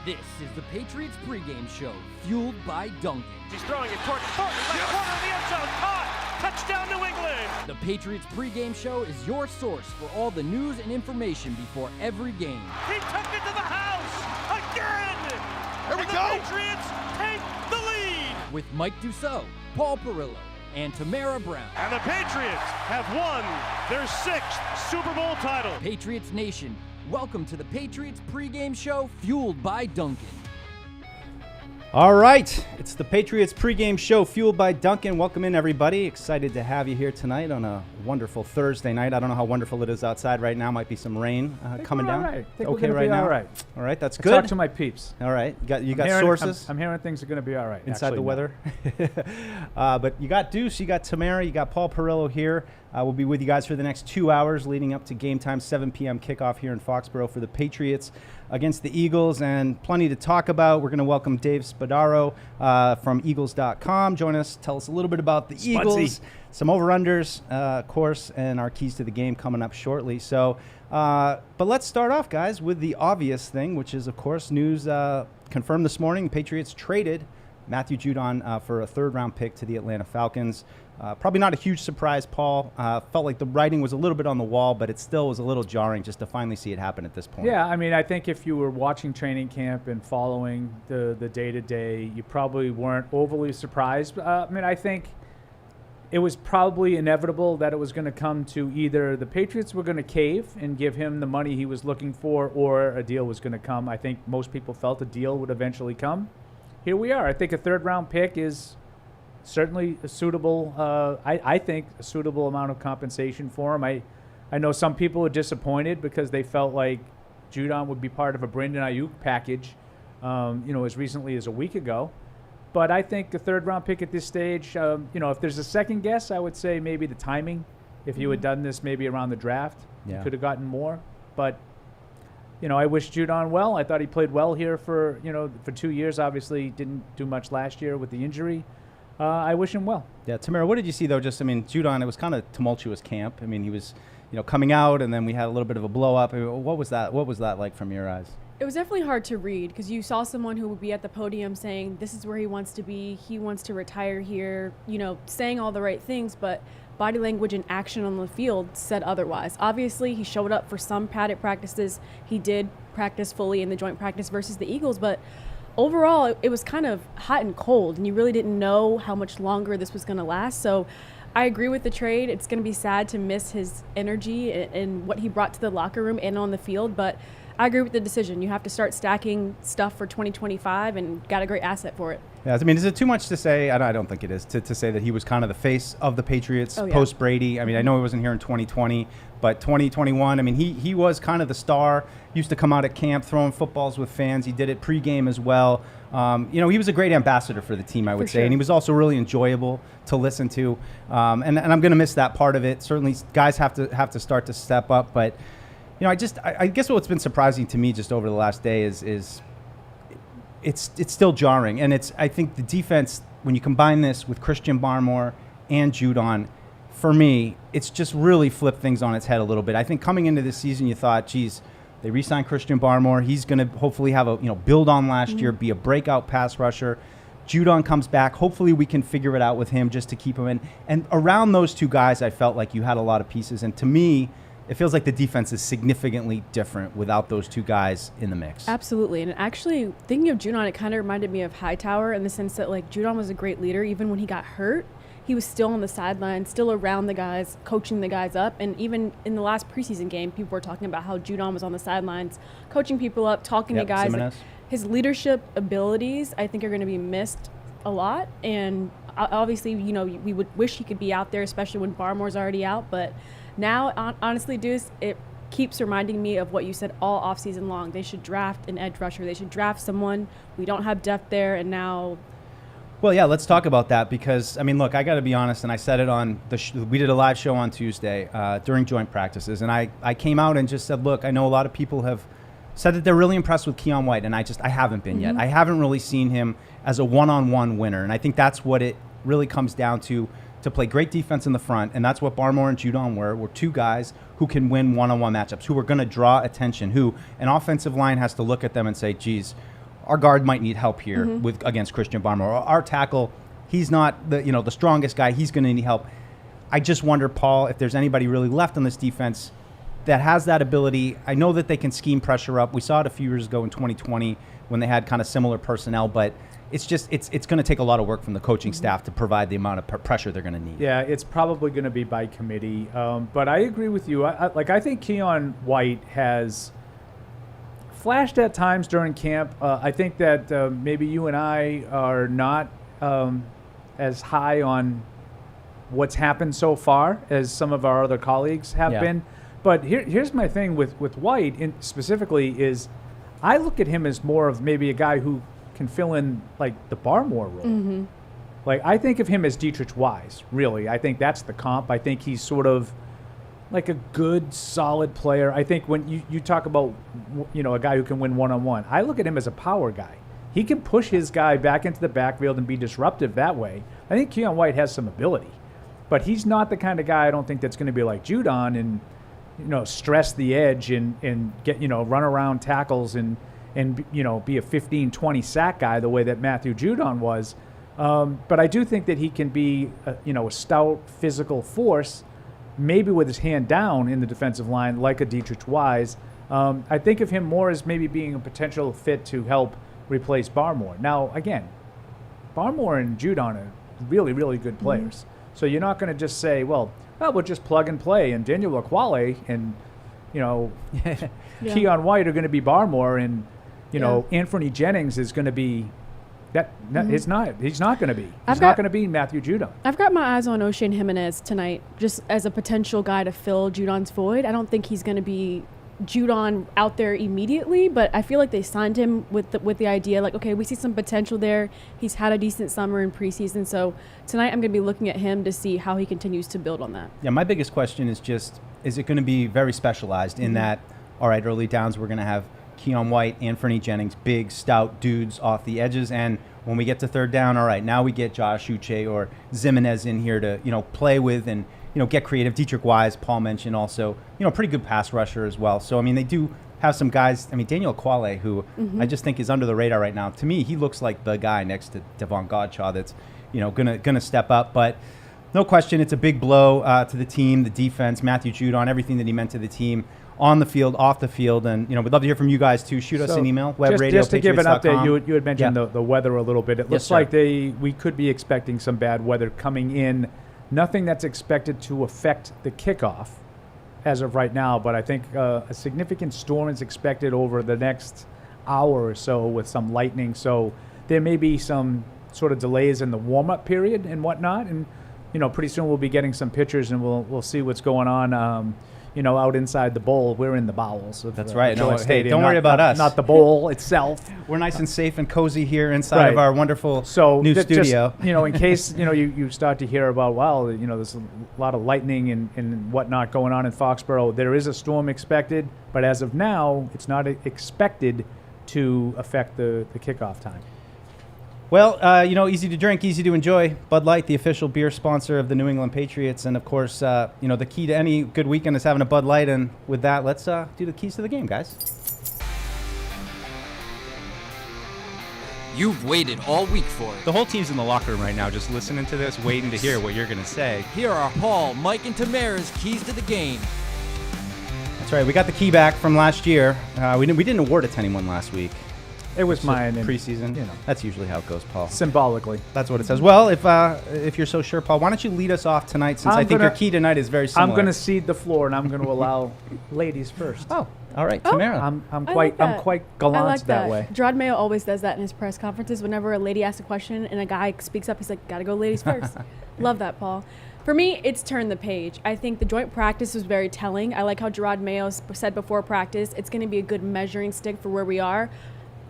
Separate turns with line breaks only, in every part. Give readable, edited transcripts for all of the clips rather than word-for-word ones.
This is the Patriots pregame show, fueled by Duncan.
He's throwing it toward Thornton, left corner of the end zone, caught! Touchdown New England!
The Patriots pregame show is your source for all the news and information before every game.
He took it to the house! Again!
Here we
and
go!
The Patriots take the lead!
With Mike Dussault, Paul Perillo, and Tamara Brown.
And the Patriots have won their 6th Super Bowl title.
Patriots Nation, welcome to the Patriots pregame show, fueled by Duncan.
All right, it's the Patriots pregame show, fueled by Duncan. Welcome in, everybody. Excited to have you here tonight on a wonderful Thursday night. I don't know how wonderful it is outside right now. Might be some rain coming down.
All right.
Okay, right now.
All right.
All right, that's
I
good.
talk to my peeps.
All right, you got sources.
I'm hearing things are going to be all right.
Inside
Actually,
the
no.
weather. But you got Deuce, you got Tamara, you got Paul Perillo here. We'll be with you guys for the next 2 hours leading up to game time, 7 p.m. kickoff here in Foxborough for the Patriots against the Eagles, and plenty to talk about. We're going to welcome Dave Spadaro from Eagles.com. Join us, tell us a little bit about the Eagles, some over-unders, of course, and our keys to the game coming up shortly. So, but let's start off, guys, with the obvious thing, which is, of course, news confirmed this morning. Patriots traded Matthew Judon for a third-round pick to the Atlanta Falcons. Probably not a huge surprise, Paul. Felt like the writing was a little bit on the wall, but it still was a little jarring just to finally see it happen at this point.
Yeah, I mean, I think if you were watching training camp and following the day-to-day, you probably weren't overly surprised. I mean, I think it was probably inevitable that it was going to come to either the Patriots were going to cave and give him the money he was looking for, or a deal was going to come. I think most people felt a deal would eventually come. Here we are. I think a third-round pick is certainly a suitable, I think, a suitable amount of compensation for him. I know some people are disappointed because they felt like Judon would be part of a Brandon Ayuk package, as recently as a week ago. But I think a third-round pick at this stage, if there's a second guess, I would say maybe the timing. If you had done this maybe around the draft, you could have gotten more. But I wish Judon well. I thought he played well here for 2 years. Obviously, didn't do much last year with the injury. I wish him well.
Yeah, Tamara, what did you see, though? Judon, it was kind of tumultuous camp. I mean, he was, coming out, and then we had a little bit of a blow-up. I mean, what was that like from your eyes?
It was definitely hard to read because you saw someone who would be at the podium saying this is where he wants to be, he wants to retire here, saying all the right things, but body language and action on the field said otherwise. Obviously, he showed up for some padded practices. He did practice fully in the joint practice versus the Eagles, but overall, it was kind of hot and cold, and you really didn't know how much longer this was going to last. So I agree with the trade. It's going to be sad to miss his energy and what he brought to the locker room and on the field, but I agree with the decision. You have to start stacking stuff for 2025 and got a great asset for it.
Yeah, I mean, is it too much to say? I don't think it is, to say that he was kind of the face of the Patriots post-Brady. I mean, I know he wasn't here in 2020, but 2021, I mean, he was kind of the star. Used to come out at camp throwing footballs with fans. He did it pregame as well. He was a great ambassador for the team, I would say. Sure. And he was also really enjoyable to listen to. And I'm going to miss that part of it. Certainly, guys have to start to step up. But, I guess what's been surprising to me just over the last day is it's still jarring. And I think the defense, when you combine this with Christian Barmore and Judon, for me, it's just really flipped things on its head a little bit. I think coming into this season, you thought, geez, they re-signed Christian Barmore. He's going to hopefully have a build on last year, be a breakout pass rusher. Judon comes back. Hopefully we can figure it out with him just to keep him in. And around those two guys, I felt like you had a lot of pieces. And to me, it feels like the defense is significantly different without those two guys in the mix.
Absolutely. And actually, thinking of Judon, it kind of reminded me of Hightower in the sense that, Judon was a great leader. Even when he got hurt, he was still on the sideline, still around the guys, coaching the guys up. And even in the last preseason game, people were talking about how Judon was on the sidelines, coaching people up, talking to guys. His leadership abilities, I think, are going to be missed a lot. And obviously, we would wish he could be out there, especially when Barmore's already out. But now, honestly, Deuce, it keeps reminding me of what you said all offseason long. They should draft an edge rusher. They should draft someone. We don't have depth there, and now.
Well, yeah, let's talk about that because, I mean, look, I got to be honest, and I said it on we did a live show on Tuesday during joint practices, and I came out and just said, look, I know a lot of people have said that they're really impressed with Keon White, and I haven't been yet. I haven't really seen him as a one-on-one winner, and I think that's what it really comes down to play great defense in the front, and that's what Barmore and Judon were two guys who can win one-on-one matchups, who are going to draw attention, who an offensive line has to look at them and say, geez, our guard might need help here against Christian Barmore. Our tackle, he's not the strongest guy. He's going to need help. I just wonder, Paul, if there's anybody really left on this defense that has that ability. I know that they can scheme pressure up. We saw it a few years ago in 2020 when they had kind of similar personnel, but it's going to take a lot of work from the coaching staff to provide the amount of pressure they're going to need.
Yeah, it's probably going to be by committee. But I agree with you. I think Keon White has flashed at times during camp. I think that maybe you and I are not as high on what's happened so far as some of our other colleagues have been. But here's my thing with White specifically is I look at him as more of maybe a guy who can fill in like the Barmore role. Like I think of him as Dietrich Wise, really. I think that's the comp. I think he's sort of like a good, solid player. I think when you talk about, a guy who can win one-on-one, I look at him as a power guy. He can push his guy back into the backfield and be disruptive that way. I think Keon White has some ability, but he's not the kind of guy I don't think that's going to be like Judon and, stress the edge and get, run around tackles and be a 15, 20 sack guy the way that Matthew Judon was. But I do think that he can be, a stout physical force, maybe with his hand down in the defensive line like a Dietrich Wise. I think of him more as maybe being a potential fit to help replace Barmore. Now, again, Barmore and Judon are really, really good players. So you're not going to just say, we'll just plug and play, and Daniel Aquale and, Keon White are going to be Barmore, and, Anthony Jennings is going to be he's not going to be. He's not going to be Matthew Judon.
I've got my eyes on Oshane Jimenez tonight, just as a potential guy to fill Judon's void. I don't think he's going to be Judon out there immediately, but I feel like they signed him with the idea, like, okay, we see some potential there. He's had a decent summer in preseason, so tonight I'm going to be looking at him to see how he continues to build on that. Yeah,
my biggest question is just, is it going to be very specialized in that, all right, early downs, we're going to have Keon White, Anthony Jennings, big, stout dudes off the edges, and when we get to third down, all right, now we get Josh Uche or Jimenez in here to, play with and, get creative. Dietrich Wise, Paul mentioned also, pretty good pass rusher as well. So, they do have some guys. Daniel Aquale, who I just think is under the radar right now. To me, he looks like the guy next to Devon Godshaw that's, gonna step up. But no question, it's a big blow to the team, the defense, Matthew Judon, everything that he meant to the team on the field, off the field. And, we'd love to hear from you guys, too. Shoot us an email, webradio.
Just to give an update, you had mentioned the weather a little bit. It looks like we could be expecting some bad weather coming in. Nothing that's expected to affect the kickoff as of right now, but I think a significant storm is expected over the next hour or so with some lightning. So there may be some sort of delays in the warm-up period and whatnot. And, pretty soon we'll be getting some pictures and we'll see what's going on. Out inside the bowl. We're in the bowels.
That's right.
No,
hey, don't worry about us.
Not the bowl itself.
We're nice and safe and cozy here inside of our wonderful new studio.
Just, in case, you start to hear about, there's a lot of lightning and whatnot going on in Foxborough. There is a storm expected, but as of now, it's not expected to affect the kickoff time.
Well, easy to drink, easy to enjoy. Bud Light, the official beer sponsor of the New England Patriots. And, of course, the key to any good weekend is having a Bud Light. And with that, let's do the keys to the game, guys.
You've waited all week for it.
The whole team's in the locker room right now just listening to this, waiting to hear what you're going to say.
Here are Paul, Mike, and Tamara's keys to the game.
That's right. We got the key back from last year. We didn't award it to anyone last week.
It was mine.
Preseason. That's usually how it goes, Paul.
Symbolically.
That's what it says. Well, if you're so sure, Paul, why don't you lead us off tonight, since I think your key tonight is very similar.
I'm going to cede the floor, and I'm going to allow ladies first.
Oh, all right. Tamara.
I'm quite gallant that way.
Gerard Mayo always does that in his press conferences. Whenever a lady asks a question and a guy speaks up, he's like, gotta go ladies first. Love that, Paul. For me, it's turn the page. I think the joint practice was very telling. I like how Gerard Mayo said before practice, it's going to be a good measuring stick for where we are.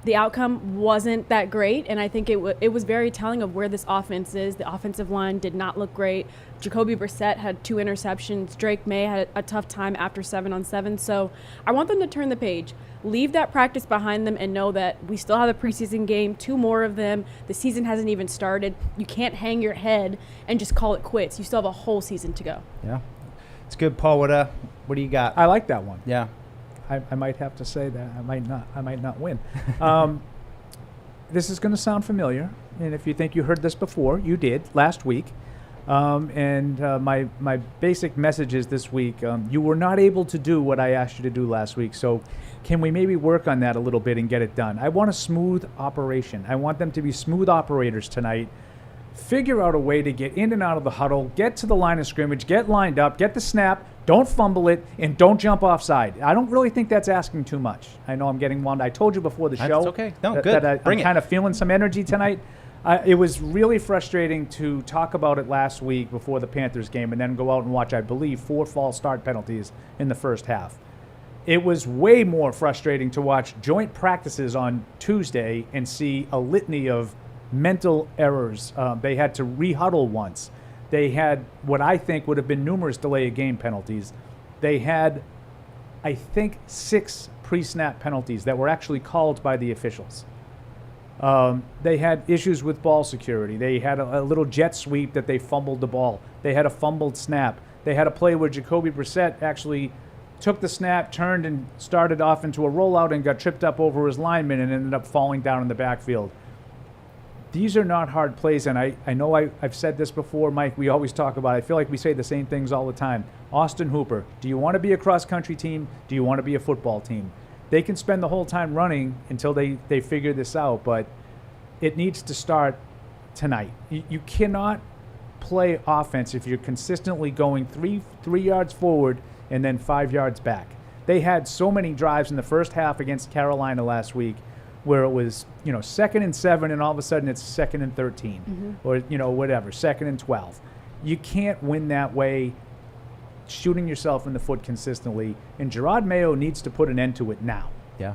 The outcome wasn't that great, and I think it was very telling of where this offense is. The offensive line did not look great. Jacoby Brissett had 2 interceptions. Drake Maye had a tough time after 7-on-7. So I want them to turn the page. Leave that practice behind them and know that we still have a preseason game, 2 more of them. The season hasn't even started. You can't hang your head and just call it quits. You still have a whole season to go.
Yeah. It's good, Paul. What do you got?
I like that one.
Yeah.
I might have to say that I might not win. this is going to sound familiar, and if you think you heard this before, you did last week. My basic message is this week, you were not able to do what I asked you to do last week, so can we maybe work on that a little bit and get it done? I want a smooth operation. I want them to be smooth operators tonight. Figure out a way to get in and out of the huddle, get to the line of scrimmage, get lined up, get the snap, don't fumble it, and don't jump offside. I don't really think that's asking too much. I know I'm getting wound. I told you before the show
That's okay. No, good.
that I'm kind of feeling some energy tonight. It was really frustrating to talk about it last week before the Panthers game and then go out and watch, I believe, 4 false start penalties in the first half. It was way more frustrating to watch joint practices on Tuesday and see a litany of mental errors. They had to rehuddle once. They had what I think would have been numerous delay of game penalties. They had, I think, 6 pre-snap penalties that were actually called by the officials. They had issues with ball security. They had a little jet sweep that they fumbled the ball. They had a fumbled snap. They had a play where Jacoby Brissett actually took the snap, turned and started off into a rollout and got tripped up over his lineman and ended up falling down in the backfield. These are not hard plays, and I know I've said this before, Mike. We always talk about it. I feel like we say the same things all the time. Austin Hooper, do you want to be a cross-country team? Do you want to be a football team? They can spend the whole time running until they figure this out, but it needs to start tonight. You cannot play offense if you're consistently going three yards forward and then 5 yards back. They had so many drives in the first half against Carolina last week where it was, 2nd and 7, and all of a sudden it's 2nd and 13, or, whatever, 2nd and 12. You can't win that way, shooting yourself in the foot consistently, and Gerard Mayo needs to put an end to it now.
Yeah.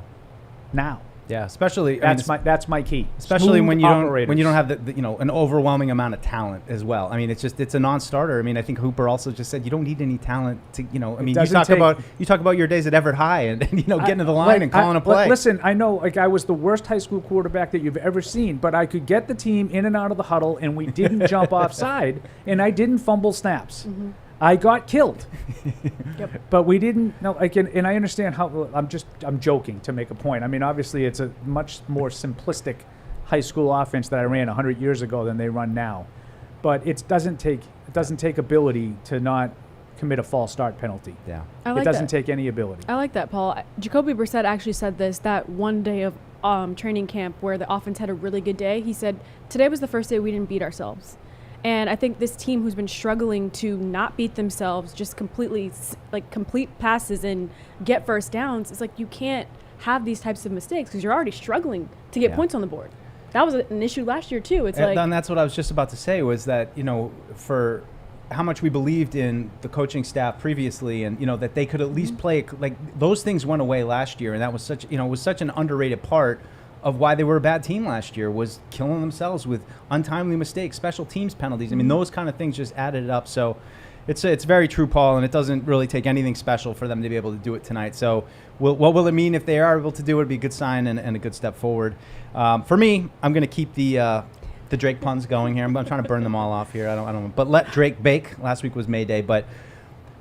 Now.
Yeah, especially
that's my key.
Especially
Smooth
when you
operators.
don't have the an overwhelming amount of talent as well. I mean, it's a non-starter. I mean, I think Hooper also just said you don't need any talent to I mean, you talk about your days at Everett High and getting to the line and calling a play.
Listen, I know I was the worst high school quarterback that you've ever seen, but I could get the team in and out of the huddle, and we didn't jump offside, and I didn't fumble snaps. I got killed. Yep. But we didn't. No, and I understand how. I'm joking to make a point. I mean, obviously, it's a much more simplistic high school offense that I ran 100 years ago than they run now. But it doesn't take ability to not commit a false start penalty.
Yeah,
it doesn't take any ability.
I like that, Paul. Jacoby Brissett actually said this that one day of training camp where the offense had a really good day. He said today was the first day we didn't beat ourselves. And I think this team who's been struggling to not beat themselves, just completely complete passes and get first downs, it's like you can't have these types of mistakes because you're already struggling to get points on the board. That was an issue last year too.
And that's what I was just about to say was that, for how much we believed in the coaching staff previously and, that they could at least play, those things went away last year. And that was such an underrated part of why they were a bad team last year, was killing themselves with untimely mistakes, special teams penalties. I mean, those kind of things just added it up. So it's very true, Paul, and it doesn't really take anything special for them to be able to do it tonight. So what will it mean if they are able to do it? It'd be a good sign and a good step forward. For me, I'm going to keep the Drake puns going here. I'm trying to burn them all off here. I don't. But let Drake bake. Last week was May Day, but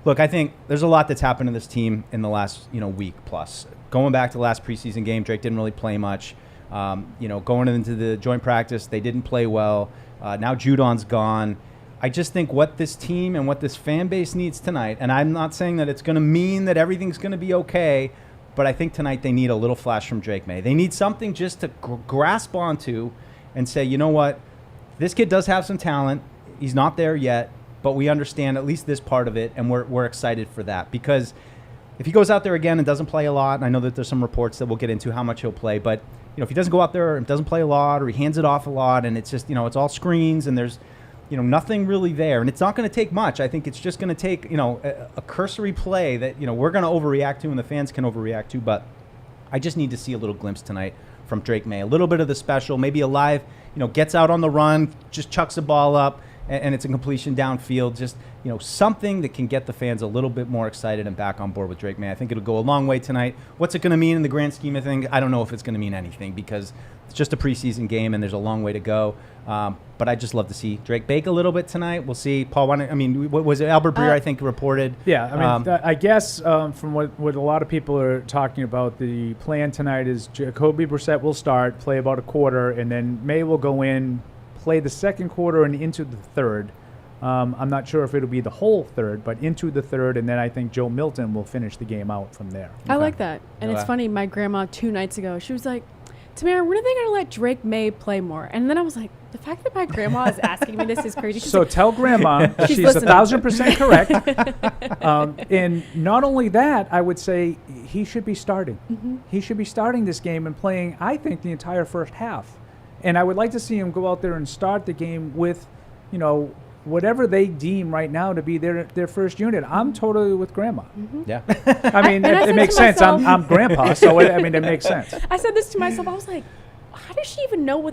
look, I think there's a lot that's happened to this team in the last week plus. Going back to the last preseason game, Drake didn't really play much. Going into the joint practice, they didn't play well. Now Judon's gone. I just think what this team and what this fan base needs tonight, and I'm not saying that it's going to mean that everything's going to be okay, but I think tonight they need a little flash from Drake Maye. They need something just to grasp onto and say, you know what, this kid does have some talent. He's not there yet, but we understand at least this part of it, and we're excited for that. Because if he goes out there again and doesn't play a lot, and I know that there's some reports that we'll get into how much he'll play, but if he doesn't go out there and doesn't play a lot, or he hands it off a lot, and it's just, it's all screens and there's, nothing really there. And it's not going to take much. I think it's just going to take, a cursory play that, we're going to overreact to and the fans can overreact to. But I just need to see a little glimpse tonight from Drake Maye. A little bit of the special, maybe a live, gets out on the run, just chucks the ball up, and it's a completion downfield. Just, something that can get the fans a little bit more excited and back on board with Drake Maye. I think it'll go a long way tonight. What's it going to mean in the grand scheme of things? I don't know if it's going to mean anything because it's just a preseason game and there's a long way to go. But I'd just love to see Drake bake a little bit tonight. We'll see. Paul, what was it? Albert Breer, I think, reported.
Yeah, I guess from what a lot of people are talking about, the plan tonight is Jacoby Brissett will start, play about a quarter, and then Maye will go in, play the second quarter and into the third. I'm not sure if it'll be the whole third, but into the third, and then I think Joe Milton will finish the game out from there.
I like that. And it's funny, my grandma 2 nights ago, she was like, Tamara, when are they going to let Drake Maye play more? And then I was like, the fact that my grandma is asking me this is crazy.
So tell grandma she's 1,000% correct. And not only that, I would say he should be starting. Mm-hmm. He should be starting this game and playing, I think, the entire first half. And I would like to see him go out there and start the game with, whatever they deem right now to be their first unit. I'm totally with grandma.
Mm-hmm.
Yeah.
I mean, it makes sense. I'm grandpa, so it makes sense.
I said this to myself. I was like, how does she even know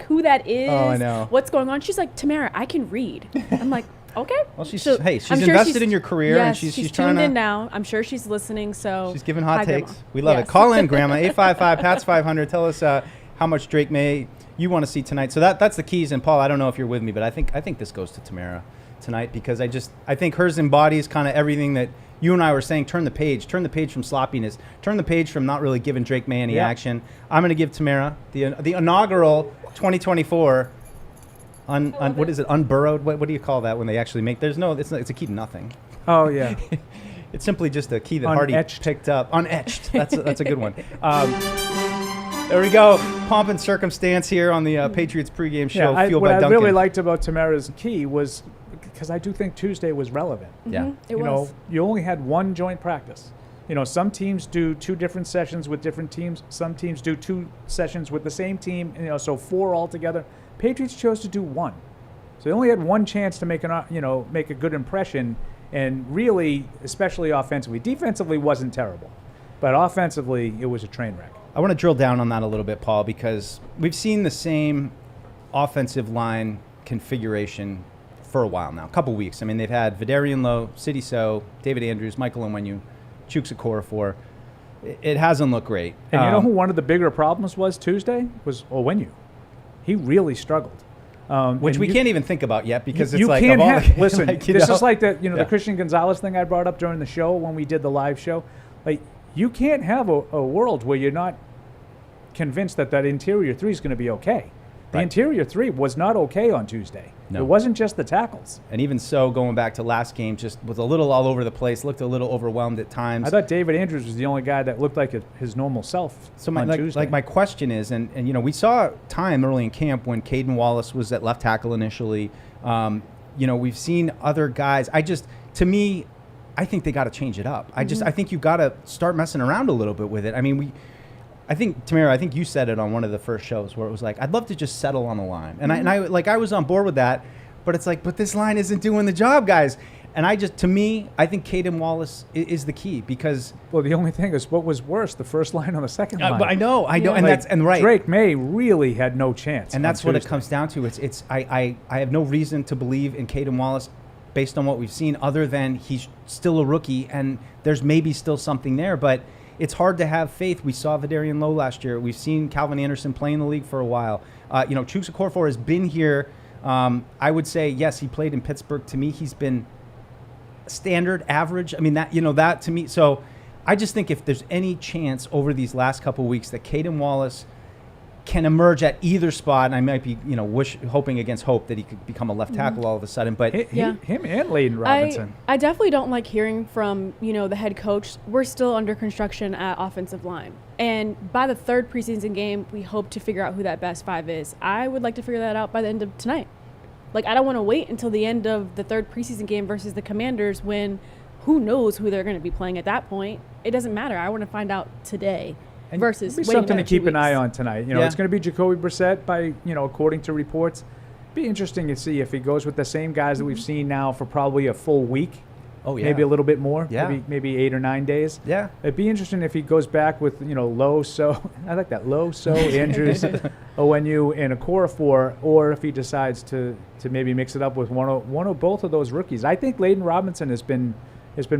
who that is?
Oh, I know.
What's going on? She's like, Tamara, I can read. I'm like, okay.
Well, she's
she's
invested in your career,
yes,
and she's
trying
tuned
in now. I'm sure she's listening. So
she's giving hot takes.
Grandma.
We love it. Call in, Grandma. 855-PATS-500. Tell us how much Drake Maye you want to see tonight. So that's the keys. And Paul, I don't know if you're with me, but I think this goes to Tamara tonight because I think hers embodies kind of everything that you and I were saying. Turn the page from sloppiness, turn the page from not really giving Drake Maye any action. I'm going to give Tamara the inaugural 2024 what is it, unburrowed? What do you call that when they actually make? It's a key to nothing.
Oh yeah.
It's simply just a key that Hardy picked up. Unetched. That's a good one. There we go. Pomp and circumstance here on the Patriots pregame show.
What I really liked about Tamara's key was because I do think Tuesday was relevant.
Mm-hmm.
Yeah.
It was.
You only had one joint practice. Some teams do 2 different sessions with different teams. Some teams do 2 sessions with the same team. So 4 altogether. Patriots chose to do 1. So they only had one chance to make a good impression. And really, especially offensively, defensively wasn't terrible, but offensively it was a train wreck.
I want to drill down on that a little bit, Paul, because we've seen the same offensive line configuration for a while now, a couple weeks. I mean, they've had Vidarian Lowe, Sidy Sow, David Andrews, Michael Onwenu, Chuks Okorafor. It hasn't looked great.
And you know who one of the bigger problems was Tuesday? Was Onwenu. He really struggled.
Which we can't even think about yet because
you
it's like
can't
of all
have, listen. This is like
the
Christian Gonzalez thing I brought up during the show when we did the live show. Like you can't have a world where you're not convinced that interior 3 is going to be okay. The interior 3 was not okay on Tuesday. No. It wasn't just the tackles.
And even so, going back to last game, just was a little all over the place, looked a little overwhelmed at times.
I thought David Andrews was the only guy that looked like his normal self on Tuesday.
My question is, and we saw time early in camp when Caden Wallace was at left tackle initially. We've seen other guys. I think they got to change it up. I think you got to start messing around a little bit with it. I mean, Tamara, I think you said it on one of the first shows where it was like, I'd love to just settle on a line. And I was on board with that, but it's like, but this line isn't doing the job, guys. And I think Caden Wallace is the key because.
Well, the only thing is what was worse, the first line or the second line.
I know.
Yeah.
And right.
Drake Maye really had no chance.
And that's what it comes down to. I have no reason to believe in Caden Wallace based on what we've seen other than he's still a rookie and there's maybe still something there, but it's hard to have faith. We saw Vidarian Lowe last year. We've seen Calvin Anderson play in the league for a while. Chuks Okorafor has been here. I would say, yes, he played in Pittsburgh. To me, he's been standard, average. I mean, that to me. So I just think if there's any chance over these last couple of weeks that Caden Wallace can emerge at either spot, and I might be, hoping against hope that he could become a left tackle all of a sudden. But
him and Layden Robinson.
I definitely don't like hearing from, the head coach. We're still under construction at offensive line. And by the 3rd preseason game, we hope to figure out who that best 5 is. I would like to figure that out by the end of tonight. Like, I don't want to wait until the end of the 3rd preseason game versus the Commanders when who knows who they're going to be playing at that point. It doesn't matter. I want to find out today.
And
versus waiting
something to keep
2
an eye
weeks.
on tonight. It's going to be Jacoby Brissett by, according to reports. Be interesting to see if he goes with the same guys that we've seen now for probably a full week.
Oh, yeah.
Maybe a little bit more.
Yeah.
Maybe 8 or 9 days.
Yeah.
It'd be interesting if he goes back with, I like that, Andrews, ONU, and Okorafor, or if he decides to maybe mix it up with one or both of those rookies. I think Layden Robinson has been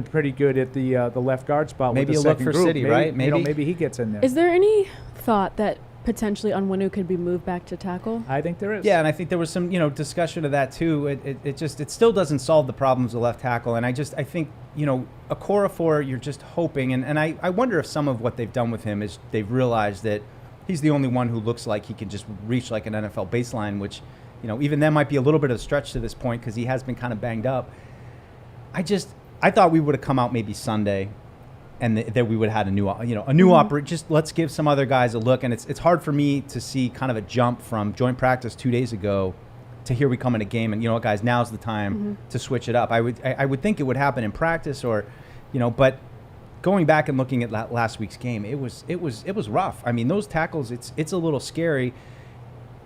pretty good at the left guard spot.
Maybe
with the
a look
second
for
group.
City, right?
Maybe he gets in there.
Is there any thought that potentially Onwenu could be moved back to tackle?
I think there is.
Yeah, and I think there was some, discussion of that too. It still doesn't solve the problems of left tackle, and I think, Okorafor, you're just hoping, and I wonder if some of what they've done with him is they've realized that he's the only one who looks like he can just reach like an NFL baseline, which, even then might be a little bit of a stretch to this point because he has been kind of banged up. I thought we would have come out maybe Sunday and that we would have had a new operator. Just let's give some other guys a look. And it's hard for me to see kind of a jump from joint practice 2 days ago to here we come in a game. And, guys, now's the time to switch it up. I would think it would happen in practice or, but going back and looking at last week's game, it was rough. I mean, those tackles, it's a little scary.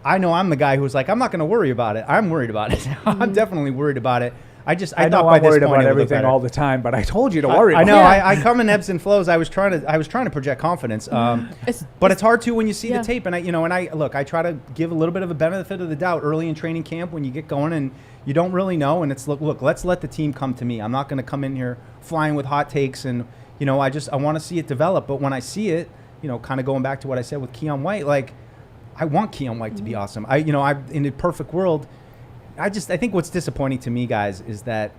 I know I'm the guy who's like, I'm not going to worry about it. I'm worried about it. I'm definitely worried about it. I know I'm
worried about everything all the time, but I told you to worry about it.
I know. I come in ebbs and flows. I was trying to project confidence, but it's hard to when you see the tape. And I try to give a little bit of a benefit of the doubt early in training camp when you get going and you don't really know. And it's look, let's let the team come to me. I'm not going to come in here flying with hot takes, and I want to see it develop. But when I see it, kind of going back to what I said with Keon White, like I want Keon White to be awesome. In a perfect world. I think what's disappointing to me, guys, is that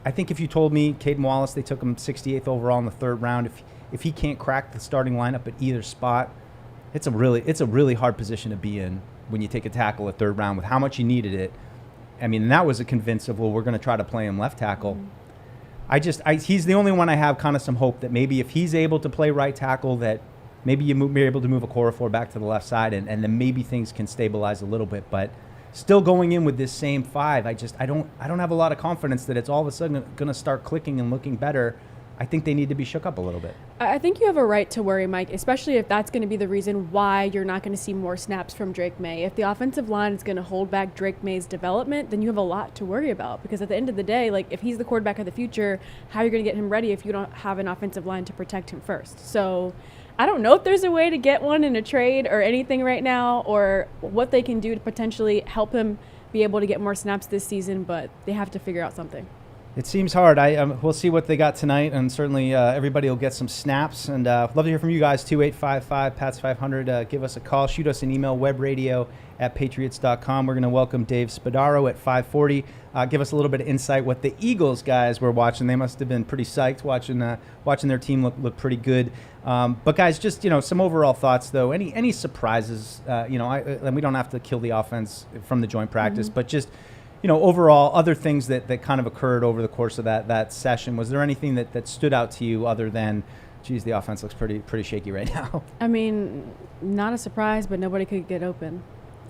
I think if you told me Caden Wallace, they took him 68th overall in the third round, if he can't crack the starting lineup at either spot, it's a really hard position to be in when you take a tackle at third round with how much you needed it. I mean, that was a convince of, we're going to try to play him left tackle. He's the only one I have kind of some hope that maybe if he's able to play right tackle, that maybe you're able to move Okorafor back to the left side, and then maybe things can stabilize a little bit, but still going in with this same five, I don't have a lot of confidence that it's all of a sudden going to start clicking and looking better. I think they need to be shook up a little bit.
I think you have a right to worry, Mike, especially if that's going to be the reason why you're not going to see more snaps from Drake Maye. If the offensive line is going to hold back Drake Maye's development, then you have a lot to worry about, because at the end of the day, like, if he's the quarterback of the future, how are you going to get him ready if you don't have an offensive line to protect him first? So I don't know if there's a way to get one in a trade or anything right now, or what they can do to potentially help him be able to get more snaps this season, but they have to figure out something.
It seems hard. We'll see what they got tonight, and certainly everybody will get some snaps. And love to hear from you guys, 2855-PATS500. Give us a call. Shoot us an email, webradio@patriots.com. We're going to welcome Dave Spadaro at 5:40. Give us a little bit of insight what the Eagles guys were watching. They must have been pretty psyched watching their team look pretty good. But guys, just some overall thoughts though. Any surprises? And we don't have to kill the offense from the joint practice, but just overall other things that kind of occurred over the course of that session. Was there anything that stood out to you other than, geez, the offense looks pretty shaky right now? I
mean, not a surprise, but nobody could get open.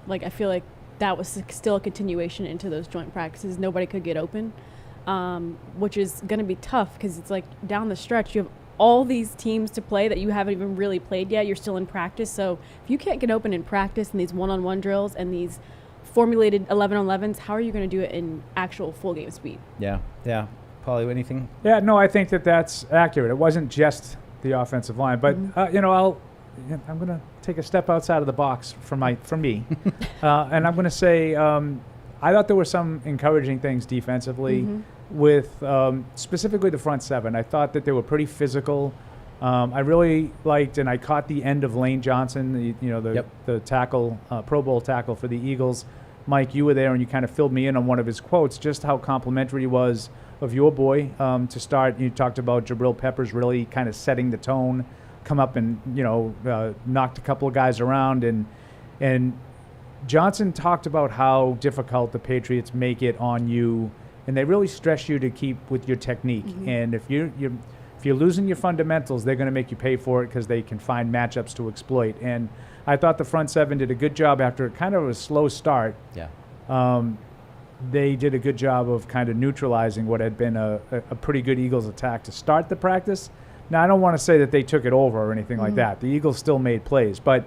Like, I feel like that was still a continuation into those joint practices. Nobody could get open, which is going to be tough because it's like down the stretch you have all these teams to play that you haven't even really played yet. You're still in practice. So if you can't get open in practice in these one-on-one drills and these formulated 11-on-11s, how are you going to do it in actual full game speed? Yeah.
Paulie, anything?
Yeah, no, I think that's accurate. It wasn't just the offensive line, but I'm going to take a step outside of the box for me, and I'm going to say I thought there were some encouraging ththings defensively with specifically the front seven. I thought that they were pretty physical. I really liked, and I caught the end of Lane Johnson, the tackle, Pro Bowl tackle for the Eagles. Mike, you were there, and you kind of filled me in on one of his quotes, just how complimentary he was of your boy to start. You talked about Jabril Peppers really kind of setting the tone, come up and knocked a couple of guys around, and Johnson talked about how difficult the Patriots make it on you, and they really stress you to keep with your technique. And if you're losing your fundamentals, they're going to make you pay for it because they can find matchups to exploit. And I thought the front seven did a good job after kind of a slow start. Yeah. They did a good job of kind of neutralizing what had been a pretty good Eagles attack to start the practice. Now, I don't want to say that they took it over or anything like that. The Eagles still made plays, but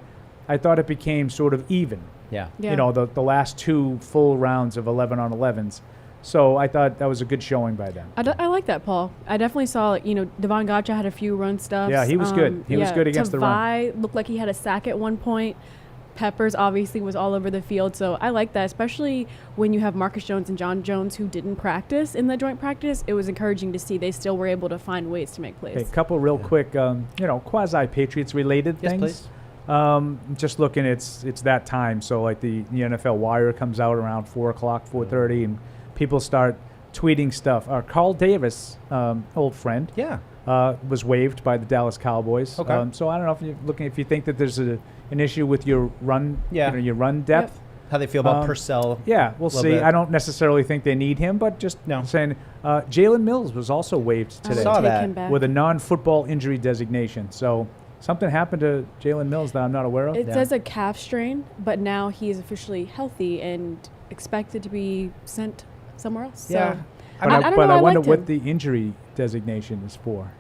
I thought it became sort of even. Yeah. The last two full rounds of 11-on-11s. So I thought that was a good showing by them.
I like that, Paul. I definitely saw, Devon Gotcha had a few run stuffs.
Yeah, he was good. He was good against the run.
Tavai looked like he had a sack at one point. Peppers obviously was all over the field. So I like that, especially when you have Marcus Jones and John Jones who didn't practice in the joint practice. It was encouraging to see they still were able to find ways to make plays.
Okay, a couple real quick, quasi-Patriots related things.
Yes, please.
Just looking, it's that time. So like the NFL Wire comes out around 4 o'clock, 4:30, and people start tweeting stuff. Carl Davis, old friend, was waived by the Dallas Cowboys.
Okay.
So I don't know if you think that there's an issue with your run, your run depth.
Yep.
How they feel about Purcell.
Yeah, we'll see.
bit.
I don't necessarily think they need him, but just saying. Jalen Mills was also waived today
Saw that.
Him back.
with a non-football injury designation. So something happened to Jalen Mills that I'm not aware of.
It says a calf strain, but now he is officially healthy and expected to be sent somewhere else.
Yeah.
So
But
I don't know,
I
I
wonder
liked
what
him.
the injury designation is for.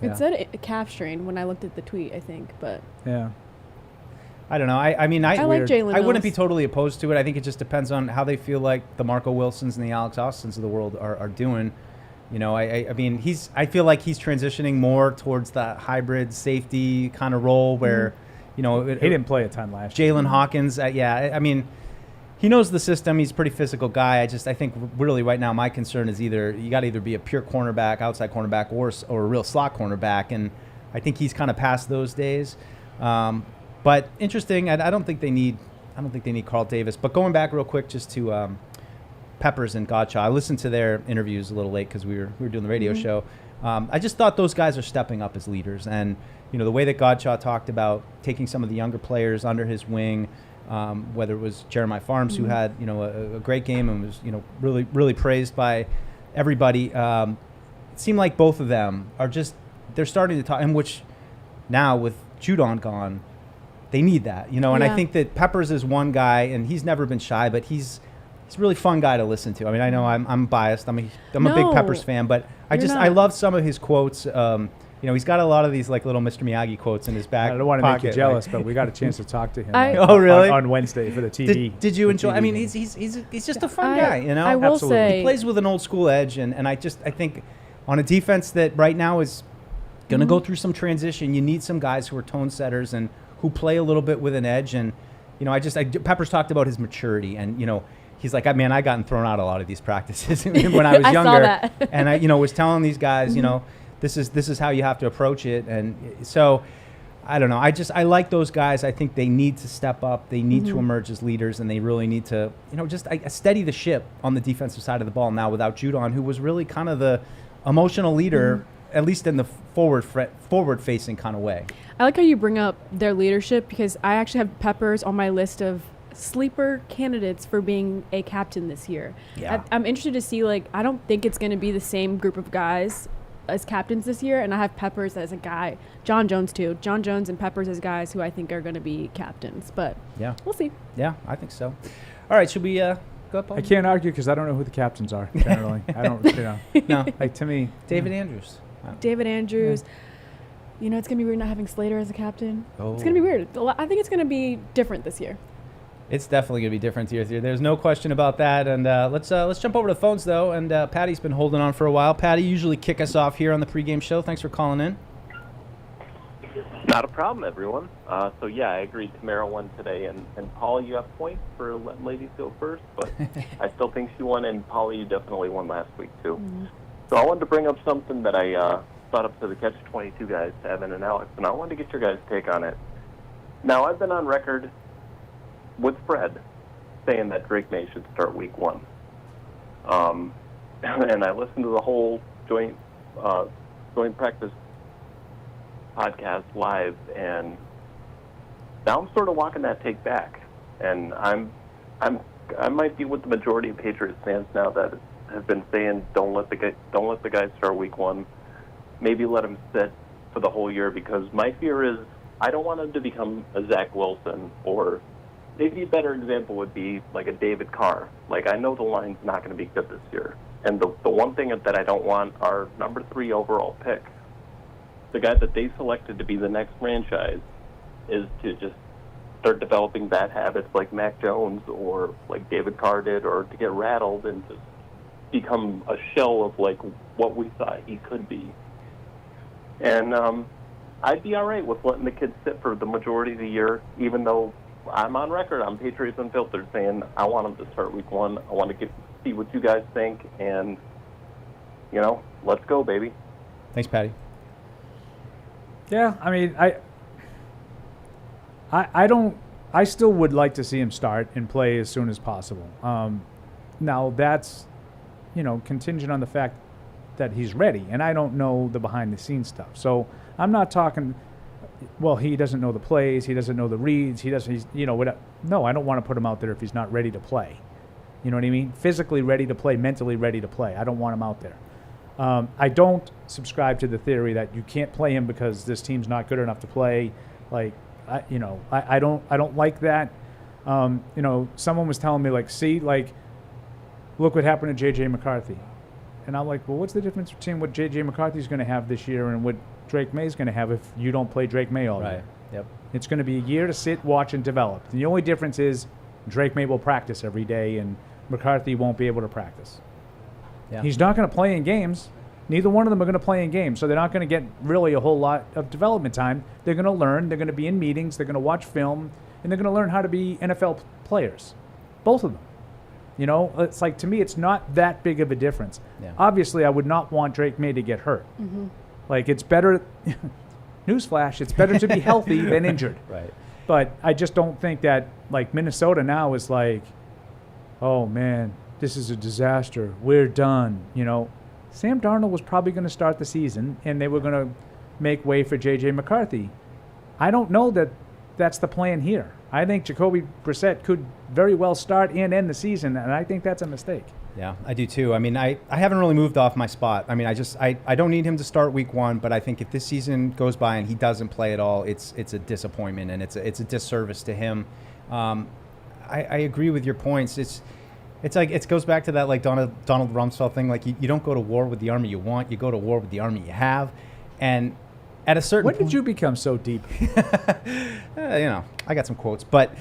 It said a calf strain when I looked at the tweet, I think, but
Yeah.
I don't know. I mean, I
like Jalen
I wouldn't
Mills.
be totally opposed to it. I think it just depends on how they feel like the Marco Wilsons and the Alex Austins of the world are doing. I mean, I feel like he's transitioning more towards that hybrid safety kind of role where,
He didn't play a ton last year.
Jalen Hawkins, I mean, he knows the system. He's a pretty physical guy. I think really right now my concern is you got to either be a pure cornerback, outside cornerback, or a real slot cornerback, and I think he's kind of past those days. But interesting. I don't think they need Carl Davis. But going back real quick, just to Peppers and Gotcha, I listened to their interviews a little late because we were doing the radio show. I just thought those guys are stepping up as leaders, and the way that Gotcha talked about taking some of the younger players under his wing, whether it was Jeremiah Farms who had a great game and was really really praised by everybody. It seemed like both of them they're starting to talk, and which now with Judon gone, they need that, and I think that Peppers is one guy, and he's never been shy, but he's a really fun guy to listen to. I mean, I know I'm biased. I'm a big Peppers fan, but I love some of his quotes. He's got a lot of these like little Mr. Miyagi quotes in his back.
I don't want to make you
pocket,
jealous, but we got a chance to talk to him.
Oh, really?
On Wednesday for the TV.
Did you enjoy?
TV
I mean,
game.
he's just a fun guy.
I will
Absolutely.
say
He plays with an old school edge, and I think on a defense that right now is going to go through some transition, you need some guys who are tone setters and who play a little bit with an edge. And Peppers talked about his maturity, and he's like, man, I gotten thrown out a lot of these practices when I was
I
younger,
saw that.
and I was telling these guys, this is how you have to approach it, and so. I don't know. I like those guys. I think they need to step up. They need to emerge as leaders, and they really need to, just steady the ship on the defensive side of the ball now without Judon, who was really kind of the emotional leader, at least in the forward-facing kind of way.
I like how you bring up their leadership because I actually have Peppers on my list of sleeper candidates for being a captain this year.
Yeah.
I'm interested to see, I don't think it's going to be the same group of guys as captains this year, and I have Peppers as a guy. John Jones too. John Jones and Peppers as guys who I think are going to be captains, but we'll see.
Yeah, I think so. All right, should we go up on?
I can't argue because I don't know who the captains are generally. I don't,
No,
like to me.
David Andrews.
David Andrews. It's going to be weird not having Slater as a captain.
Oh.
It's going to be weird. I think it's going to be different this year.
It's definitely going to be different here. There's no question about that. And let's jump over to the phones, though. And Patty's been holding on for a while. Patty, you usually kick us off here on the pregame show. Thanks for calling in.
Not a problem, everyone. I agree. Tamara won today. And Paul, you have points for letting ladies go first. But I still think she won. And Paul, you definitely won last week, too. Mm-hmm. So I wanted to bring up something that I brought up to the Catch-22 guys, Evan and Alex. And I wanted to get your guys' take on it. Now, I've been on record with Fred saying that Drake Maye should start week 1. And I listened to the whole joint practice podcast live, and now I'm sort of walking that take back. And I might be with the majority of Patriots fans now that have been saying don't let the guy start week 1. Maybe let him sit for the whole year, because my fear is I don't want him to become a Zach Wilson, or maybe a better example would be like a David Carr. I know the line's not going to be good this year. And the one thing that I don't want, our number 3 overall pick, the guy that they selected to be the next franchise, is to just start developing bad habits like Mac Jones or like David Carr did, or to get rattled and just become a shell of like what we thought he could be. And I'd be all right with letting the kid sit for the majority of the year, even though I'm on record on Patriots Unfiltered saying I want him to start week 1. I want to see what you guys think, and, let's go, baby.
Thanks, Patty.
Yeah, I mean, I still would like to see him start and play as soon as possible. Now, that's, contingent on the fact that he's ready, and I don't know the behind-the-scenes stuff. So I'm not talking, well, he doesn't know the plays, he doesn't know the reads, no, I don't want to put him out there if he's not ready to play. You know what I mean? Physically ready to play, mentally ready to play. I don't want him out there. I don't subscribe to the theory that you can't play him because this team's not good enough to play. Like, I don't like that. Someone was telling me, look what happened to J.J. McCarthy. And I'm like, well, what's the difference between what J.J. McCarthy's going to have this year and what Drake May's going to have if you don't play Drake May all year?
Yep.
It's going to be a year to sit, watch, and develop. The only difference is Drake May will practice every day and McCarthy won't be able to practice.
Yeah.
He's not going to play in games. Neither one of them are going to play in games, so they're not going to get really a whole lot of development time. They're going to learn. They're going to be in meetings. They're going to watch film, and they're going to learn how to be NFL players, both of them. It's like, to me, it's not that big of a difference.
Yeah.
Obviously, I would not want Drake May to get hurt.
Mm-hmm.
Like, it's better, newsflash, it's better to be healthy than injured.
Right.
But I just don't think that, like, Minnesota now is like, oh, man, this is a disaster. We're done, Sam Darnold was probably going to start the season, and they were going to make way for J.J. McCarthy. I don't know that that's the plan here. I think Jacoby Brissett could very well start and end the season, and I think that's a mistake.
Yeah, I do too. I mean, I haven't really moved off my spot. I mean, I don't need him to start week 1, but I think if this season goes by and he doesn't play at all, it's a disappointment, and it's a disservice to him. I agree with your points. It's like, it goes back to that, like, Donald Rumsfeld thing. Like, you don't go to war with the army you want, you go to war with the army you have. And at a certain
point, when did you become so deep?
I got some quotes, but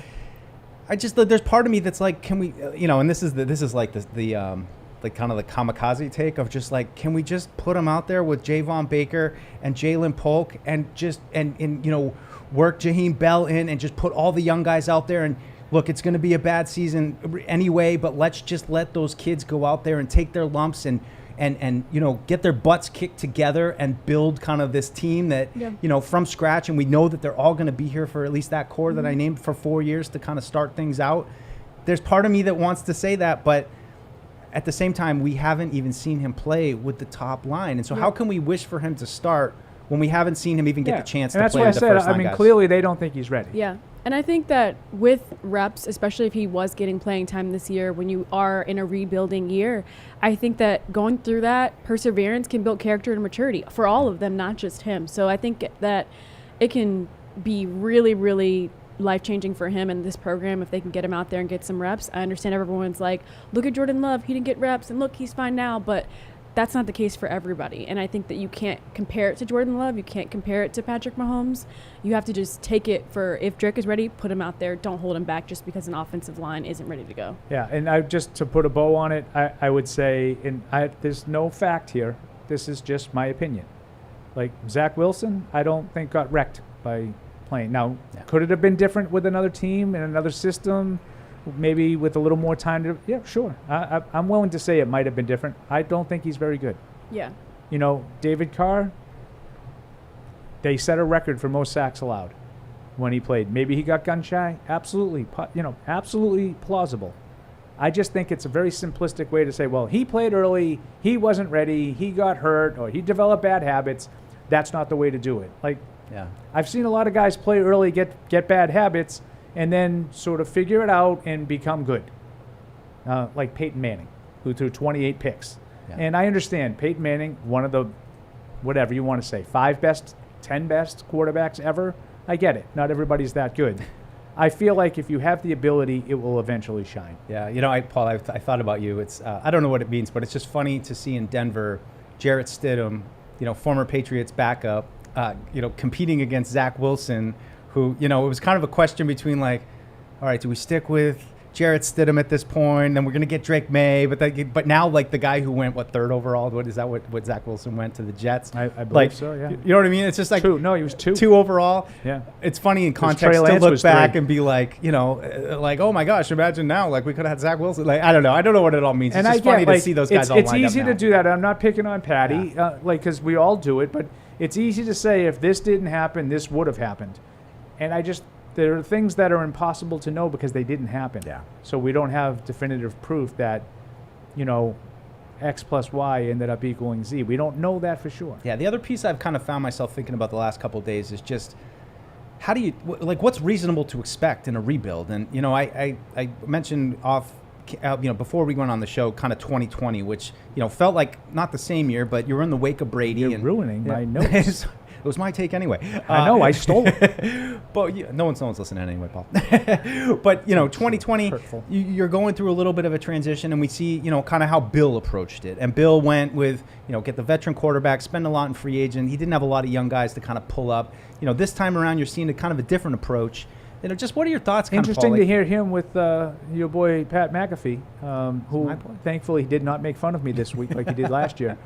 there's part of me that's like, can we, and this is like the kind of the kamikaze take of just like, can we just put him out there with Javon Baker and Jalen Polk and just work Jaheim Bell in and just put all the young guys out there and look, it's going to be a bad season anyway, but let's just let those kids go out there and take their lumps and get their butts kicked together and build kind of this team that, from scratch. And we know that they're all going to be here for at least that core that I named for 4 years to kind of start things out. There's part of me that wants to say that, but at the same time, we haven't even seen him play with the top line. And so how can we wish for him to start when we haven't seen him even get the chance to play with the first line guys?
That's why I said, clearly they don't think he's ready.
Yeah. And I think that with reps, especially if he was getting playing time this year, when you are in a rebuilding year, I think that going through that, perseverance can build character and maturity for all of them, not just him. So I think that it can be really, really life-changing for him and this program if they can get him out there and get some reps. I understand everyone's like, look at Jordan Love, he didn't get reps, and look, he's fine now, but that's not the case for everybody. And I think that you can't compare it to Jordan Love. You can't compare it to Patrick Mahomes. You have to just take it for, if Drake is ready, put him out there. Don't hold him back just because an offensive line isn't ready to go.
Yeah, and just to put a bow on it, I would say, there's no fact here. This is just my opinion. Like, Zach Wilson, I don't think got wrecked by playing. Now, could it have been different with another team and another system? Maybe with a little more time to, yeah, sure. I'm willing to say it might have been different. I don't think he's very good.
Yeah.
David Carr, they set a record for most sacks allowed when he played. Maybe he got gun shy. Absolutely, absolutely plausible. I just think it's a very simplistic way to say, well, he played early, he wasn't ready, he got hurt, or he developed bad habits. That's not the way to do it. Like, I've seen a lot of guys play early, get bad habits, and then sort of figure it out and become good. Like Peyton Manning, who threw 28 picks. Yeah. And I understand Peyton Manning, one of the, whatever you want to say, 5 best, 10 best quarterbacks ever. I get it. Not everybody's that good. I feel like if you have the ability, it will eventually shine.
Yeah, Paul, I thought about you. It's I don't know what it means, but it's just funny to see in Denver, Jarrett Stidham, former Patriots backup, competing against Zach Wilson, who, it was kind of a question between like, all right, do we stick with Jarrett Stidham at this point, then we're going to get Drake Maye, but now like the guy who went third overall, what Zach Wilson went to the Jets?
I believe
like,
so, yeah.
You know what I mean? It's just like
he was two.
2 overall.
Yeah.
It's funny in context to look back and be like, like, oh my gosh, imagine now, like we could have had Zach Wilson. Like I don't know what it all means. It's just funny to see those guys all lined up.
It's easy to do that. I'm not picking on Patty, because we all do it, but it's easy to say if this didn't happen, this would have happened. And there are things that are impossible to know because they didn't happen.
Yeah.
So we don't have definitive proof that, X plus Y ended up equaling Z. We don't know that for sure.
Yeah. The other piece I've kind of found myself thinking about the last couple of days is just how do you what's reasonable to expect in a rebuild? And I mentioned off. Before we went on the show, kind of 2020, which felt like not the same year, but you were in the wake of Brady.
You're ruining my notes.
It was my take anyway.
I know, I stole it.
But no one's listening anyway, Paul. But 2020, you're going through a little bit of a transition, and we see kind of how Bill approached it. And Bill went with get the veteran quarterback, spend a lot in free agent. He didn't have a lot of young guys to kind of pull up. This time around, you're seeing a kind of a different approach. Just what are your thoughts?
Interesting to hear him with your boy Pat McAfee, who thankfully did not make fun of me this week like he did last year.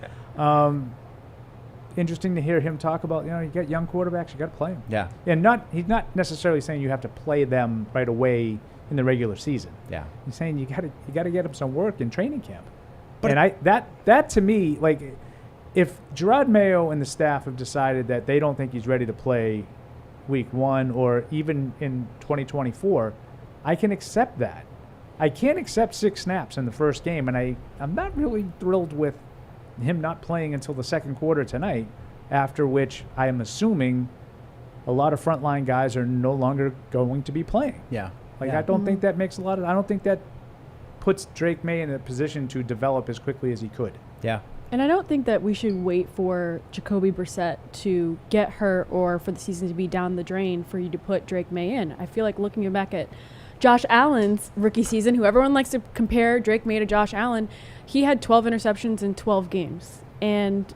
Interesting to hear him talk about, you get young quarterbacks, you got to play them.
Yeah.
And he's not necessarily saying you have to play them right away in the regular season.
Yeah.
He's saying you got to get them some work in training camp. But that to me, like, if Gerard Mayo and the staff have decided that they don't think he's ready to play week 1 or even in 2024, I can accept that. I can't accept 6 snaps in the first game, and I'm not really thrilled with him not playing until the second quarter tonight, after which I am assuming a lot of frontline guys are no longer going to be playing.
Yeah.
I don't think that makes I don't think that puts Drake Maye in a position to develop as quickly as he could.
Yeah.
And I don't think that we should wait for Jacoby Brissett to get hurt or for the season to be down the drain for you to put Drake Maye in. I feel like looking back at Josh Allen's rookie season, who everyone likes to compare Drake Maye to Josh Allen, he had 12 interceptions in 12 games. And,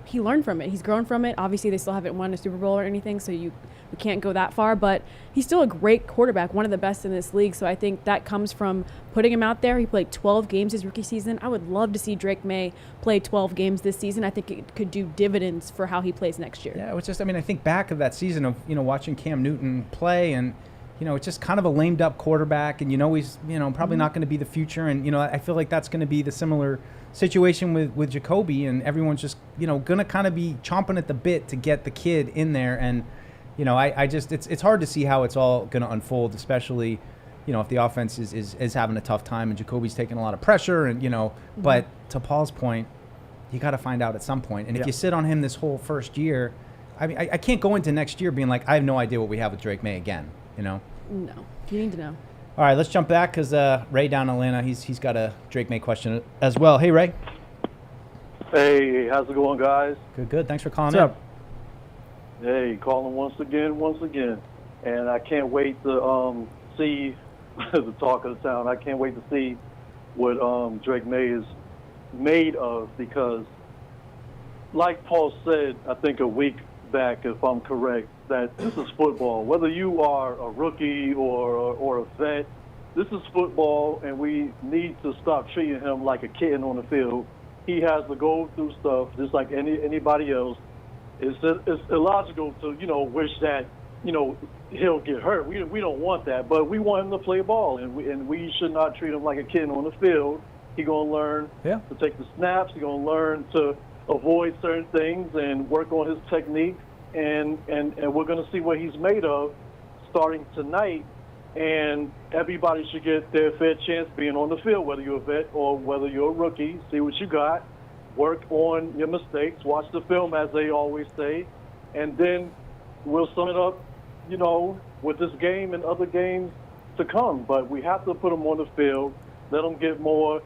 he learned from it. He's grown from it. Obviously, they still haven't won a Super Bowl or anything, so we can't go that far. But he's still a great quarterback, one of the best in this league. So I think that comes from putting him out there. He played 12 games his rookie season. I would love to see Drake Maye play 12 games this season. I think it could do dividends for how he plays next year.
Yeah, it was just, I think back of that season of, watching Cam Newton play and, it's just kind of a lamed up quarterback, and he's probably not going to be the future, and I feel like that's going to be the similar situation with Jacoby, and everyone's just going to kind of be chomping at the bit to get the kid in there, and I just it's hard to see how it's all going to unfold, especially if the offense is having a tough time and Jacoby's taking a lot of pressure, and but to Paul's point, you got to find out at some point, and if you sit on him this whole first year, I can't go into next year being like I have no idea what we have with Drake Maye again. No,
you need to know.
All right, let's jump back because Ray down in Atlanta, he's got a Drake Maye question as well. Hey, Ray.
Hey, how's it going, guys?
Good. Thanks for calling
What's up?
Hey, calling once again. And I can't wait to see the talk of the town. I can't wait to see what Drake Maye is made of, because like Paul said, I think a week back, if I'm correct, that this is football. Whether you are a rookie or a vet, this is football, and we need to stop treating him like a kid on the field. He has to go through stuff just like anybody else. It's illogical to wish that he'll get hurt. We don't want that, but we want him to play ball, and we should not treat him like a kid on the field. He's gonna learn to take the snaps. He's gonna learn to avoid certain things and work on his technique. And we're going to see what he's made of starting tonight, and everybody should get their fair chance being on the field, whether you're a vet or whether you're a rookie. See what you got, work on your mistakes, watch the film, as they always say, and then we'll sum it up, with this game and other games to come. But we have to put them on the field, let them get more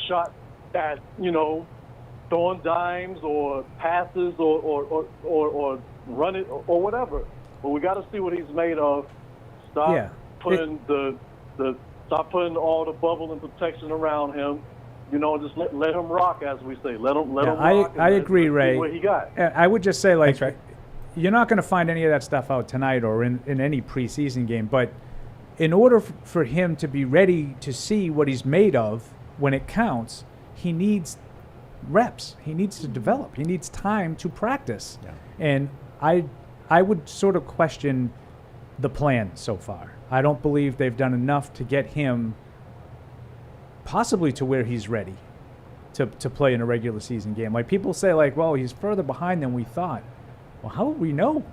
shot at, throwing dimes or passes or run it or whatever. But we got to see what he's made of. Stop putting stop putting all the bubble and protection around him. Just let him rock, as we say. Let him rock.
I agree, Ray.
What he got.
I would just say,
Thanks, Ray.
You're not going to find any of that stuff out tonight or in any preseason game, but in order for him to be ready to see what he's made of when it counts, he needs reps. He needs to develop. He needs time to practice.
Yeah.
And I would sort of question the plan so far. I don't believe they've done enough to get him possibly to where he's ready to play in a regular season game. Like, people say, like, well, he's further behind than we thought. Well, how would we know?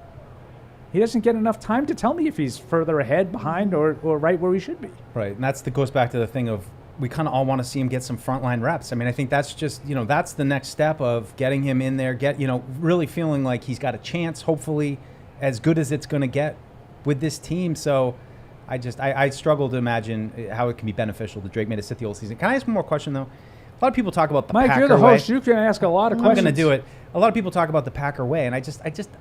He doesn't get enough time to tell me if he's further ahead, behind, or right where he should be.
Right, and that goes back to the thing of we kind of all want to see him get some frontline reps. I mean, I think that's just, that's the next step of getting him in there, really feeling like he's got a chance, hopefully, as good as it's going to get with this team. So I struggle to imagine how it can be beneficial to Drake Maye to sit the whole season. Can I ask one more question, though? A lot of people talk about the
Mike,
Packer
you're the host.
way.
You can ask a lot of questions.
I'm going to do it. A lot of people talk about the Packer way, and I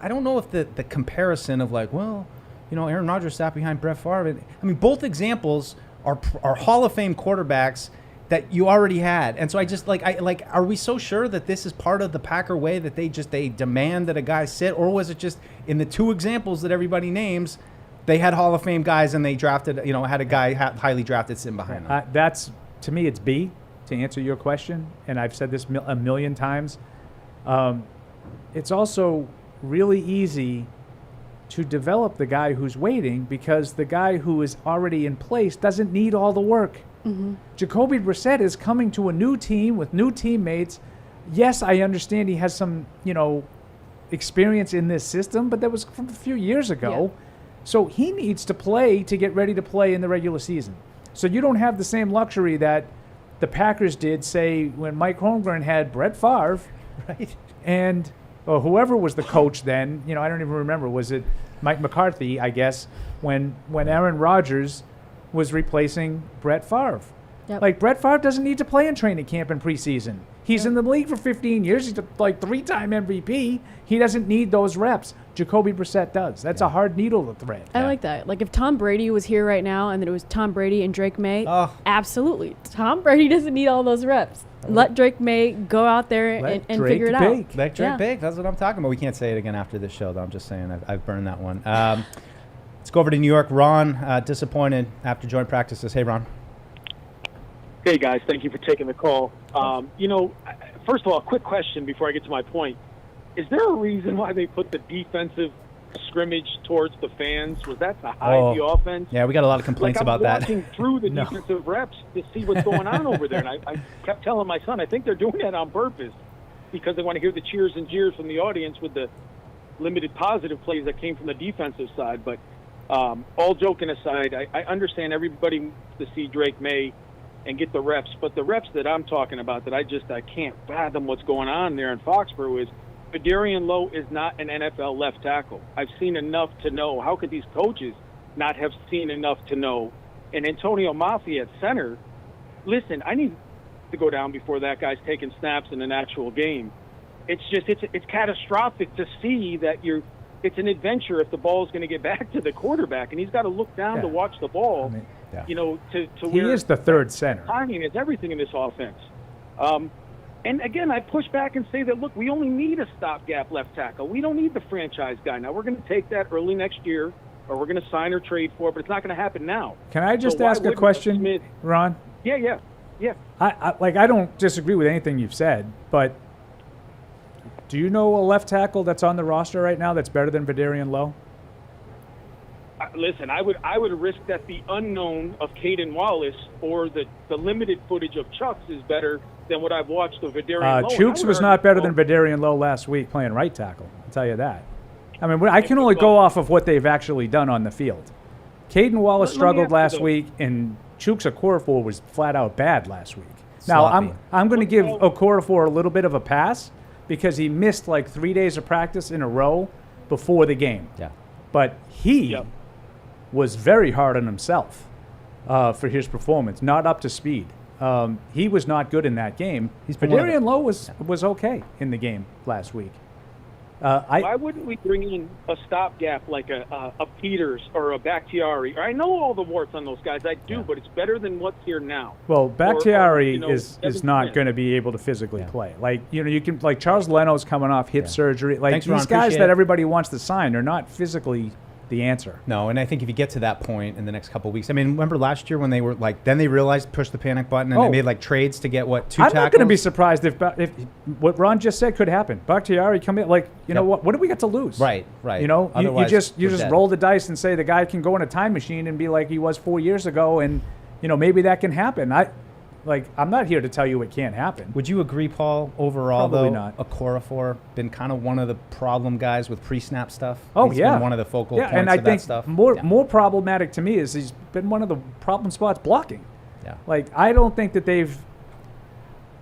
don't know if the comparison of like, well, Aaron Rodgers sat behind Brett Favre. I mean, both examples are Hall of Fame quarterbacks that you already had, and so are we so sure that this is part of the Packer way that they demand that a guy sit, or was it just in the two examples that everybody names, they had Hall of Fame guys and they drafted, had a guy highly drafted sitting behind them?
That's, to me, it's B, to answer your question, and I've said this a million times. It's also really easy to develop the guy who's waiting, because the guy who is already in place doesn't need all the work. Mm-hmm. Jacoby Brissett is coming to a new team with new teammates. Yes, I understand he has some, experience in this system, but that was from a few years ago. Yeah. So he needs to play to get ready to play in the regular season. So you don't have the same luxury that the Packers did, say, when Mike Holmgren had Brett Favre,
right,
and whoever was the coach then. I don't even remember. Was it Mike McCarthy, I guess, when Aaron Rodgers was replacing Brett Favre?
Yep.
Like, Brett Favre doesn't need to play in training camp and preseason. He's in the league for 15 years. He's like 3-time MVP. He doesn't need those reps. Jacoby Brissett does. That's a hard needle to thread.
I like that. Like, if Tom Brady was here right now and then it was Tom Brady and Drake Maye, absolutely. Tom Brady doesn't need all those reps. Let Drake Maye go out there and figure it out.
Let Drake bake. That's what I'm talking about. We can't say it again after this show, though. I'm just saying I've burned that one. Let's go over to New York. Ron, disappointed after joint practices. Hey, Ron.
Hey, guys. Thank you for taking the call. First of all, quick question before I get to my point. Is there a reason why they put the defensive scrimmage towards the fans? Was that to hide the offense?
Yeah, we got a lot of complaints about that.
I was watching through the defensive reps to see what's going on over there, and I kept telling my son, I think they're doing that on purpose because they want to hear the cheers and jeers from the audience with the limited positive plays that came from the defensive side. But all joking aside, I understand everybody wants to see Drake Maye and get the reps, but the reps that I'm talking about that I can't fathom what's going on there in Foxborough is Fedarian Lowe is not an NFL left tackle. I've seen enough to know. How could these coaches not have seen enough to know? And Antonio Mafia at center, listen, I need to go down before that guy's taking snaps in an actual game. It's catastrophic to see that it's an adventure if the ball is going to get back to the quarterback, and he's got to look down to watch the ball. To
he is the third center.
Timing is everything in this offense. And again, I push back and say that, look, we only need a stopgap left tackle. We don't need the franchise guy. Now, we're going to take that early next year, or we're going to sign or trade for it, but it's not going to happen now.
Can I just ask a question, Ron?
Yeah.
I don't disagree with anything you've said, but do you know a left tackle that's on the roster right now that's better than Fedarian Lowe?
Listen, I would risk that the unknown of Caden Wallace or the limited footage of Chucks is better than what I've watched of Fedarian Lowe.
Chooks was not better than Fedarian Lowe last week playing right tackle. I'll tell you that. I mean, I can only go off of what they've actually done on the field. Caden Wallace struggled last week, and Chooks Okorafor was flat out bad last week. Now, I'm going to give Okorafor a little bit of a pass because he missed like 3 days of practice in a row before the game.
Yeah.
But he was very hard on himself for his performance, not up to speed. He was not good in that game. Fedarian Lowe was okay in the game last week.
Why wouldn't we bring in a stopgap like a Peters or a Bakhtiari? I know all the warts on those guys. I do, but it's better than what's here now.
Well, Bakhtiari is not going to be able to physically play. Like, you can, like, Charles Leno's coming off hip surgery. Like,
Thanks,
these
Ron.
guys
Appreciate
that
it.
everybody wants to sign are not physically the answer.
No, and I think if you get to that point in the next couple of weeks, I mean, remember last year when they were like, then they realized push the panic button and they made like trades to get what, 2 tackles?
I'm not going to be surprised if what Ron just said could happen. Bakhtiari come in, like, you know what do we got to lose?
Right.
You know, you just
dead.
roll the dice and say the guy can go in a time machine and be like he was 4 years ago, and you know maybe that can happen. I'm not here to tell you it can't happen.
Would you agree, Paul, overall,
Probably
though,
not.
Okorafor been kind of one of the problem guys with pre-snap stuff?
Oh,
He's
yeah.
been one of the focal points
and I
of
think
that stuff.
more problematic to me is he's been one of the problem spots blocking.
Yeah.
Like, I don't think that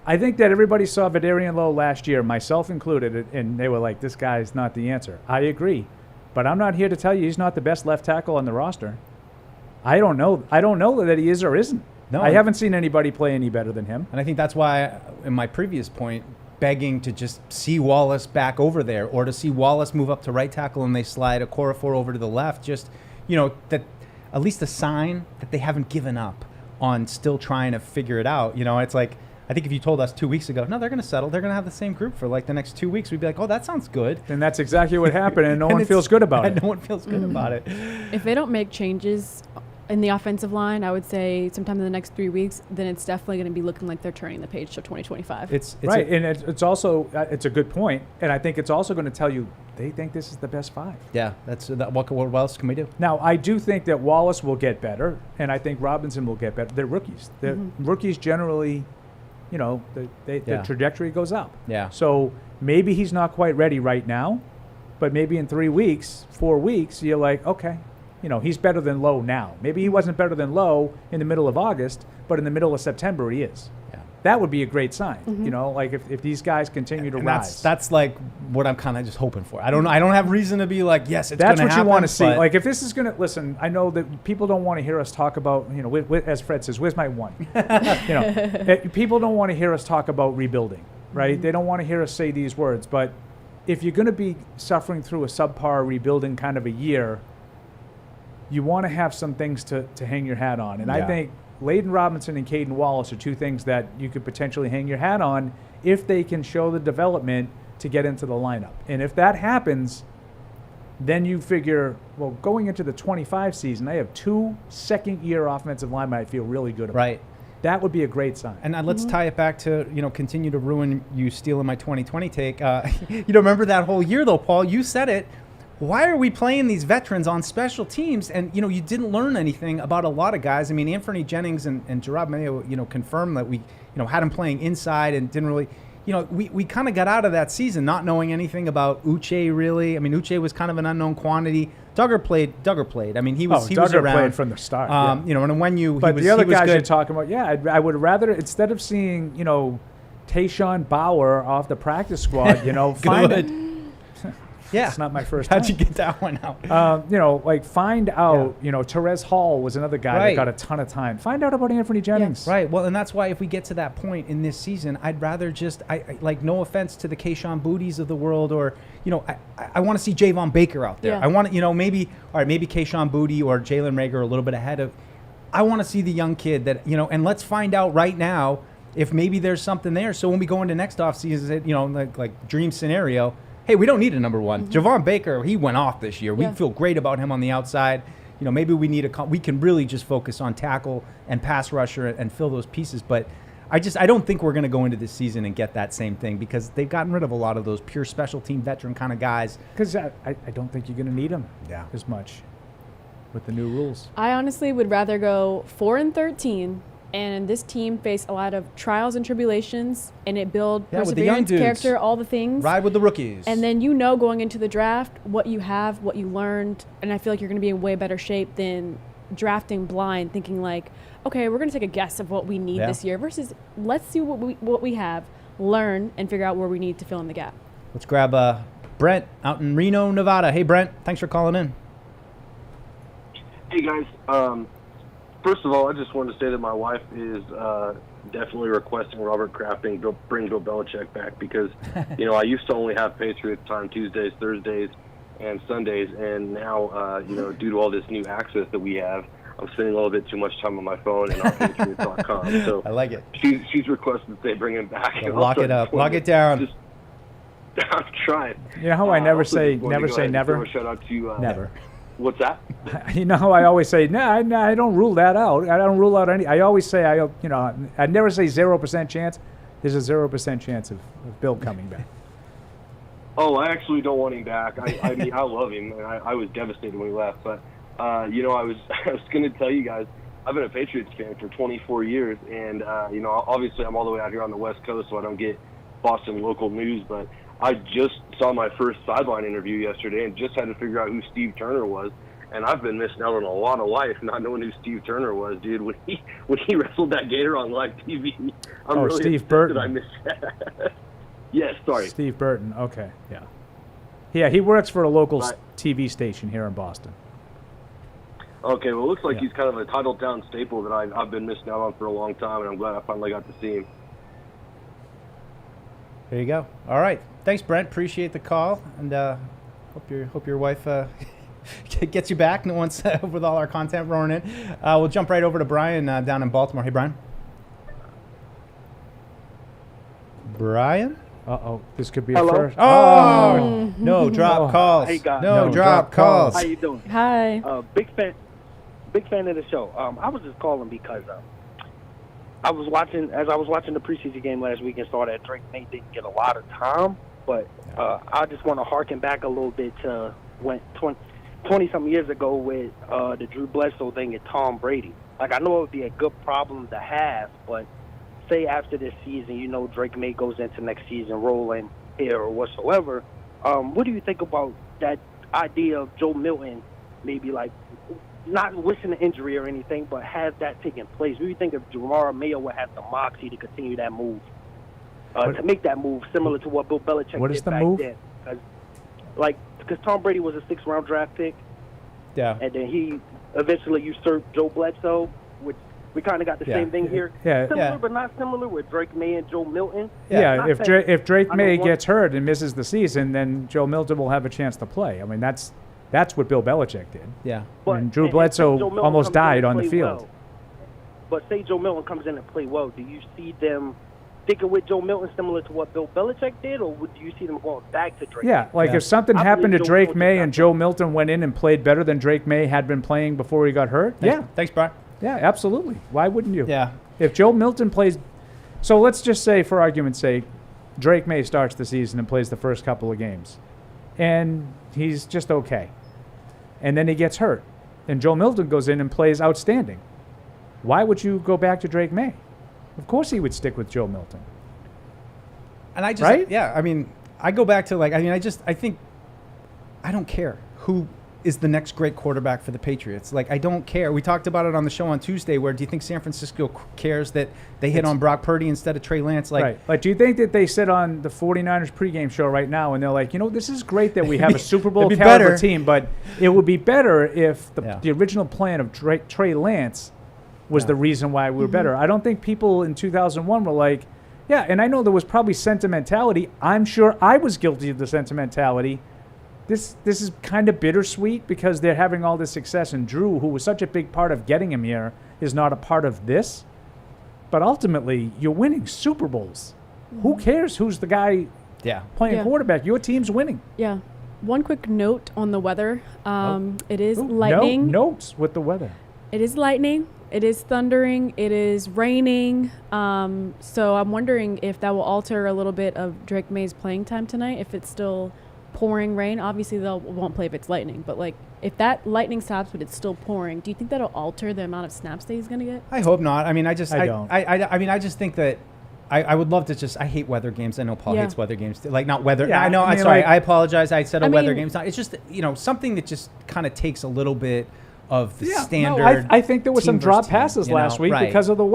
I think that everybody saw Vidarian Lowe last year, myself included, and they were like, this guy's not the answer. I agree. But I'm not here to tell you he's not the best left tackle on the roster. I don't know that he is or isn't.
No,
I haven't seen anybody play any better than him.
And I think that's why, in my previous point, begging to just see Wallace back over there, or to see Wallace move up to right tackle and they slide Okorafor over to the left, just, you know, that at least a sign that they haven't given up on still trying to figure it out. You know, it's like, I think if you told us 2 weeks ago, no, they're going to settle, they're going to have the same group for like the next 2 weeks, we'd be like, oh, that sounds good.
And that's exactly what happened, and no one feels good about it.
No one feels good about it.
If they don't make changes in the offensive line, I would say sometime in the next 3 weeks, then it's definitely going to be looking like they're turning the page to 2025.
It's right, and it's also it's a good point, and I think it's also going to tell you they think this is the best 5.
Yeah, what else can we do?
Now, I do think that Wallace will get better, and I think Robinson will get better. They're rookies. Rookies generally, you know, the trajectory goes up.
Yeah.
So maybe he's not quite ready right now, but maybe in 3 weeks, 4 weeks, you're like, okay. You know, he's better than Lowe now. Maybe he wasn't better than Lowe in the middle of August, but in the middle of September he is. Yeah. That would be a great sign. You know, like if these guys continue to rise.
That's like what I'm kind of just hoping for. I don't have reason to be like, yes, it's going to happen.
That's what you want to see. Like if this is going to, listen, I know that people don't want to hear us talk about, you know, as Fred says, where's my one? You know, people don't want to hear us talk about rebuilding, right? They don't want to hear us say these words. But if you're going to be suffering through a subpar rebuilding kind of a year, you want to have some things to hang your hat on. And I think Layden Robinson and Caden Wallace are 2 things that you could potentially hang your hat on if they can show the development to get into the lineup. And if that happens, then you figure, well, going into the 25 season, I have 2 second-year offensive linemen I feel really good about.
Right.
That would be a great sign.
And let's tie it back to, you know, continue to ruin you stealing my 2020 take. You know, remember that whole year, though, Paul? You said it. Why are we playing these veterans on special teams? And, you know, you didn't learn anything about a lot of guys. I mean, Anthony Jennings and Gerard Mayo, you know, confirmed that we, you know, had him playing inside and didn't really, you know, we kind of got out of that season not knowing anything about Uche, really. I mean, Uche was kind of an unknown quantity. Duggar played. I mean, he was around.
Played from the start.
You know, and when you,
but the other guys you're talking about, I would rather, instead of seeing, you know, Tayshawn Bauer off the practice squad, you know, find it.
Yeah.
It's not my first time.
How'd you get that one out?
You know, like find out, you know, Terez Hall was another guy that got a ton of time. Find out about Anthony Jennings.
Yeah, right. Well, and that's why if we get to that point in this season, I'd rather just, I like, no offense to the Keyshawn Booties of the world, or, you know, I want to see Javon Baker out there.
Yeah.
I want to, you know, maybe Keyshawn Booty or Jalen Reagor a little bit ahead of. I want to see the young kid that, you know, and let's find out right now if maybe there's something there. So when we go into next offseason, you know, like dream scenario, hey, we don't need a number 1. Javon Baker, he went off this year. We feel great about him on the outside. You know, maybe we need we can really just focus on tackle and pass rusher and fill those pieces. But I don't think we're going to go into this season and get that same thing, because they've gotten rid of a lot of those pure special team veteran kind of guys.
Because I don't think you're going to need them as much with the new rules.
I honestly would rather go 4-13. And this team faced a lot of trials and tribulations, and it built perseverance, character, all the things.
Ride with the rookies.
And then you know going into the draft what you have, what you learned, and I feel like you're going to be in way better shape than drafting blind, thinking like, okay, we're going to take a guess of what we need this year versus let's see what we have, learn, and figure out where we need to fill in the gap.
Let's grab Brent out in Reno, Nevada. Hey, Brent, thanks for calling in.
Hey, guys. First of all, I just wanted to say that my wife is definitely requesting Robert Kraft bring Bill Belichick back, because, you know, I used to only have Patriots time Tuesdays, Thursdays, and Sundays, and now, you know, due to all this new access that we have, I'm spending a little bit too much time on my phone and on Patriots.com. So
I like it.
She's requested that they bring him back.
So lock it up. Lock it down.
I'm trying.
You know how I never say never?
Shout out to
never.
What's that?
You know how I always say, I don't rule that out. I don't rule out any. I always say, I never say 0% chance. There's a 0% chance of Bill coming back.
Oh, I actually don't want him back. I mean, I love him, and I was devastated when he left. But, I was going to tell you guys, I've been a Patriots fan for 24 years, and, obviously I'm all the way out here on the West Coast, so I don't get Boston local news. But I just saw my first sideline interview yesterday and just had to figure out who Steve Turner was. And I've been missing out on a lot of life not knowing who Steve Turner was, dude. When he wrestled that Gator on live TV, I'm really
Steve Burton.
that I missed that. Yes, sorry.
Steve Burton. Okay, yeah. Yeah, he works for a local TV station here in Boston.
Okay, well, it looks like he's kind of a titled-down staple that I've been missing out on for a long time, and I'm glad I finally got to see him.
There you go. All right. Thanks, Brent. Appreciate the call, and hope your wife gets you back once with all our content rolling in. We'll jump right over to Brian down in Baltimore. Hey, Brian. Brian?
Uh-oh. This could be
Hello?
a first.
Oh, no drop calls.
Hey, guys.
No drop calls.
How you doing?
Hi.
Big fan of the show. I was just calling because I was watching the preseason game last week and saw that Drake May didn't get a lot of time, but I just want to harken back a little bit to when 20-something years ago with the Drew Bledsoe thing and Tom Brady. Like, I know it would be a good problem to have, but say after this season, Drake May goes into next season rolling here or whatsoever, what do you think about that idea of Joe Milton maybe, like, not wishing an injury or anything, but have that taking place? What do you think if Maye would have the moxie to continue that move, to make that move similar to what Bill Belichick did back then? Because Tom Brady was a 6th-round draft pick, and then he eventually usurped Joe Bledsoe, which we kind of got the same thing here. Similar but not similar with Drake May and Joe Milton.
Yeah, if Drake May gets hurt and misses the season, then Joe Milton will have a chance to play. I mean, that's what Bill Belichick did.
Yeah.
And Drew Bledsoe almost died on the field.
Well, but say Joe Milton comes in and play well, do you see them sticking with Joe Milton similar to what Bill Belichick did, or do you see them going back to Drake?
Yeah, if something happened to Drake May and Joe Milton went in and played better than Drake May had been playing before he got hurt,
Thanks, Brian.
Yeah, absolutely. Why wouldn't you?
Yeah.
If Joe Milton plays, so let's just say, for argument's sake, Drake May starts the season and plays the first couple of games, and he's just okay, and then he gets hurt, and Joe Milton goes in and plays outstanding. Why would you go back to Drake May? Of course he would stick with Joe Milton.
And I just, I mean, I go back to I think I don't care who is the next great quarterback for the Patriots. Like, I don't care. We talked about it on the show on Tuesday, where do you think San Francisco cares that they hit on Brock Purdy instead of Trey Lance? Like,
Like, do you think that they sit on the 49ers pregame show right now and they're like, this is great that we have a Super Bowl caliber team, but it would be better if the original plan of Trey Lance was the reason why we were better. I don't think people in 2001 were like, and I know there was probably sentimentality. I'm sure I was guilty of the sentimentality. This is kind of bittersweet because they're having all this success, and Drew, who was such a big part of getting him here, is not a part of this. But ultimately, you're winning Super Bowls. Who cares who's the guy playing quarterback? Your team's winning.
Yeah. One quick note on the weather. It is lightning.
Notes with the weather.
It is lightning. It is thundering. It is raining. So I'm wondering if that will alter a little bit of Drake May's playing time tonight, if it's still pouring rain. Obviously, they won't play if it's lightning. But, like, if that lightning stops but it's still pouring, do you think that'll alter the amount of snaps that he's going to get?
I hope not. I mean, I don't. I mean, I just think that I would love to I hate weather games. I know Paul hates weather games. Like, not weather.
Yeah,
I know.
I mean,
sorry.
like,
I apologize. I said weather games. It's just, something that just kind of takes a little bit of the standard.
No, I think there were some drop passes last week because of the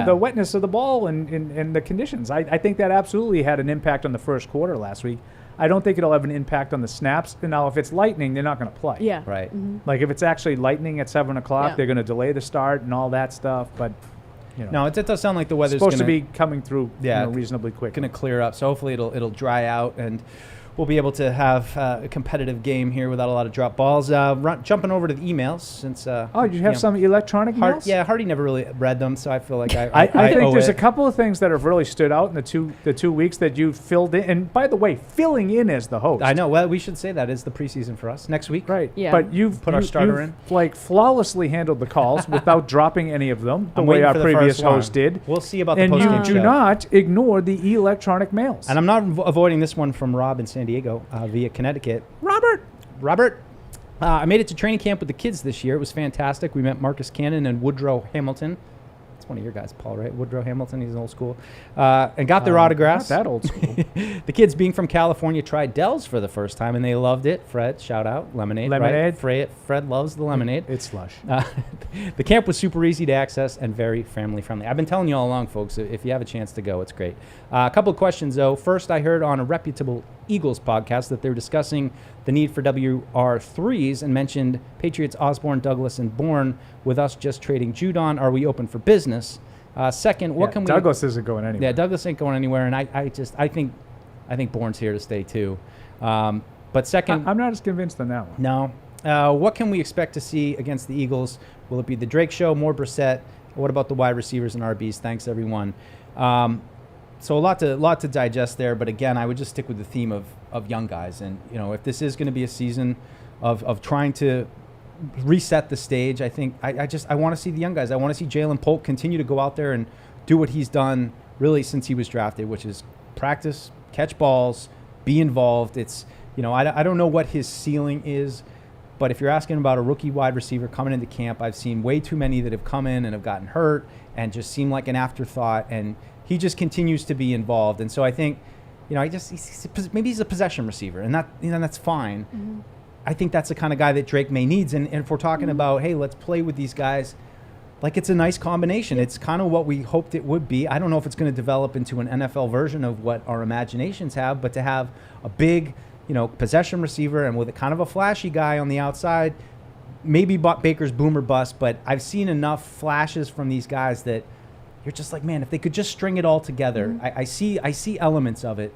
the wetness of the ball and the conditions. I think that absolutely had an impact on the first quarter last week. I don't think it'll have an impact on the snaps. And now, if it's lightning, they're not going to play.
Yeah.
Right.
Mm-hmm.
Like, if it's actually lightning at 7 o'clock, they're going to delay the start and all that stuff. But,
no, it does sound like the weather's
supposed to be coming through reasonably quick.
Going to clear up. So hopefully it'll dry out, and we'll be able to have a competitive game here without a lot of drop balls. Jumping over to the emails since.
You have some electronic emails?
Yeah, Hardy never really read them, so I feel like
I think there's
a
a couple of things that have really stood out in the 2 weeks that you filled in. And by the way, filling in as the host.
I know. Well, we should say that is the preseason for us next week.
Right.
Yeah.
But you've
put our starter in.
Like flawlessly handled the calls without dropping any of them the
I'm
way
waiting
our
for the
previous
first one.
host did.
We'll see about the
and
post-game
you do
show.
not ignore the electronic mails.
And I'm not avoiding this one from Rob in San Diego via Connecticut. Robert. I made it to training camp with the kids this year. It was fantastic. We met Marcus Cannon and Woodrow Hamilton. It's one of your guys, Paul, right? Woodrow Hamilton. He's old school. And got their autographs.
Not that old school.
The kids, being from California, tried Dell's for the first time, and they loved it. Fred, shout out. Lemonade. Right? Fred loves the lemonade.
It's slush.
The camp was super easy to access and very family friendly. I've been telling you all along, folks, if you have a chance to go, it's great. A couple of questions, though. First, I heard on a reputable Eagles podcast that they were discussing the need for WR3s and mentioned Patriots Osborne, Douglas, and Bourne, with us just trading Judon. Are we open for business? Second, what can we...
Douglas isn't going anywhere.
Yeah, Douglas ain't going anywhere, and I think Bourne's here to stay, too. But second...
I'm not as convinced on that one.
No. What can we expect to see against the Eagles? Will it be the Drake show, more Brissett? What about the wide receivers and RBs? Thanks, everyone. So a lot to digest there, but again, I would just stick with the theme of young guys. And, if this is going to be a season of trying to reset the stage, I think I want to see the young guys. I want to see Jalen Polk continue to go out there and do what he's done really since he was drafted, which is practice, catch balls, be involved. It's, I don't know what his ceiling is, but if you're asking about a rookie wide receiver coming into camp, I've seen way too many that have come in and have gotten hurt and just seem like an afterthought, and he just continues to be involved. And so I think, maybe he's a possession receiver, and that's fine. Mm-hmm. I think that's the kind of guy that Drake Maye needs. And if we're talking about, hey, let's play with these guys, like, it's a nice combination. It's kind of what we hoped it would be. I don't know if it's going to develop into an NFL version of what our imaginations have, but to have a big, possession receiver and with a kind of a flashy guy on the outside, maybe Baker's boom or bust, but I've seen enough flashes from these guys that you're just like, man, if they could just string it all together. Mm-hmm. I see elements of it,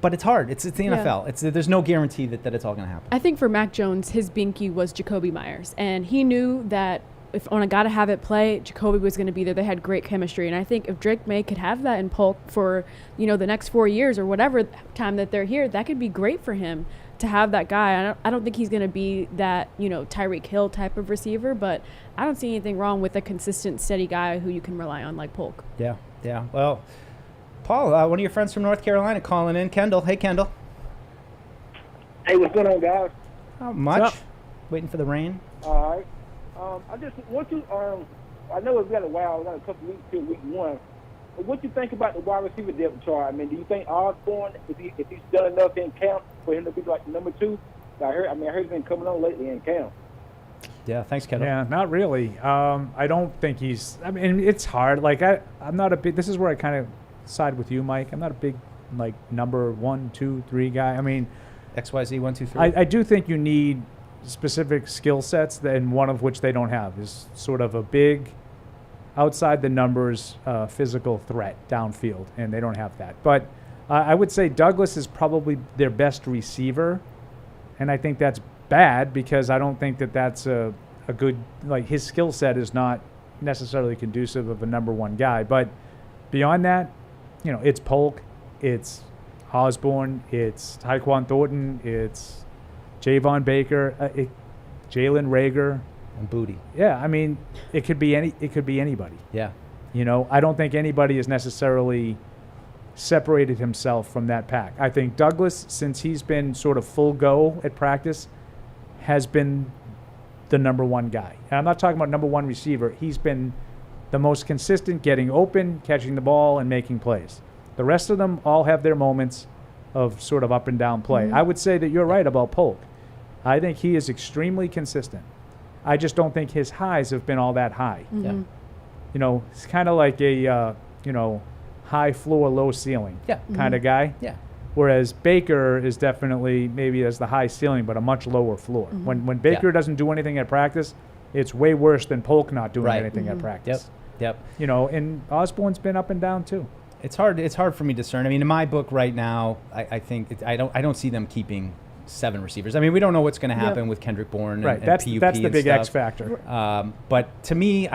but it's hard. It's the NFL. There's no guarantee that it's all going to happen.
I think for Mac Jones, his binky was Jacoby Myers, and he knew that if on a gotta have it play, Jacoby was going to be there. They had great chemistry, and I think if Drake Maye could have that in Polk for the next 4 years or whatever time that they're here, that could be great for him to have that guy. I don't think he's going to be that Tyreek Hill type of receiver, but I don't see anything wrong with a consistent, steady guy who you can rely on like Polk.
Yeah. Well, Paul, one of your friends from North Carolina calling in, Kendall. Hey, Kendall.
Hey, what's going on, guys?
Not much. Waiting for the rain.
All right. I just want to. I know it's got a while. We got a couple weeks till week one. But what you think about the wide receiver depth chart? I mean, do you think Osborne, if he's done enough in camp for him to be like number 2? I heard he's been coming on lately in camp.
Yeah, thanks, Kendall.
Yeah, not really. I don't think he's. I mean, it's hard. Like I'm not a big. This is where I kind of side with you, Mike. I'm not a big number 1, 2, 3 guy. I mean,
XYZ 1, 2, 3.
I do think you need specific skill sets, and one of which they don't have is sort of a big, outside the numbers, physical threat downfield, and they don't have that. But I would say Douglas is probably their best receiver, and I think that's bad because I don't think that's a good, his skill set is not necessarily conducive of a number 1 guy. But beyond that, it's Polk, it's Osborne, it's Tyquan Thornton, it's Javon Baker, Jalen Reagor,
and Booty.
Yeah, I mean, it could be anybody.
Yeah.
I don't think anybody has necessarily separated himself from that pack. I think Douglas, since he's been sort of full go at practice, has been the number 1 guy. And I'm not talking about number 1 receiver. He's been the most consistent, getting open, catching the ball, and making plays. The rest of them all have their moments of sort of up and down play.
Mm-hmm.
I would say that you're right about Polk. I think he is extremely consistent. I just don't think his highs have been all that high.
Mm-hmm.
Yeah. It's kind of like a, high floor, low ceiling kind of guy.
Yeah.
Whereas Baker is definitely maybe has the high ceiling, but a much lower floor.
Mm-hmm.
When Baker doesn't do anything at practice, it's way worse than Polk not doing anything at practice.
Yep.
And Osborne's been up and down too.
It's hard for me to discern. I mean, in my book right now, I think I don't see them keeping 7 receivers. I mean, we don't know what's going to happen with Kendrick Bourne and
that's
PUP
the
and
big
stuff.
X factor.
But to me,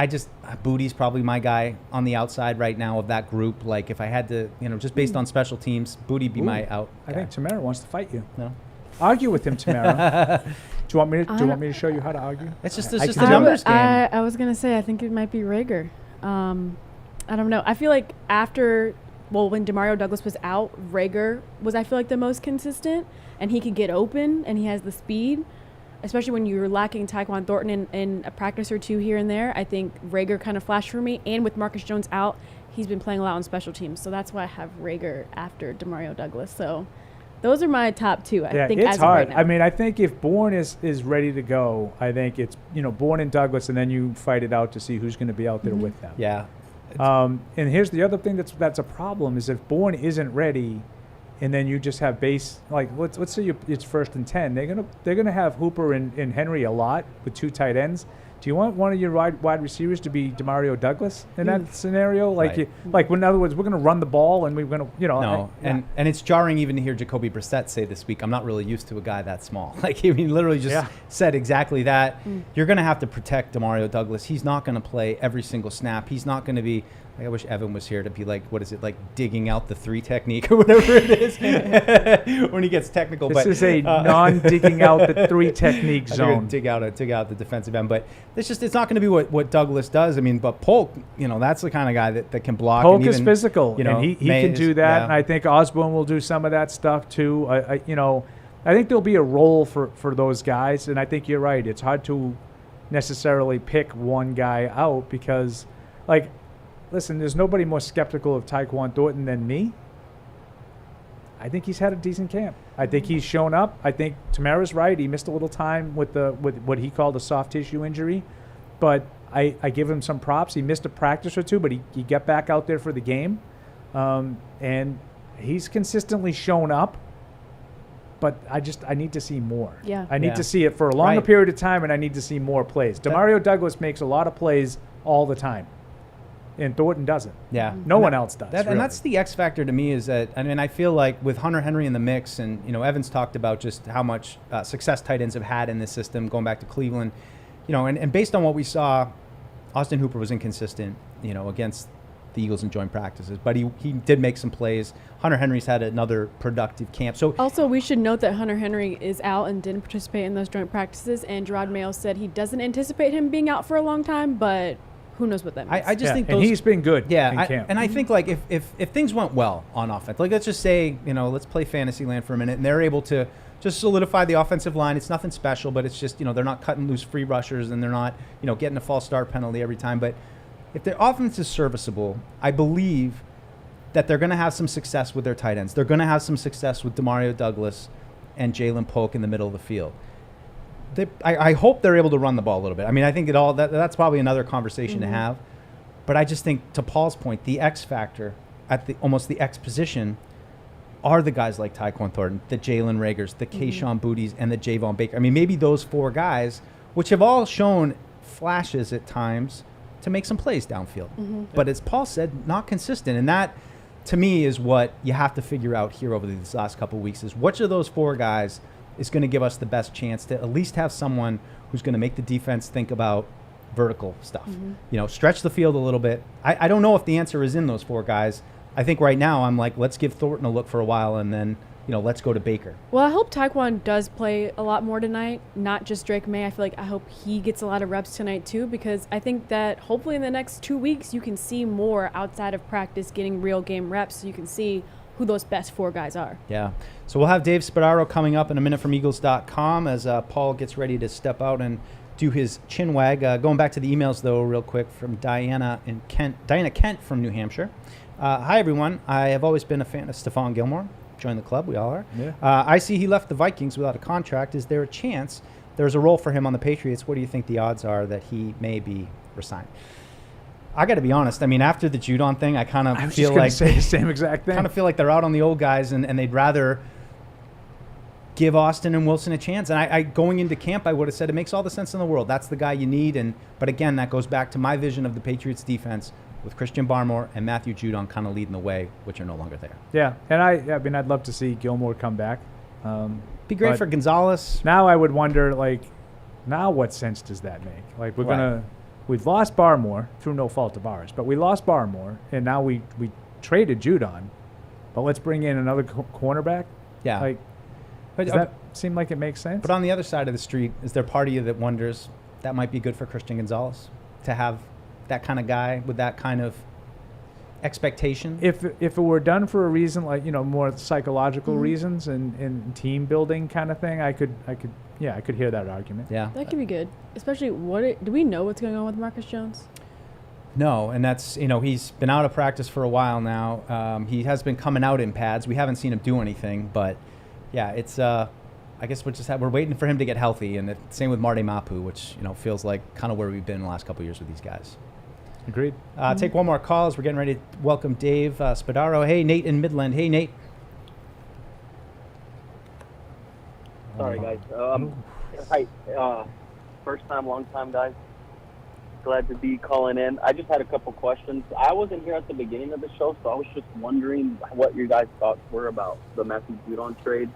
Booty's probably my guy on the outside right now of that group. Like, if I had to, just based on special teams, Booty be my out guy.
I think Tamara wants to fight you.
No.
Argue with him, Tamara. Do you want me to show you how to argue?
It's just a numbers game.
I was gonna say I think it might be Rager. I don't know. I feel like when Demario Douglas was out, Rager was, I feel like, the most consistent, and he could get open and he has the speed, especially when you're lacking Tyquan Thornton in a practice or two here and there. I think Rager kind of flashed for me, and with Marcus Jones out, he's been playing a lot on special teams, so that's why I have Rager after Demario Douglas. So those are my top 2. I think
it's
as
hard.
Of right now.
I mean, I think if Bourne is ready to go, I think it's Bourne and Douglas, and then you fight it out to see who's going to be out there with them.
Yeah.
And here's the other thing that's a problem is if Bourne isn't ready, and then you just have base, like let's say it's 1st and 10, they're gonna have Hooper and Henry a lot with 2 tight ends. Do you want one of your wide receivers to be Demario Douglas in that scenario? Like, in other words, we're going to run the ball and we're going to,
No, and it's jarring even to hear Jacoby Brissett say this week, I'm not really used to a guy that small. Like, he literally just said exactly that. You're going to have to protect Demario Douglas. He's not going to play every single snap. He's not going to be, I wish Evan was here to be like, what is it, like digging out the 3 technique or whatever it is when he gets technical.
This is a non-digging out the 3 technique zone.
Dig out the defensive end, but it's not going to be what Douglas does. I mean, but Polk, that's the kind of guy that can block.
Polk
and
is physical, and he can do that.
Yeah.
And I think Osborne will do some of that stuff too. I think there'll be a role for those guys, and I think you're right. It's hard to necessarily pick one guy out because, like, listen, there's nobody more skeptical of Tyquan Thornton than me. I think he's had a decent camp. I think he's shown up. I think Tamara's right. He missed a little time with what he called a soft tissue injury. But I give him some props. He missed a practice or 2, but he got back out there for the game. And he's consistently shown up. But I need to see more.
Yeah.
I need to see it for a longer period of time, and I need to see more plays. Demario Douglas makes a lot of plays all the time. And Thornton doesn't.
Yeah.
No one else does.
And that's the X factor to me is that, I mean, I feel like with Hunter Henry in the mix, and, Evans talked about just how much success tight ends have had in this system going back to Cleveland, and based on what we saw, Austin Hooper was inconsistent, against the Eagles in joint practices, but he did make some plays. Hunter Henry's had another productive camp. So
also, we should note that Hunter Henry is out and didn't participate in those joint practices, and Gerard Mayo said he doesn't anticipate him being out for a long time, but who knows what that means.
I just think
and he's been good.
Yeah,
in camp.
And I think, like, if things went well on offense, like, let's just say, let's play Fantasyland for a minute, and they're able to just solidify the offensive line. It's nothing special, but it's just, they're not cutting loose free rushers, and they're not, getting a false start penalty every time. But if their offense is serviceable, I believe that they're going to have some success with their tight ends. They're going to have some success with Demario Douglas and Jalen Polk in the middle of the field. I hope they're able to run the ball a little bit. I mean, I think that's probably another conversation to have. But I just think, to Paul's point, the X factor at almost the X position are the guys like Tyquan Thornton, the Jalen Ragers, the Kayshon Booties, and the Javon Baker. I mean, maybe those 4 guys, which have all shown flashes at times to make some plays downfield. But as Paul said, not consistent. And that, to me, is what you have to figure out here over these last couple of weeks is which of those 4 guys is going to give us the best chance to at least have someone who's going to make the defense think about vertical stuff. Stretch the field a little bit. I don't know if the answer is in those 4 guys. I think right now I'm like, let's give Thornton a look for a while, and then, let's go to Baker.
Well, I hope Tyquan does play a lot more tonight, not just Drake Maye. I hope he gets a lot of reps tonight too, because I think that hopefully in the next 2 weeks you can see more outside of practice getting real game reps, so you can see who those best 4 guys are.
Yeah. So we'll have Dave Spadaro coming up in a minute from Eagles.com as Paul gets ready to step out and do his chin wag. Going back to the emails, though, real quick, from Diana Kent from New Hampshire. Hi, everyone. I have always been a fan of Stephon Gilmore. Join the club. We all are.
Yeah.
I see he left the Vikings without a contract. Is there a chance there's a role for him on the Patriots? What do you think the odds are that he may be resigned? I got to be honest. I mean, after the Judon thing, I kind of feel like
say the same exact thing.
Kind of feel like they're out on the old guys, and they'd rather give Austin and Wilson a chance. And I going into camp, I would have said it makes all the sense in the world. That's the guy you need. But again, that goes back to my vision of the Patriots defense. with Christian Barmore and Matthew Judon kind of leading the way, which are no longer there.
Yeah, and I mean, I'd love to see Gilmore come back.
Be great for Gonzalez.
Now I would wonder, like, now what sense does that make? Like, we've lost Barmore through no fault of ours, but we lost Barmore, and now we traded Judon, but let's bring in another cornerback?
Yeah.
Like, does that seem like it makes sense?
But on the other side of the street, is there part of you that wonders that might be good for Christian Gonzalez to have that kind of guy with that kind of expectation?
If it were done for a reason like, more psychological reasons and team building kind of thing, I could hear that argument.
Yeah.
That could be good. Especially do we know what's going on with Marcus Jones?
No, and that's, he's been out of practice for a while now. He has been coming out in pads. We haven't seen him do anything, but yeah, it's I guess we're waiting for him to get healthy, and same with Marty Mapu, which feels like kind of where we've been in the last couple of years with these guys.
Agreed.
Take one more call as we're getting ready to welcome Dave Spadaro. Hey, Nate in Midland. Hey, Nate.
Sorry, guys. Hi. First time, long time, guys. Glad to be calling in. I just had a couple questions. I wasn't here at the beginning of the show, so I was just wondering what your guys' thoughts were about the Matthew Judon trade.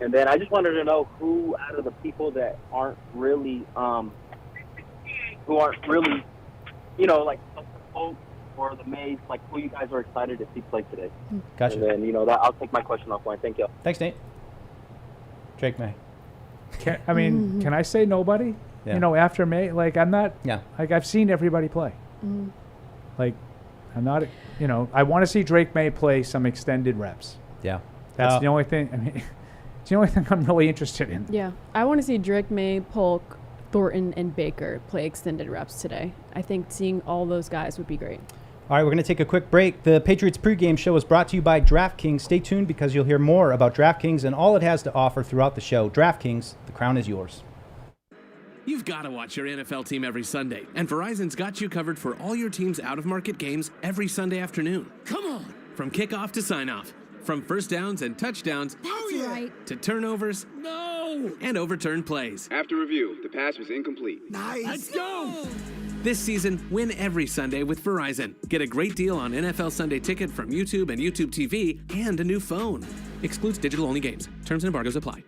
And then I just wanted to know who out of the people that aren't really, like the Colts or the Mays, like who you guys are excited to see play today.
Gotcha.
And then, I'll take my question offline. Thank you.
Thanks, Nate. Drake Maye.
Can I say nobody?
Yeah.
After May, like I'm not.
Yeah.
Like I've seen everybody play. Like I'm not. I want to see Drake Maye play some extended reps.
Yeah.
That's the only thing. I mean, it's the only thing I'm really interested in.
Yeah, I want to see Drake Maye, Polk, Thornton, and Baker play extended reps today. I think seeing all those guys would be great.
All right, we're going to take a quick break. The Patriots pregame show is brought to you by DraftKings. Stay tuned because you'll hear more about DraftKings and all it has to offer throughout the show. DraftKings, the crown is yours.
You've got to watch your NFL team every Sunday, and Verizon's got you covered for all your team's out-of-market games every Sunday afternoon. Come on! From kickoff to sign-off, from first downs and touchdowns to turnovers and overturned plays.
After review, the pass was incomplete.
Nice! Let's go! This season, win every Sunday with Verizon. Get a great deal on NFL Sunday Ticket from YouTube and YouTube TV and a new phone. Excludes digital-only games. Terms and embargoes apply.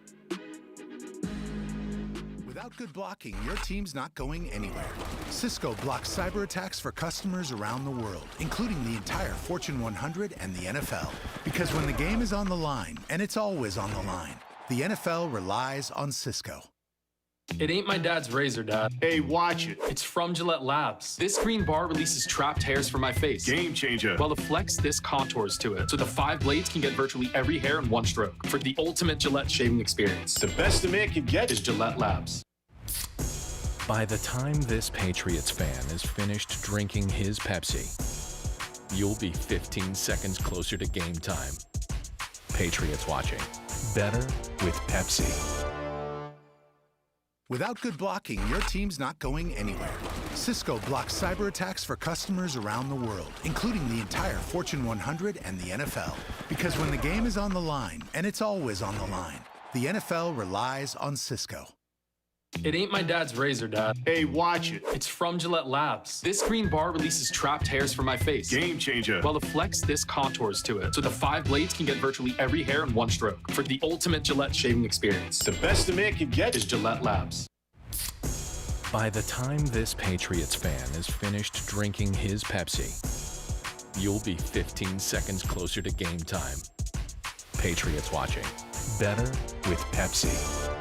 Without good blocking, your team's not going anywhere. Cisco blocks cyber attacks for customers around the world, including the entire Fortune 100 and the NFL. Because when the game is on the line, and it's always on the line, the NFL relies on Cisco.
It ain't my dad's razor, Dad.
Hey, watch it.
It's from Gillette Labs. This green bar releases trapped hairs from my face.
Game changer.
While the Flex Disc contours to it, so the 5 blades can get virtually every hair in one stroke. For the ultimate Gillette shaving experience.
The best a man can get
is Gillette Labs.
By the time this Patriots fan is finished drinking his Pepsi, you'll be 15 seconds closer to game time. Patriots watching. Better with Pepsi.
Without good blocking, your team's not going anywhere. Cisco blocks cyber attacks for customers around the world, including the entire Fortune 100 and the NFL. Because when the game is on the line, and it's always on the line, the NFL relies on Cisco.
It ain't my dad's razor, Dad.
Hey, watch it.
It's from Gillette Labs. This green bar releases trapped hairs from my face.
Game changer.
While the Flex Disc contours to it, so the 5 blades can get virtually every hair in one stroke. For the ultimate Gillette shaving experience.
The best a man can get
is Gillette Labs.
By the time this Patriots fan is finished drinking his Pepsi, you'll be 15 seconds closer to game time. Patriots watching. Better with Pepsi.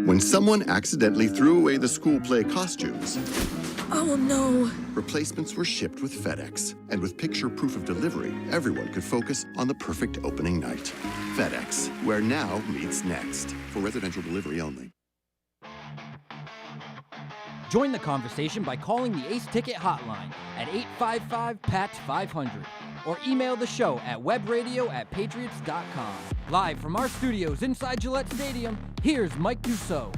When someone accidentally threw away the school play costumes,
oh no!
Replacements were shipped with FedEx, and with picture proof of delivery, everyone could focus on the perfect opening night. FedEx, where now meets next. For residential delivery only.
Join the conversation by calling the Ace Ticket hotline at 855-PAT-500 or email the show at webradio@patriots.com. Live from our studios inside Gillette Stadium, here's Mike Dussault.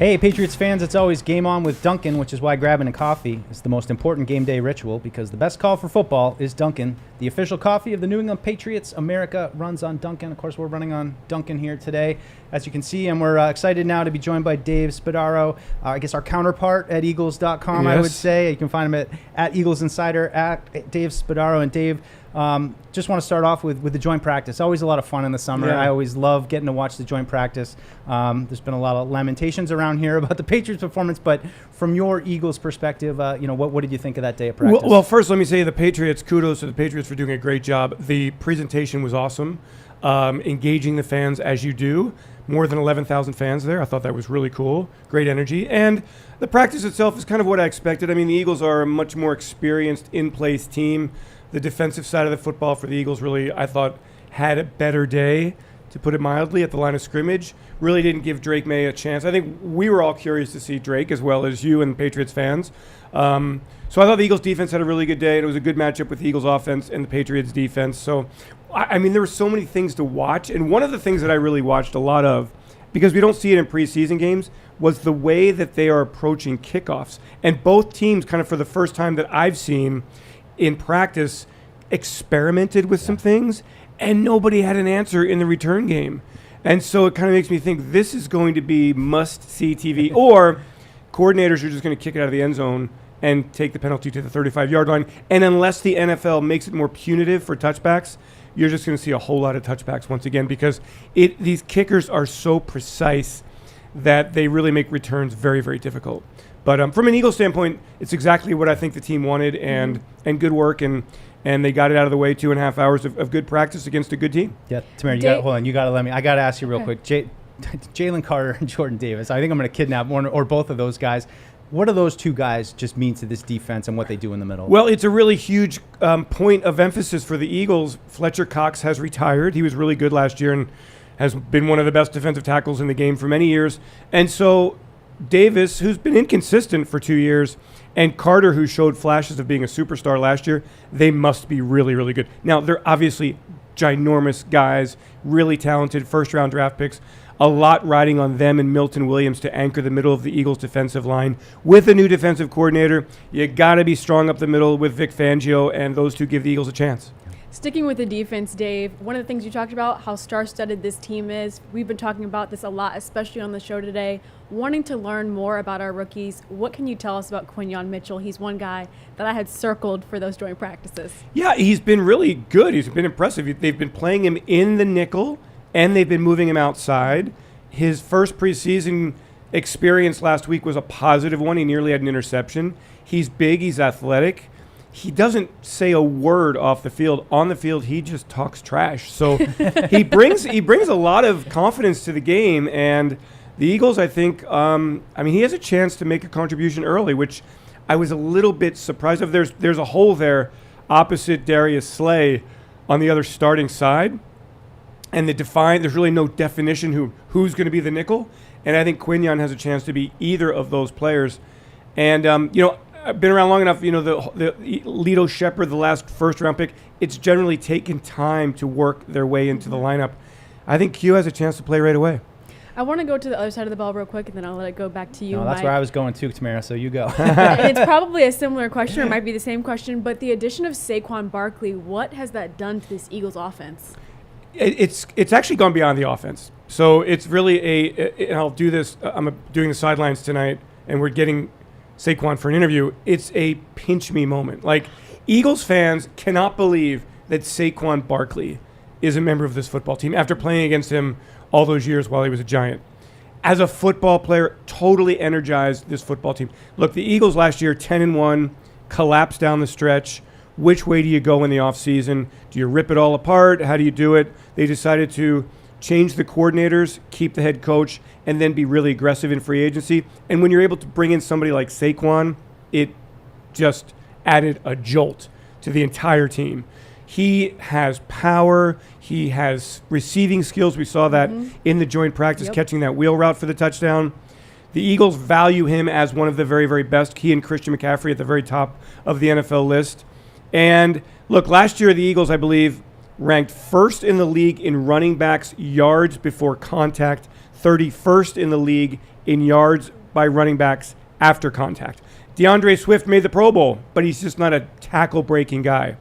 Hey, Patriots fans, it's always game on with Dunkin', which is why grabbing a coffee is the most important game day ritual, because the best call for football is Dunkin', the official coffee of the New England Patriots. America runs on Dunkin'. Of course, we're running on Dunkin' here today, as you can see, and we're excited now to be joined by Dave Spadaro, I guess our counterpart at Eagles.com, yes. I would say. You can find him at Eagles Insider, at Dave Spadaro. And Dave, just want to start off with the joint practice. Always a lot of fun in the summer. Yeah. I always love getting to watch the joint practice. There's been a lot of lamentations around here about the Patriots' performance, but from your Eagles perspective, what did you think of that day of practice?
Well, first, let me say kudos to the Patriots for doing a great job. The presentation was awesome, engaging the fans as you do. More than 11,000 fans there. I thought that was really cool. Great energy. And the practice itself is kind of what I expected. I mean, the Eagles are a much more experienced in-place team. The defensive side of the football for the Eagles really, I thought, had a better day, to put it mildly, at the line of scrimmage. Really didn't give Drake Maye a chance. I think we were all curious to see Drake, as well as you and Patriots fans. So I thought the Eagles defense had a really good day, and it was a good matchup with the Eagles offense and the Patriots defense. So, I mean, there were so many things to watch. And one of the things that I really watched a lot of, because we don't see it in preseason games, was the way that they are approaching kickoffs. And both teams, kind of for the first time that I've seen in practice, experimented with some things, and nobody had an answer in the return game. And so it kind of makes me think this is going to be must-see TV, or coordinators are just going to kick it out of the end zone and take the penalty to the 35-yard line. And unless the NFL makes it more punitive for touchbacks, you're just going to see a whole lot of touchbacks once again, because these kickers are so precise that they really make returns very, very difficult. But from an Eagles standpoint, it's exactly what I think the team wanted, and good work, and they got it out of the way. 2.5 hours of good practice against a good team.
Yeah, Tamara, hold on. You got to let me. I got to ask you real quick. Jalen Carter and Jordan Davis. I think I'm going to kidnap one or both of those guys. What do those two guys just mean to this defense and what they do in the middle?
Well, it's a really huge point of emphasis for the Eagles. Fletcher Cox has retired. He was really good last year and has been one of the best defensive tackles in the game for many years. And so Davis, who's been inconsistent for 2 years, and Carter, who showed flashes of being a superstar last year, they must be really, really good. Now, they're obviously ginormous guys, really talented first-round draft picks. A lot riding on them and Milton Williams to anchor the middle of the Eagles' defensive line. With a new defensive coordinator, you got to be strong up the middle with Vic Fangio, and those two give the Eagles a chance.
Sticking with the defense, Dave, one of the things you talked about, how star-studded this team is. We've been talking about this a lot, especially on the show today, wanting to learn more about our rookies. What can you tell us about Quinyon Mitchell? He's one guy that I had circled for those joint practices.
Yeah, he's been really good. He's been impressive. They've been playing him in the nickel, and they've been moving him outside. His first preseason experience last week was a positive one. He nearly had an interception. He's big. He's athletic. He doesn't say a word off the field. On the field, he just talks trash. So he brings a lot of confidence to the game. And the Eagles, I think, he has a chance to make a contribution early, which I was a little bit surprised of. There's a hole there opposite Darius Slay on the other starting side. And there's really no definition who's going to be the nickel. And I think Quinyon has a chance to be either of those players. And, I've been around long enough, the Lito Shepherd, the last first-round pick, it's generally taken time to work their way into the lineup. I think Q has a chance to play right away.
I want to go to the other side of the ball real quick, and then I'll let it go back to you,
No, that's
Mike.
where I was going too, Tamara, so you go.
It's probably a similar question, or it might be the same question, but the addition of Saquon Barkley, what has that done to this Eagles offense?
It's actually gone beyond the offense. So it's really and I'll do this, I'm doing the sidelines tonight, and we're getting Saquon for an interview. It's a pinch me moment. Like, Eagles fans cannot believe that Saquon Barkley is a member of this football team after playing against him all those years while he was a Giant. As a football player, totally energized this football team. Look, the Eagles last year, 10-1, collapsed down the stretch. Which way do you go in the offseason? Do you rip it all apart? How do you do it? They decided to change the coordinators, keep the head coach, and then be really aggressive in free agency. And when you're able to bring in somebody like Saquon, it just added a jolt to the entire team. He has power. He has receiving skills. We saw that in the joint practice, catching that wheel route for the touchdown. The Eagles value him as one of the very, very best. He and Christian McCaffrey at the very top of the NFL list. And look, last year the Eagles, I believe, ranked first in the league in running backs yards before contact 31st in the league in yards by running backs after contact. DeAndre Swift made the Pro Bowl, but he's just not a tackle-breaking guy.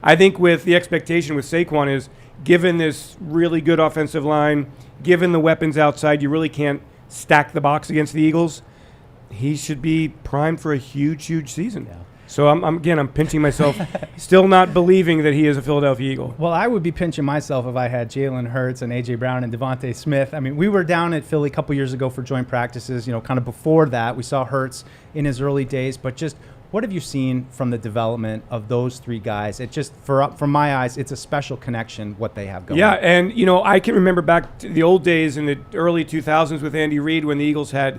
I think with the expectation with Saquon is, given this really good offensive line, given the weapons outside, you really can't stack the box against the Eagles. He should be primed for a huge, huge season. Yeah. So I'm pinching myself, still not believing that he is a Philadelphia Eagle.
Well, I would be pinching myself if I had Jalen Hurts and A.J. Brown and Devontae Smith. I mean, we were down at Philly a couple years ago for joint practices. Kind of before that, we saw Hurts in his early days. But just what have you seen from the development of those three guys? It just, from my eyes, it's a special connection what they have going.
Yeah, and I can remember back to the old days in the early 2000s with Andy Reid when the Eagles had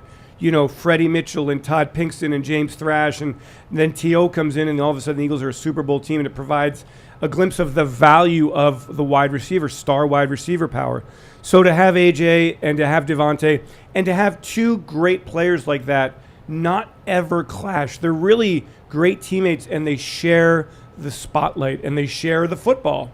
Freddie Mitchell and Todd Pinkston and James Thrash, and then T.O. comes in, and all of a sudden the Eagles are a Super Bowl team, and it provides a glimpse of the value of the wide receiver, star wide receiver power. So to have A.J. and to have Devontae and to have two great players like that not ever clash. They're really great teammates, and they share the spotlight, and they share the football.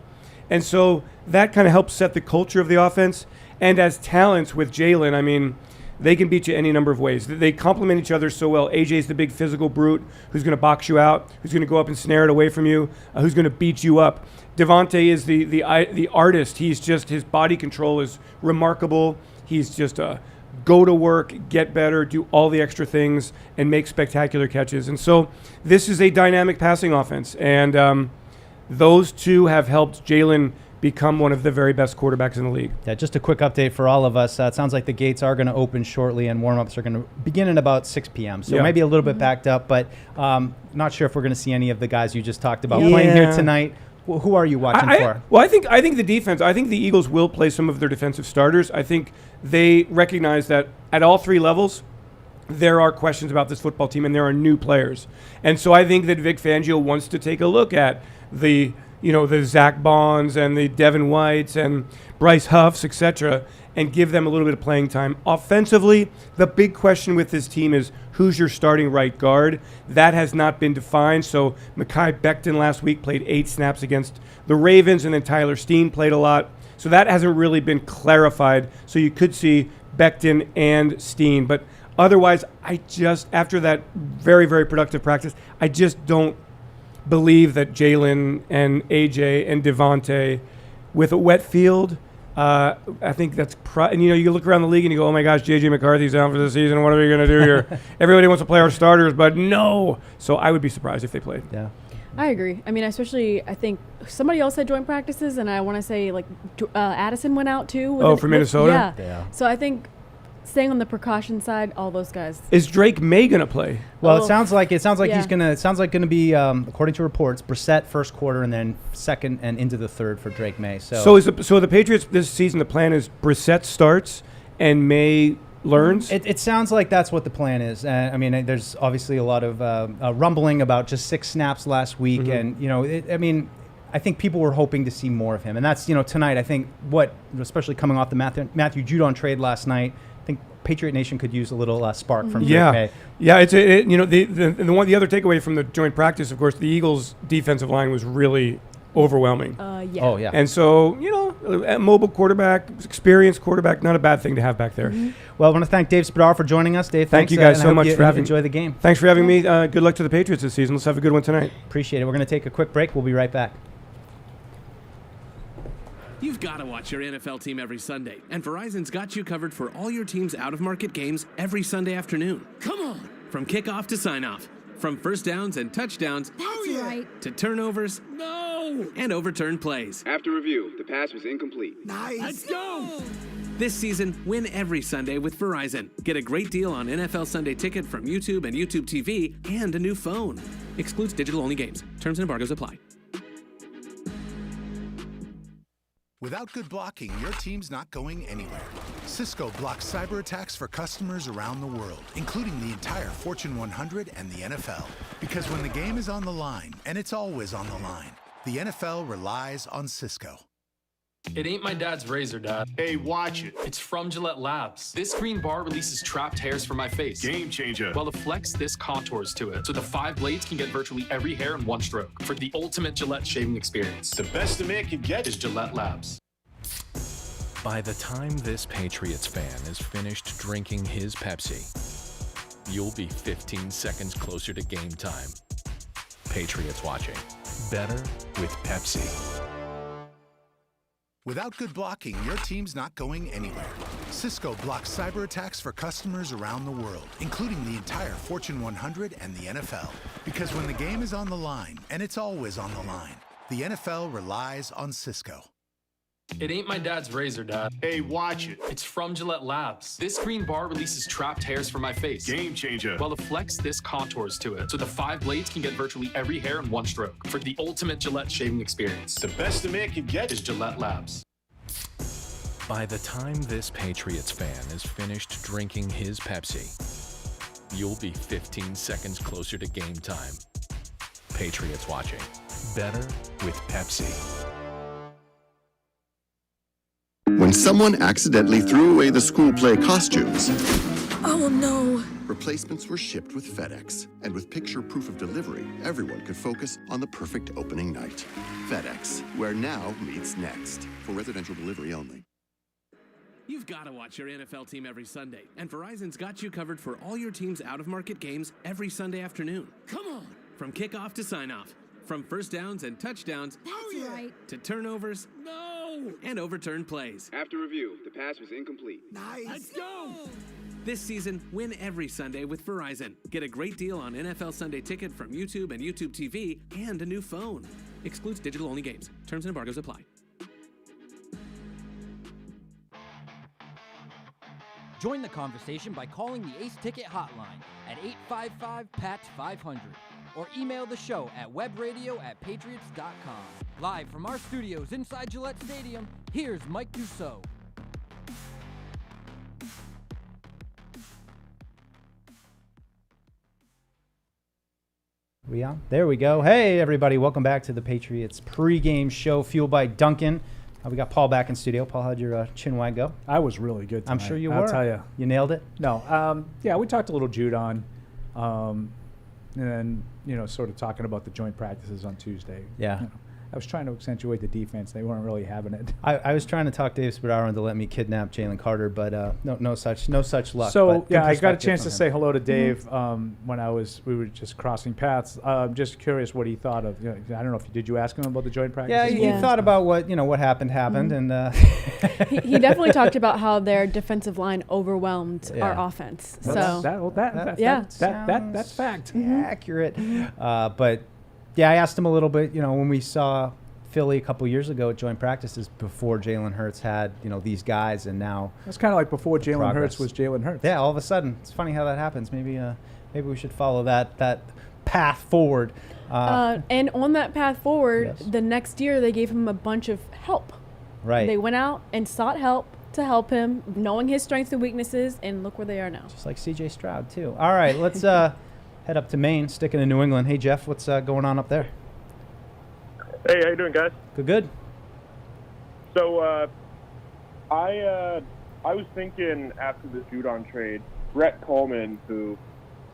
And so that kind of helps set the culture of the offense. And as talents with Jalen, I mean, they can beat you any number of ways. They complement each other so well. AJ's the big physical brute who's going to box you out, who's going to go up and snare it away from you, who's going to beat you up. Devontae is the artist. He's just, his body control is remarkable. He's just a go to work, get better, do all the extra things, and make spectacular catches. And so this is a dynamic passing offense. And those two have helped Jalen become one of the very best quarterbacks in the league.
Yeah, just a quick update for all of us. It sounds like the gates are going to open shortly and warm-ups are going to begin at about 6 p.m. So maybe a little bit backed up, but not sure if we're going to see any of the guys you just talked about playing here tonight. Well, who are you watching for?
Well, I think the defense, I think the Eagles will play some of their defensive starters. I think they recognize that at all three levels, there are questions about this football team and there are new players. And so I think that Vic Fangio wants to take a look at the Zach Bonds and the Devin Whites and Bryce Huffs, etc., and give them a little bit of playing time. Offensively, the big question with this team is who's your starting right guard? That has not been defined. So Mekhi Becton last week played 8 snaps against the Ravens, and then Tyler Steen played a lot. So that hasn't really been clarified. So you could see Becton and Steen. But otherwise, after that very, very productive practice, I just don't believe that Jalen and AJ and Devontae, with a wet field, I think that's and you look around the league and you go, oh my gosh, JJ McCarthy's out for the season. What are we going to do here? Everybody wants to play our starters, but no. So I would be surprised if they played.
Yeah,
I agree. I mean, especially I think somebody else had joint practices, and I want to say Addison went out too.
For Minnesota.
Yeah. So I think staying on the precaution side, all those guys.
Is Drake Maye gonna play?
Well, it sounds like he's gonna. It sounds like gonna be, according to reports, Brissett first quarter and then second and into the third for Drake Maye. So
the Patriots this season, the plan is Brissett starts and Maye learns.
It sounds like that's what the plan is. I mean, there's obviously a lot of rumbling about just 6 snaps last week, and I think people were hoping to see more of him, and that's tonight. I think especially coming off the Matthew Judon trade last night. I think Patriot Nation could use a little spark from Drake Maye.
Yeah, the other takeaway from the joint practice, of course, the Eagles' defensive line was really overwhelming.
Oh yeah.
And so a mobile quarterback, experienced quarterback, not a bad thing to have back there.
Mm-hmm. Well, I want to thank Dave Spadaro for joining us. Dave,
thank you guys so much for having me.
Enjoy the game.
Thanks for having me. Good luck to the Patriots this season. Let's have a good one tonight.
Appreciate it. We're going to take a quick break. We'll be right back.
You've got to watch your NFL team every Sunday, and Verizon's got you covered for all your team's out-of-market games every Sunday afternoon. Come on! From kickoff to sign-off, from first downs and touchdowns to turnovers and overturned plays.
After review, the pass was incomplete.
Nice! Let's go! This season, win every Sunday with Verizon. Get a great deal on NFL Sunday Ticket from YouTube and YouTube TV and a new phone. Excludes digital-only games. Terms and embargoes apply.
Without good blocking, your team's not going anywhere. Cisco blocks cyber attacks for customers around the world, including the entire Fortune 100 and the NFL. Because when the game is on the line, and it's always on the line, the NFL relies on Cisco.
It ain't my dad's razor, Dad.
Hey, watch it.
It's from Gillette Labs. This green bar releases trapped hairs from my face.
Game changer.
While the Flex, this contours to it. So the 5 blades can get virtually every hair in one stroke. For the ultimate Gillette shaving experience.
The best a man can get
is Gillette Labs.
By the time this Patriots fan is finished drinking his Pepsi, you'll be 15 seconds closer to game time. Patriots watching. Better with Pepsi.
Without good blocking, your team's not going anywhere. Cisco blocks cyber attacks for customers around the world, including the entire Fortune 100 and the NFL. Because when the game is on the line, and it's always on the line, the NFL relies on Cisco.
It ain't my dad's razor, Dad.
Hey, watch it.
It's from Gillette Labs. This green bar releases trapped hairs from my face.
Game changer.
While the Flex Disc contours to it, so the 5 blades can get virtually every hair in one stroke. For the ultimate Gillette shaving experience,
The best a man can get
is Gillette Labs.
By the time this Patriots fan is finished drinking his Pepsi, you'll be 15 seconds closer to game time. Patriots watching. Better with Pepsi.
When someone accidentally threw away the school play costumes,
Oh no.
replacements were shipped with FedEx. And with picture proof of delivery, everyone could focus on the perfect opening night. FedEx, where now meets next. For residential delivery only.
You've got to watch your NFL team every Sunday, and Verizon's got you covered for all your team's out-of-market games every Sunday afternoon. Come on! From kickoff to sign-off, from first downs and touchdowns to turnovers and overturned plays.
After review, the pass was incomplete.
Let's go! This season, win every Sunday with Verizon. Get a great deal on NFL Sunday Ticket from YouTube and YouTube TV and a new phone. Excludes digital-only games. Terms and embargoes apply.
Join the conversation by calling the Ace Ticket hotline at 855-PAT-500 or email the show at webradio@patriots.com. Live from our studios inside Gillette Stadium, here's Mike Dussault.
We on? There we go. Hey, everybody. Welcome back to the Patriots pregame show, fueled by Duncan. We got Paul back in studio. Paul, how'd your chin wag go?
I was really good tonight.
I'm sure you were.
I'll tell you.
You nailed it?
No. Yeah, we talked a little Judon. And then, sort of talking about the joint practices on Tuesday.
Yeah.
I was trying to accentuate the defense. They weren't really having it.
I was trying to talk Dave Spadaro into let me kidnap Jalen Carter, but no such luck.
So
but
yeah, I got a chance to
from him.
say hello to Dave when we were just crossing paths. Just curious what he thought of. I don't know did you ask him about the joint practice?
Yeah, he thought about what happened, and
he definitely talked about how their defensive line overwhelmed our offense.
That's fact.
Accurate. But yeah, I asked him a little bit. When we saw Philly a couple years ago at joint practices before Jalen Hurts had these guys, and now
it's kind of like before Jalen Hurts was Jalen Hurts.
Yeah, all of a sudden, it's funny how that happens. Maybe we should follow that path forward.
And on that path forward, the next year they gave him a bunch of help.
Right.
They went out and sought help to help him, knowing his strengths and weaknesses, and look where they are now.
Just like C.J. Stroud too. All right, let's head up to Maine, sticking in New England. Hey Jeff, what's going on up there?
Hey, how you doing, guys?
Good.
So, I was thinking after the Judon trade, Brett Coleman, who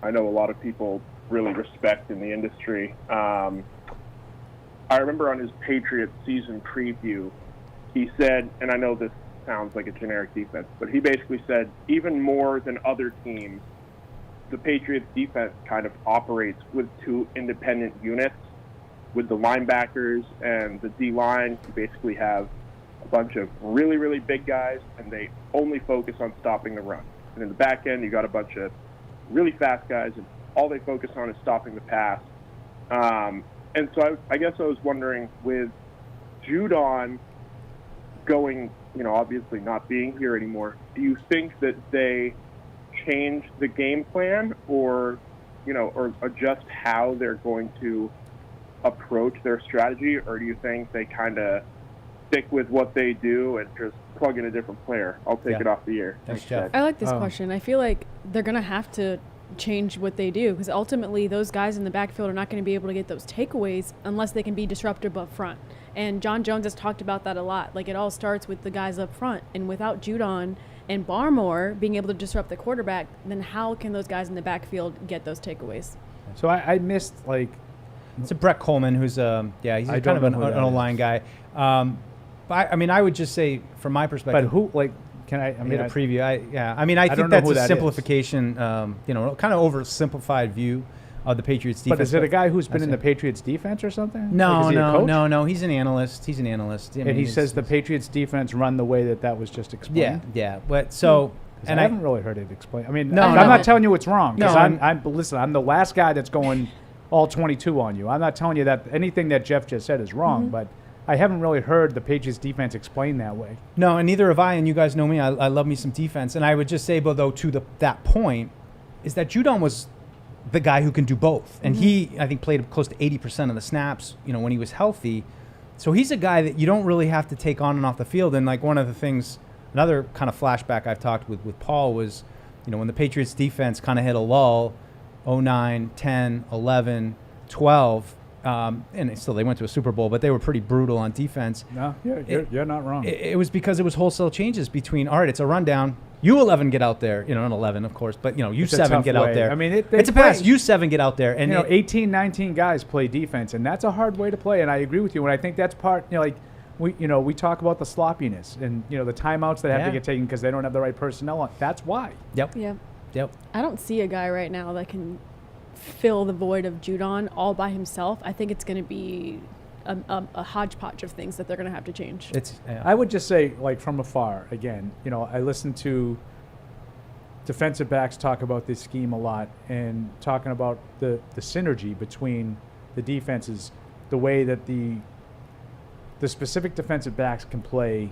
I know a lot of people really respect in the industry. I remember on his Patriots season preview, he said, and I know this sounds like a generic defense, but he basically said, even more than other teams, the Patriots defense kind of operates with two independent units. With the linebackers and the D-line, you basically have a bunch of really, really big guys, and they only focus on stopping the run. And in the back end, you got a bunch of really fast guys, and all they focus on is stopping the pass. And so I guess I was wondering, with Judon going, obviously not being here anymore, do you think that they change the game plan or adjust how they're going to approach their strategy, or do you think they kind of stick with what they do and just plug in a different player? I'll take it off the air.
Thanks, Jeff.
I like this question. I feel like they're going to have to change what they do, because ultimately those guys in the backfield are not going to be able to get those takeaways unless they can be disruptive up front. And John Jones has talked about that a lot. Like, it all starts with the guys up front, and without Judon and Barmore being able to disrupt the quarterback, then how can those guys in the backfield get those takeaways?
So I missed, like...
It's a Brett Coleman, who's he's kind of an O-line guy. I would just say, from my perspective.
But who, like, can I? I mean,
a preview. I think
don't know
that's
who
a
that
simplification. Kind of oversimplified view of the Patriots defense.
But is it a guy who's been in the Patriots defense or something?
No,
like, is he a coach?
no. He's an analyst.
And he says the Patriots defense run the way that was just explained.
Yeah. But so.
And I haven't really heard it explained. I mean,
I'm
not telling you it's wrong.
No,
listen, I'm the last guy that's going all 22 on you. I'm not telling you that anything that Jeff just said is wrong, but I haven't really heard the Patriots defense explained that way.
No, and neither have I, and you guys know me. I love me some defense. And I would just say, though, to that point, is that Judon was the guy who can do both. And he, I think, played close to 80% of the snaps, when he was healthy. So he's a guy that you don't really have to take on and off the field. And, like, one of the things, another kind of flashback I've talked with Paul was, when the Patriots defense kind of hit a lull, 09, 10, 11, 12, and still they went to a Super Bowl, but they were pretty brutal on defense.
No, you're not wrong.
It was because it was wholesale changes between, all right, it's a rundown. You 11 get out there, not 11, of course, but, you 7 get out there.
I mean,
it's a pass. You 7 get out there. And
18, 19 guys play defense, and that's a hard way to play, and I agree with you. And I think that's part, we talk about the sloppiness and, the timeouts that have to get taken because they don't have the right personnel on. That's why.
Yep.
I don't see a guy right now that can fill the void of Judon all by himself. I think it's going to be a hodgepodge of things that they're going to have to change.
I would just say, like, from afar, again, I listen to defensive backs talk about this scheme a lot and talking about the synergy between the defenses, the way that the specific defensive backs can play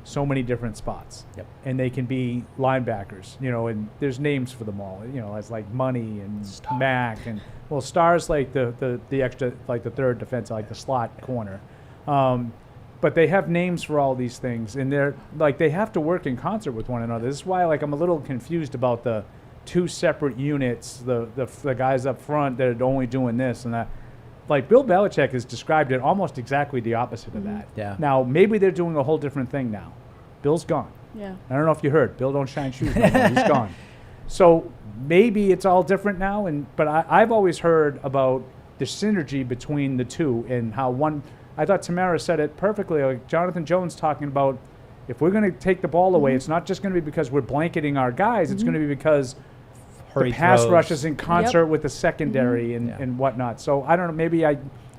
so many different spots.
Yep.
And they can be linebackers, and there's names for them all, as like Money and Star. Mac and Star's like the extra, like the third defense, like the slot corner. But they have names for all these things, and they're like they have to work in concert with one another. This is why I'm a little confused about the two separate units, the guys up front that are only doing this and that. Like Bill Belichick has described it almost exactly the opposite of that.
Yeah.
Now maybe they're doing a whole different thing now. Bill's gone.
Yeah.
I don't know if you heard. Bill don't shine shoes no more. He's gone. So maybe it's all different now. But I've always heard about the synergy between the two and how one. I thought Tamara said it perfectly. Like Jonathan Jones talking about if we're going to take the ball away, it's not just going to be because we're blanketing our guys. It's going to be because the pass rush is in concert with the secondary and whatnot. So I don't know.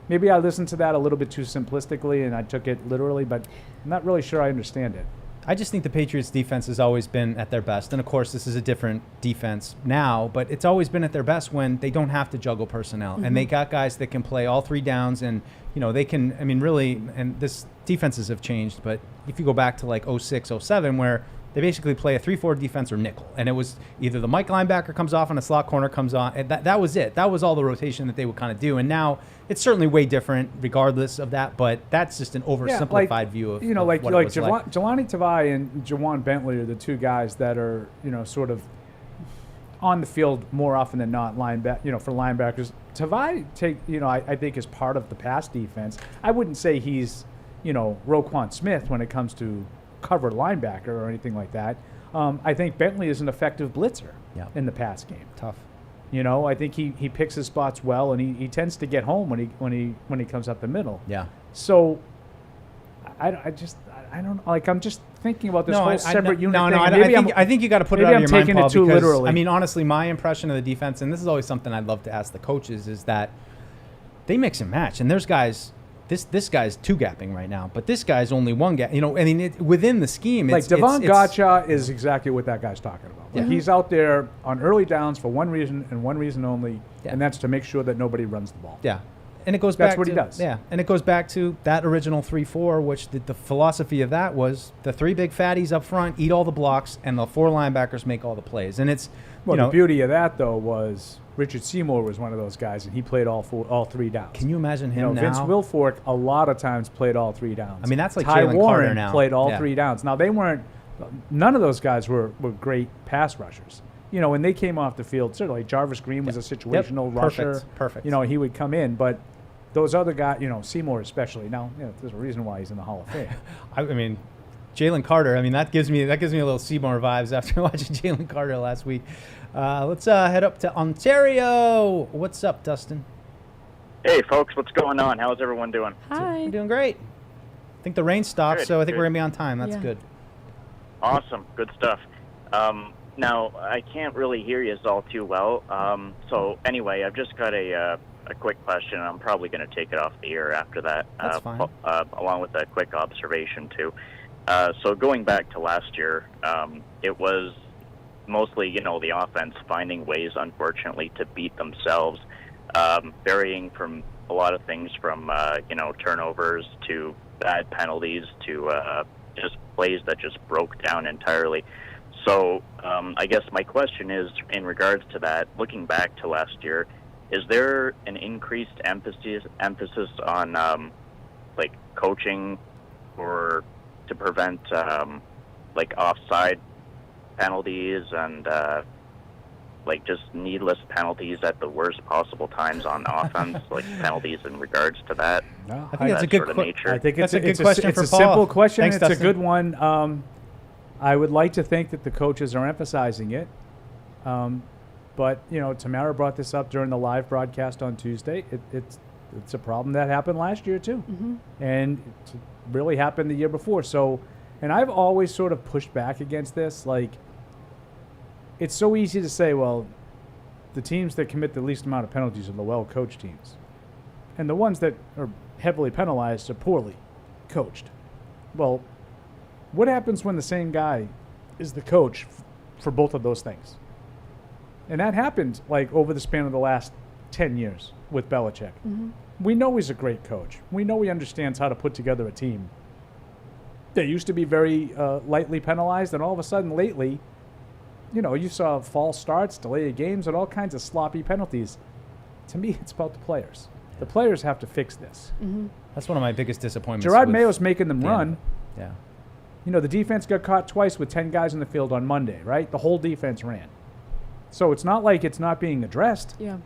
Maybe I listened to that a little bit too simplistically and I took it literally, but I'm not really sure I understand it.
I just think the Patriots defense has always been at their best. And of course, this is a different defense now, but it's always been at their best when they don't have to juggle personnel. And they got guys that can play all three downs and, they can, really, and this defenses have changed, but if you go back to like 06, 07, where they basically play a 3-4 defense or nickel. And it was either the Mike linebacker comes off and a slot corner comes on. And that was it. That was all the rotation that they would kind of do. And now it's certainly way different regardless of that. But that's just an oversimplified view of
like
what it was like.
Jelani Tavai and Jawan Bentley are the two guys that are, sort of on the field more often than not for linebackers. Tavai I think is part of the pass defense. I wouldn't say he's, Roquan Smith when it comes to cover linebacker or anything like that. I think Bentley is an effective blitzer in the pass game.
Tough.
I think he picks his spots well, and he tends to get home when he comes up the middle.
Yeah.
So I don't like. I'm just thinking about this whole separate unit.
I think you got to put it out of your mind, Paul,
it too
because,
literally.
Honestly, my impression of the defense, and this is always something I'd love to ask the coaches, is that they mix and match, and there's guys. This guy's two-gapping right now, but this guy's only one gap. Within the scheme,
like Devon Gotcha is exactly what that guy's talking about. Like he's out there on early downs for one reason and one reason only, and that's to make sure that nobody runs the ball.
Yeah, and it goes
back. That's
back
what
to,
he does.
Yeah, and it goes back to that original 3-4, which the philosophy of that was the three big fatties up front eat all the blocks, and the four linebackers make all the plays. And it's
the beauty of that though was Richard Seymour was one of those guys, and he played all three downs.
Can you imagine him now?
Vince Wilfork a lot of times played all three downs.
That's like
Ty
Jalen
Warren
Carter now.
Played all three downs. Now they weren't. None of those guys were great pass rushers. When they came off the field, certainly Jarvis Green was a situational rusher.
Perfect.
He would come in, but those other guys, Seymour especially. Now, there's a reason why he's in the Hall of Fame.
Jalen Carter. that gives me a little Seymour vibes after watching Jalen Carter last week. Let's head up to Ontario. What's up, Dustin?
Hey, folks. What's going on? How's everyone doing?
Hi.
We're doing great. think the rain stopped,
Good,
so I think
good.
we're going to be on time. That's good.
Awesome. Good stuff. Now, I can't really hear you all too well. So anyway, I've just got a quick question. I'm probably going to take it off the air after that.
That's fine.
Along with a quick observation, too. So going back to last year, it was mostly, the offense finding ways, unfortunately, to beat themselves, varying from a lot of things from, turnovers to bad penalties to just plays that just broke down entirely. So I guess my question is, in regards to that, looking back to last year, is there an increased emphasis on coaching or to prevent offside penalties and just needless penalties at the worst possible times on offense, like penalties in regards to that?
No, I think that's a good question.
I think
that's a good question for
It's a
Paul.
simple question.
Thanks,
It's
Dustin.
a good one. I would like to think that the coaches are emphasizing it. But, Tamara brought this up during the live broadcast on Tuesday. It's a problem that happened last year, too.
Mm-hmm.
And it really happened the year before. So, and I've always sort of pushed back against this. It's so easy to say, well, the teams that commit the least amount of penalties are the well-coached teams. And the ones that are heavily penalized are poorly coached. Well, what happens when the same guy is the coach for both of those things? And that happened over the span of the last 10 years with Belichick.
Mm-hmm.
We know he's a great coach. We know he understands how to put together a team. They used to be very lightly penalized, and all of a sudden lately, you saw false starts, delay of games, and all kinds of sloppy penalties. To me, it's about the players. The players have to fix this.
Mm-hmm.
That's one of my biggest disappointments.
Gerard
with
Mayo's making them
the
run.
Yeah.
The defense got caught twice with 10 guys in the field on Monday, right? The whole defense ran. So it's not like it's not being addressed.
Yeah.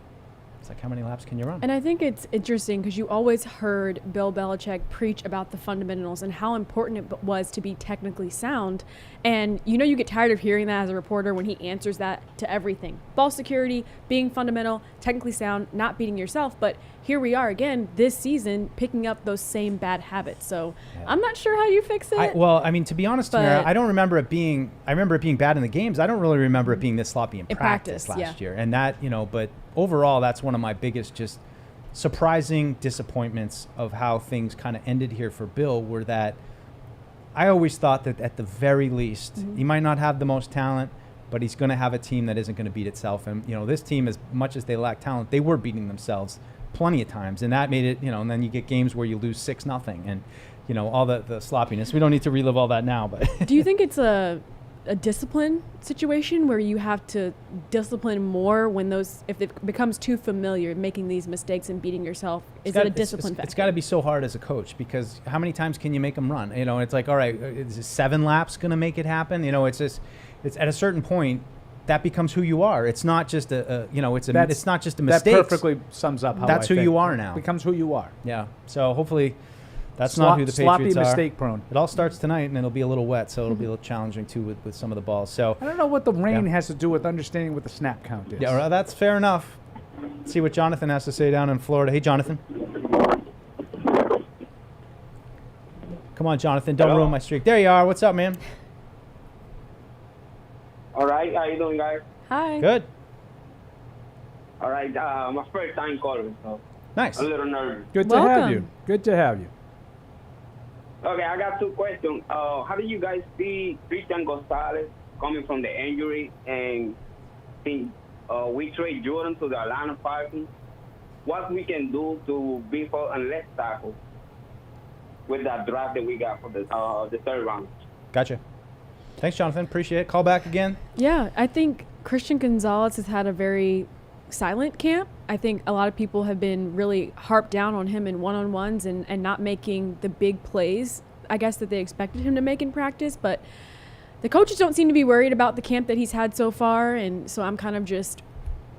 It's like, how many laps can you run?
And I think it's interesting because you always heard Bill Belichick preach about the fundamentals and how important it was to be technically sound. And you get tired of hearing that as a reporter when he answers that to everything. Ball security, being fundamental, technically sound, not beating yourself. But here we are again this season picking up those same bad habits. So I'm not sure how you fix it.
To be honest, Tamara, I don't remember it being. I remember it being bad in the games. I don't really remember it being this sloppy in practice last year. And that, but overall, that's one of my biggest just surprising disappointments of how things kind of ended here for Bill. Were that I always thought that at the very least, he might not have the most talent, but he's going to have a team that isn't going to beat itself. And this team, as much as they lack talent, they were beating themselves plenty of times, and that made it. And then you get games where you lose 6-0, and all the sloppiness. We don't need to relive all that now, but
do you think it's a discipline situation where you have to discipline more when if it becomes too familiar, making these mistakes and beating yourself? Is it a discipline factor?
It's got to be so hard as a coach, because how many times can you make them run? It's like, all right, is 7 laps going to make it happen? It's at a certain point that becomes who you are. It's not just it's not just a mistake.
That perfectly sums up how
that's who you are now.
It becomes who you are.
Yeah. So hopefully that's not who the Patriots are.
Mistake prone.
It all starts tonight, and it'll be a little wet, so it'll be a little challenging too with some of the balls. So
I don't know what the rain has to do with understanding what the snap count is.
Yeah, well, that's fair enough. Let's see what Jonathan has to say down in Florida. Hey, Jonathan. Come on, Jonathan. Don't ruin my streak. There you are. What's up, man?
All right, how you doing, guys?
Hi.
Good.
All right, my first time calling, so
nice.
I'm a little nervous.
Good to have you. Good to have you.
Okay, I got 2 questions. How do you guys see Christian Gonzalez coming from the injury, and think we trade Judon to the Atlanta Falcons? What we can do to beef up and left tackle with that draft that we got for the 3rd round?
Gotcha. Thanks, Jonathan. Appreciate it. Call back again.
Yeah, I think Christian Gonzalez has had a very silent camp. I think a lot of people have been really harped down on him in one-on-ones and not making the big plays, I guess, that they expected him to make in practice. But the coaches don't seem to be worried about the camp that he's had so far, and so I'm kind of just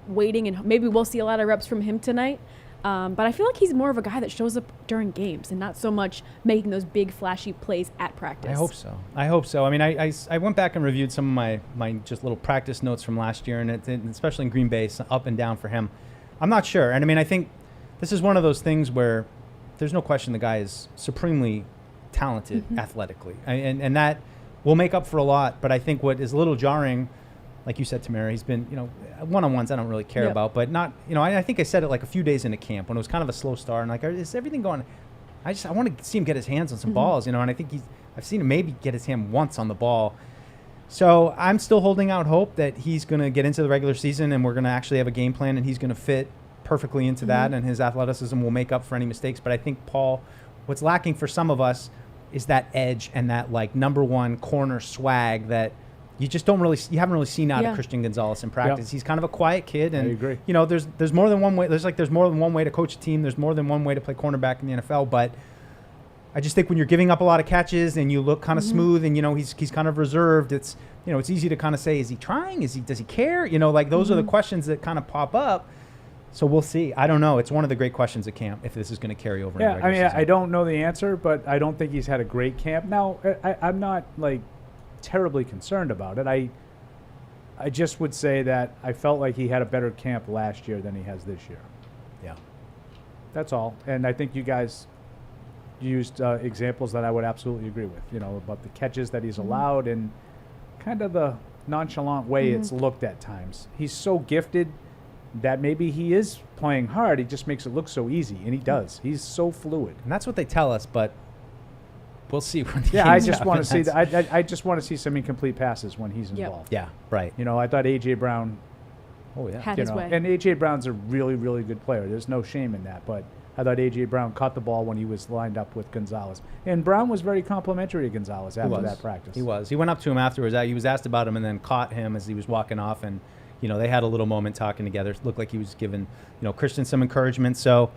waiting, and maybe we'll see a lot of reps from him tonight. But I feel like he's more of a guy that shows up during games and not so much making those big flashy plays at practice.
I hope so. I mean, I went back and reviewed some of my just little practice notes from last year, and especially in Green Bay, up and down for him. I'm not sure. And I mean, I think this is one of those things where there's no question the guy is supremely talented athletically, and that will make up for a lot. But I think what is a little jarring, like you said, Tamara, he's been, one-on-ones I don't really care about, but not, I think I said it like a few days into camp when it was kind of a slow start, and like, is everything going? I want to see him get his hands on some balls, and I think I've seen him maybe get his hand once on the ball. So I'm still holding out hope that he's going to get into the regular season and we're going to actually have a game plan and he's going to fit perfectly into that, and his athleticism will make up for any mistakes. But I think, Paul, what's lacking for some of us is that edge and that like number one corner swag that you just haven't really seen out of Christian Gonzalez in practice. He's kind of a quiet kid, and
I agree.
There's more than one way. There's more than one way to coach a team. There's more than one way to play cornerback in the NFL. But I just think when you're giving up a lot of catches and you look kind of smooth, and he's kind of reserved, it's easy to kind of say, is he trying? Does he care? Those are the questions that kind of pop up. So we'll see. I don't know. It's one of the great questions at camp if this is going to carry over.
Yeah, I don't know the answer, but I don't think he's had a great camp. Now, I'm not terribly concerned about it. I just would say that I felt like he had a better camp last year than he has this year.
Yeah.
That's all. And I think you guys used examples that I would absolutely agree with, about the catches that he's allowed and kind of the nonchalant way it's looked at times. He's so gifted that maybe he is playing hard. He just makes it look so easy, and he does. He's so fluid.
And that's what they tell us, but we'll see when the
I just want to see that. I just want to see some incomplete passes when he's involved.
Yeah, right.
I thought A.J. Brown
had his way.
And A.J. Brown's a really, really good player. There's no shame in that, but I thought A.J. Brown caught the ball when he was lined up with Gonzalez. And Brown was very complimentary to Gonzalez after that practice.
He was. He went up to him afterwards. He was asked about him and then caught him as he was walking off, and they had a little moment talking together. It looked like he was giving, Christian some encouragement. So,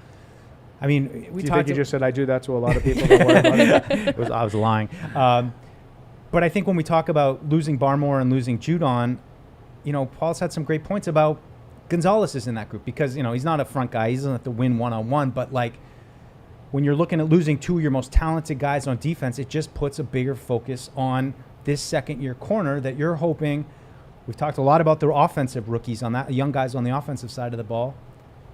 I mean,
you think you just said I do that to a lot of people? Don't worry about it.
I was lying. But I think when we talk about losing Barmore and losing Judon, Paul's had some great points about Gonzalez is in that group because, he's not a front guy. He doesn't have to win one-on-one. But, when you're looking at losing two of your most talented guys on defense, it just puts a bigger focus on this second-year corner that you're hoping. We've talked a lot about the offensive rookies on that, young guys on the offensive side of the ball.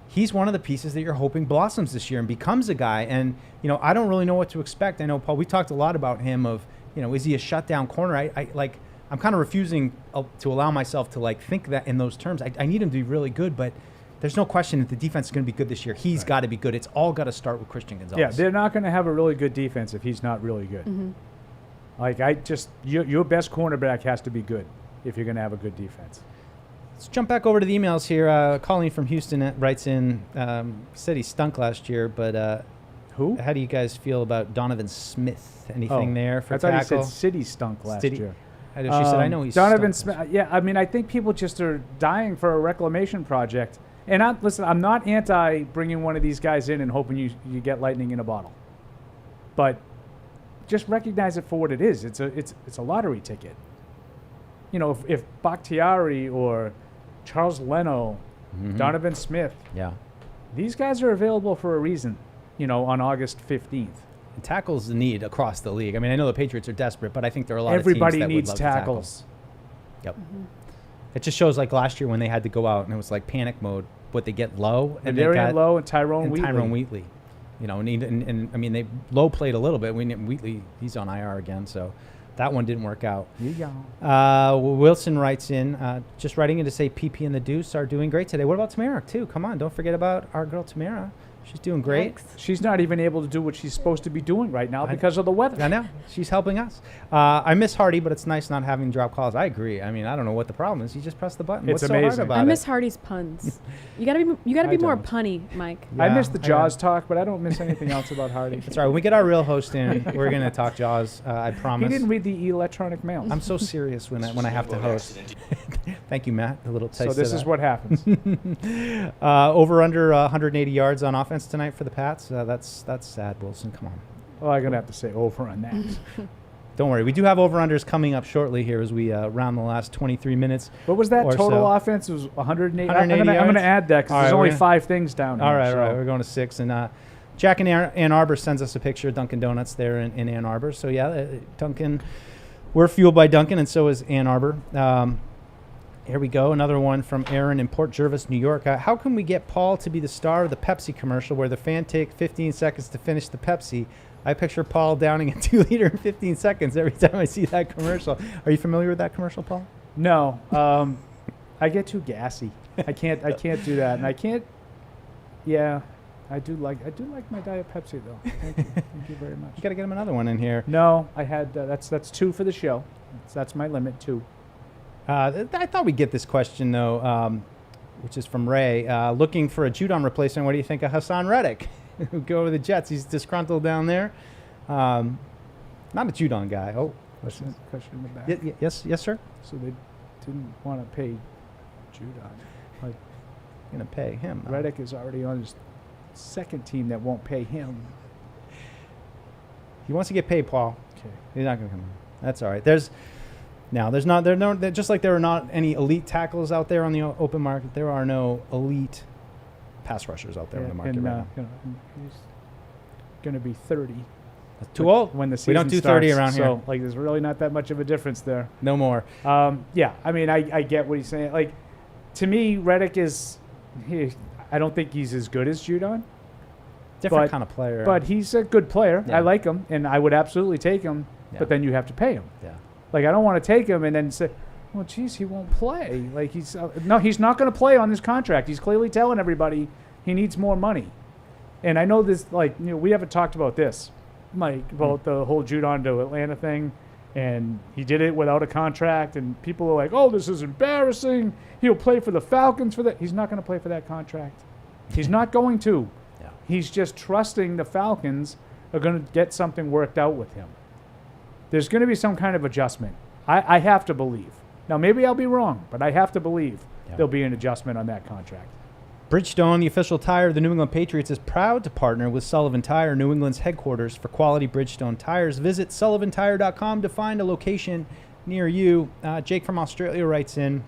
He's one of the pieces that you're hoping blossoms this year and becomes a guy. And, I don't really know what to expect. I know, Paul, we talked a lot about him of, is he a shutdown corner? I'm kind of refusing to allow myself to think that in those terms. I need him to be really good, but there's no question that the defense is going to be good this year. He's got to be good. It's all got to start with Christian Gonzalez.
Yeah, they're not going to have a really good defense if he's not really good. Your best cornerback has to be good if you're going to have a good defense.
Let's jump back over to the emails here. Colleen from Houston writes in, said he stunk last year, but
who?
How do you guys feel about Donovan Smith? Anything there for
tackle? I
tackle?
thought he said City stunk last year.
She said, I know he's
Donovan Smith. Yeah, I think people just are dying for a reclamation project. And I'm not anti bringing one of these guys in and hoping you get lightning in a bottle. But just recognize it for what it is. It's a lottery ticket. If Bakhtiari or Charles Leno, Donovan Smith, these guys are available for a reason, on August 15th.
And tackles the need across the league. I mean, I know the Patriots are desperate, but I think there are a lot
Everybody
of teams that
needs
would love
tackles.
Yep. It just shows last year when they had to go out and it was panic mode. What they get Lowe
and Darian Lowe and Tyrone Wheatley.
They Lowe played a little bit. Wheatley, he's on IR again, so that one didn't work out. Wilson writes in, just writing in to say PP and the Deuce are doing great today. What about Tamara, too? Come on, don't forget about our girl Tamara. She's doing great.
She's not even able to do what she's supposed to be doing right now because of the weather.
I know. She's helping us. I miss Hardy, but it's nice not having drop calls. I agree. I mean, I don't know what the problem is. You just press the button.
It's
What's
amazing.
so hard about
I miss Hardy's puns. You gotta be more punny, Mike.
Yeah, I miss the Jaws talk, but I don't miss anything else about Hardy.
That's right. When we get our real host in, we're going to talk Jaws. I promise.
He didn't read the electronic mail.
I'm so serious when I have to host. Thank you, Matt. A little taste.
So this is what happens.
Over under 180 yards on offense tonight for the Pats. That's sad, Wilson. Come on.
Well, I'm going to have to say over on that.
Don't worry. We do have over-unders coming up shortly here as we round the last 23 minutes.
What was that total offense? It was 180. I'm going to add that because there's only 5 things down here.
All right. We're going to 6. And Jack in Ann Arbor sends us a picture of Dunkin' Donuts there in Ann Arbor. So, Dunkin', we're fueled by Dunkin', and so is Ann Arbor. Here we go. Another one from Aaron in Port Jervis, New York. How can we get Paul to be the star of the Pepsi commercial where the fan takes 15 seconds to finish the Pepsi, I picture Paul downing a 2-liter in 15 seconds every time I see that commercial. Are you familiar with that commercial, Paul?
No. I get too gassy. I can't do that, and I can't. Yeah, I do like my Diet Pepsi though. Thank you, thank you very much.
You got to get him another one in here.
No, I had that's 2 for the show. That's my limit, 2.
I thought we'd get this question though, which is from Ray. Looking for a Judon replacement. What do you think of Hassan Reddick? Who go over the Jets? He's disgruntled down there. Not a Judon guy. Oh,
question in the back.
Yes, sir.
So they didn't want to pay Judon. Like,
gonna pay him.
Reddick is already on his second team that won't pay him.
He wants to get paid, Paul.
Okay.
He's not gonna come in. That's all right. Just like there are not any elite tackles out there on the open market, there are no elite pass rushers out there on the market right now.
He's going to be 30.
That's too old.
When the season
we don't do
starts,
30 around here.
So, there's really not that much of a difference there.
No more.
Yeah, I mean, I get what he's saying. Like, to me, Reddick is I don't think he's as good as Judon.
Different kind of player.
But he's a good player.
Yeah.
I like him, and I would absolutely take him.
Yeah.
But then you have to pay him.
Yeah.
Like, I don't want to take him and then say, well, geez, he won't play. Like, he's not going to play on this contract. He's clearly telling everybody he needs more money. And I know this, we haven't talked about this, Mike, about the whole Judon to Atlanta thing. And he did it without a contract. And people are like, oh, this is embarrassing. He'll play for the Falcons for that. He's not going to play for that contract. He's not going to.
Yeah.
He's just trusting the Falcons are going to get something worked out with him. There's going to be some kind of adjustment. I have to believe. Now, maybe I'll be wrong, but I have to believe there'll be an adjustment on that contract.
Bridgestone, the official tire of the New England Patriots, is proud to partner with Sullivan Tire, New England's headquarters for quality Bridgestone tires. Visit sullivantire.com to find a location near you. Jake from Australia writes in,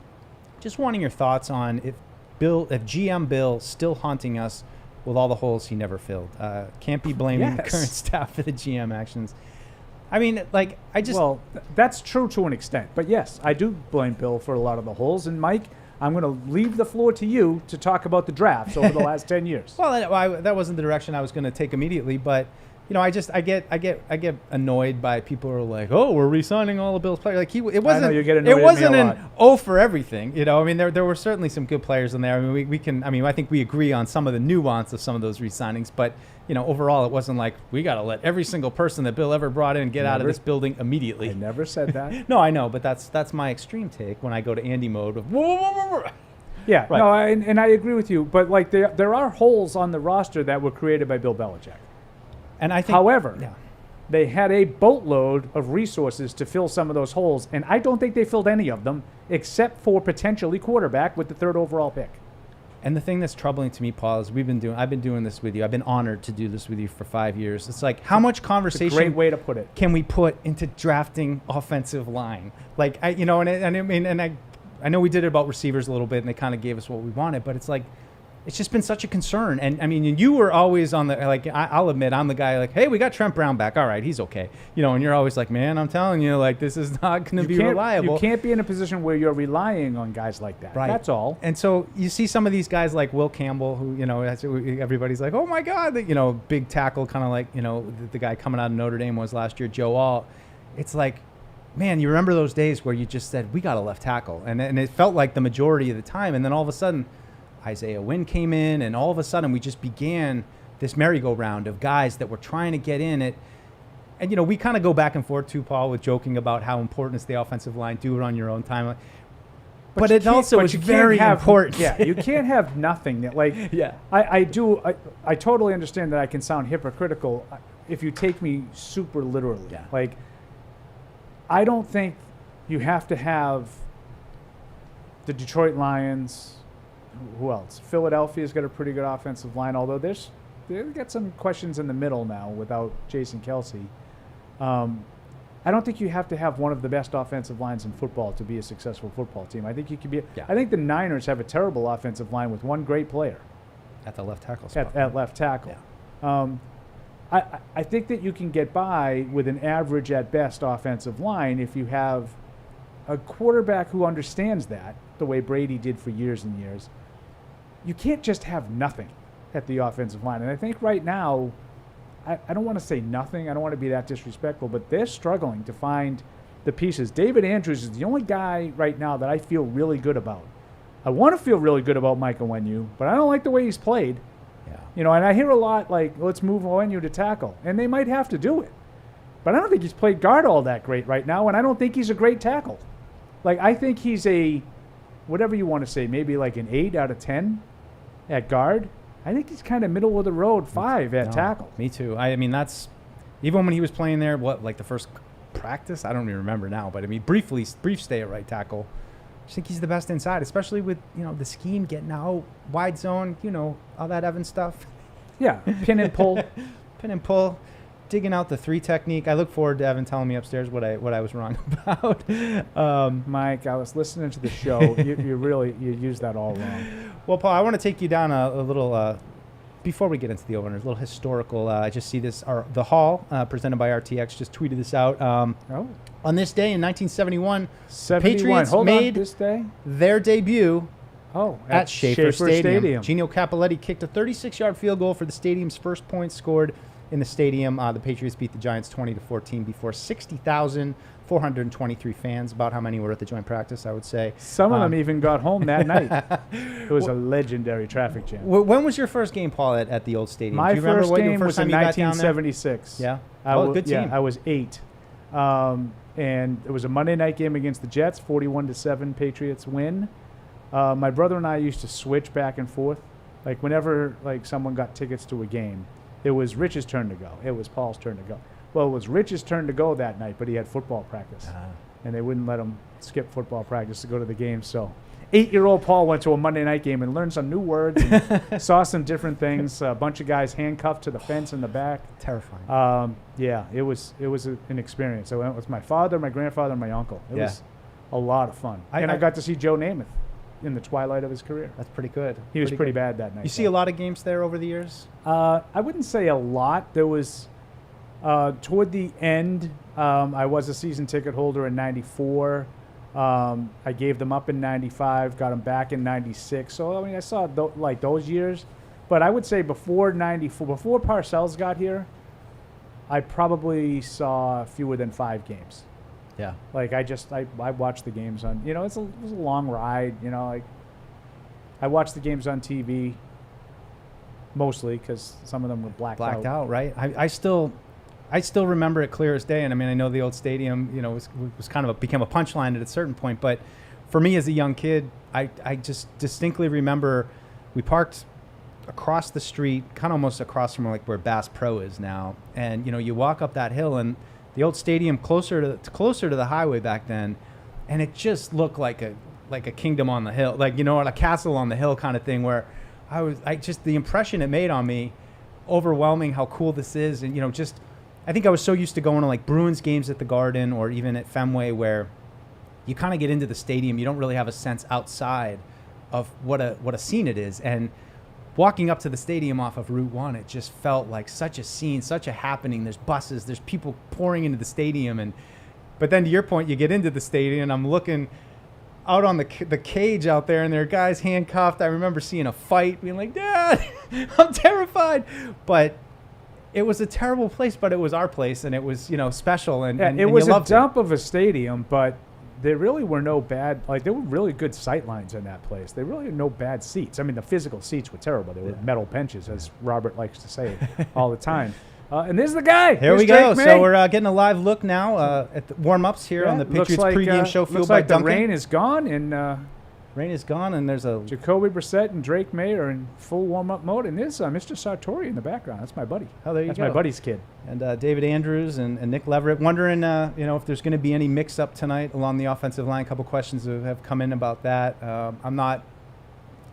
just wanting your thoughts on if GM Bill still haunting us with all the holes he never filled. Can't be blaming the current staff for the GM actions. I mean, Well,
that's true to an extent. But yes, I do blame Bill for a lot of the holes. And Mike, I'm going to leave the floor to you to talk about the drafts over the last 10 years.
Well, that wasn't the direction I was going to take immediately, but I get annoyed by people who are like, oh, we're re-signing all of Bill's players. Like it wasn't an O for everything. I mean, there were certainly some good players in there. I mean, I think we agree on some of the nuance of some of those re-signings, but overall, it wasn't like we got to let every single person that Bill ever brought in get out of this building immediately.
I never said that.
No, I know, but that's my extreme take when I go to Andy mode of
Yeah,
right.
No, and I agree with you. But there are holes on the roster that were created by Bill Belichick.
And I think,
however, they had a boatload of resources to fill some of those holes, and I don't think they filled any of them except for potentially quarterback with the 3rd overall pick.
And the thing that's troubling to me, Paul, is I've been doing this with you. I've been honored to do this with you for 5 years. It's like, how much conversation
It's a great way to put it.
Can we put into drafting offensive line? Like, I know we did it about receivers a little bit, and they kind of gave us what we wanted, but it's like, it's just been such a concern. And I mean, you were always on the, I'll admit, I'm the guy like, hey, we got Trent Brown back. All right, he's okay. And you're always like, man, I'm telling you, this is not going to be reliable.
You can't be in a position where you're relying on guys like that.
Right.
That's all.
And so you see some of these guys like Will Campbell, who, everybody's like, oh my God, big tackle, kind of like, the guy coming out of Notre Dame was last year, Joe Alt. It's like, man, you remember those days where you just said, we got a left tackle. And it felt like the majority of the time. And then all of a sudden, Isaiah Wynn came in, and all of a sudden we just began this merry-go-round of guys that were trying to get in it. And, we kind of go back and forth too, Paul, with joking about how important is the offensive line. Do it on your own time. But it also is very important.
Yeah, you can't have nothing. That,
yeah.
I totally understand that I can sound hypocritical if you take me super literally.
Yeah.
I don't think you have to have the Detroit Lions. Who else? Philadelphia's got a pretty good offensive line, although they've got some questions in the middle now without Jason Kelsey. I don't think you have to have one of the best offensive lines in football to be a successful football team. I think you could be. I think the Niners have a terrible offensive line with one great player
at the left tackle spot.
At left tackle.
Yeah.
I think that you can get by with an average at best offensive line if you have a quarterback who understands that, the way Brady did for years and years. You can't just have nothing at the offensive line. And I think right now I don't want to say nothing. I don't want to be that disrespectful, but they're struggling to find the pieces. David Andrews is the only guy right now that I feel really good about. I want to feel really good about Micah Onwenu, but I don't like the way he's played.
Yeah.
You know, and I hear a lot like, let's move Onwenu to tackle, and they might have to do it. But I don't think he's played guard all that great right now, and I don't think he's a great tackle. Like, I think he's a, whatever you want to say, maybe like an 8 out of 10 at guard. I think he's kind of middle of the road 5 at tackle.
Me too. I mean, that's, even when he was playing there, like the first practice? I don't even remember now, but I mean, brief stay at right tackle. I think he's the best inside, especially with, the scheme, getting out, wide zone, all that Evan stuff.
Yeah, pin and pull.
Pin and pull, digging out the 3 technique. I look forward to Evan telling me upstairs what I was wrong about.
Mike, I was listening to the show. you used that all wrong.
Well, Paul, I want to take you down a little, before we get into the openers, a little historical. I just see this, the Hall, presented by RTX, just tweeted this out. On this day in 1971, Patriots made
this day?
their debut at Schaefer Stadium. Gino Cappelletti kicked a 36-yard field goal for the stadium's first point scored in the stadium. The Patriots beat the Giants 20-14 before 60,423 fans. About how many were at the joint practice, I would say.
Some of them even got home that night. It was a legendary traffic jam.
When was your first game, Paul, at the old stadium?
My
Do you remember
first game was in
1976. Yeah? Good team.
Yeah, I was 8. And it was a Monday night game against the Jets, 41-7 Patriots win. My brother and I used to switch back and forth. Like whenever someone got tickets to a game, it was Rich's turn to go. It was Paul's turn to go. Well, it was Rich's turn to go that night, but he had football practice. And they wouldn't let him skip football practice to go to the game. So 8-year-old Paul went to a Monday night game and learned some new words and saw some different things. A bunch of guys handcuffed to the fence in the back.
Terrifying.
Yeah, it was an experience. I went with my father, my grandfather, and my uncle. It was a lot of fun. I got to see Joe Namath in the twilight of his career.
That's pretty good.
He was pretty bad that night.
You see a lot of games there over the years?
I wouldn't say a lot. There was, toward the end, I was a season ticket holder in 94. I gave them up in 95, got them back in 96. So, I mean, I saw those years. But I would say before 94, before Parcells got here, I probably saw fewer than 5 games.
Yeah.
I watched the games on, it was a long ride, I watched the games on TV mostly because some of them were blacked out.
Right? I still remember it clear as day. And I mean, I know the old stadium, was kind of became a punchline at a certain point. But for me as a young kid, I just distinctly remember we parked across the street, kind of almost across from where Bass Pro is now. And, you walk up that hill and the old stadium closer to the highway back then, and it just looked like a kingdom on the hill, a castle on the hill kind of thing. Where the impression it made on me, overwhelming how cool this is, and I think I was so used to going to Bruins games at the Garden or even at Fenway where you kind of get into the stadium, you don't really have a sense outside of what a scene it is, and walking up to the stadium off of Route 1, it just felt like such a scene, such a happening. There's buses, there's people pouring into the stadium. But then to your point, you get into the stadium, and I'm looking out on the cage out there, and there are guys handcuffed. I remember seeing a fight, being like, Dad, I'm terrified. But it was a terrible place, but it was our place, and it was, special. And
it was a dump of a stadium, but there really were no bad, there were really good sight lines in that place. There really were no bad seats. I mean, the physical seats were terrible. They were metal benches, as Robert likes to say all the time. And there's the guy.
Here we go. So we're getting a live look now at the warm-ups here on the Patriots pregame show fueled by Duncan.
The rain is gone, and
rain is gone, and there's a
Jacoby Brissett and Drake Maye are in full warm-up mode, and there's Mr. Sartori in the background. That's my buddy.
Oh, there you go.
That's my buddy's kid.
And David Andrews and Nick Leverett. Wondering, if there's going to be any mix-up tonight along the offensive line. A couple questions have come in about that. I'm not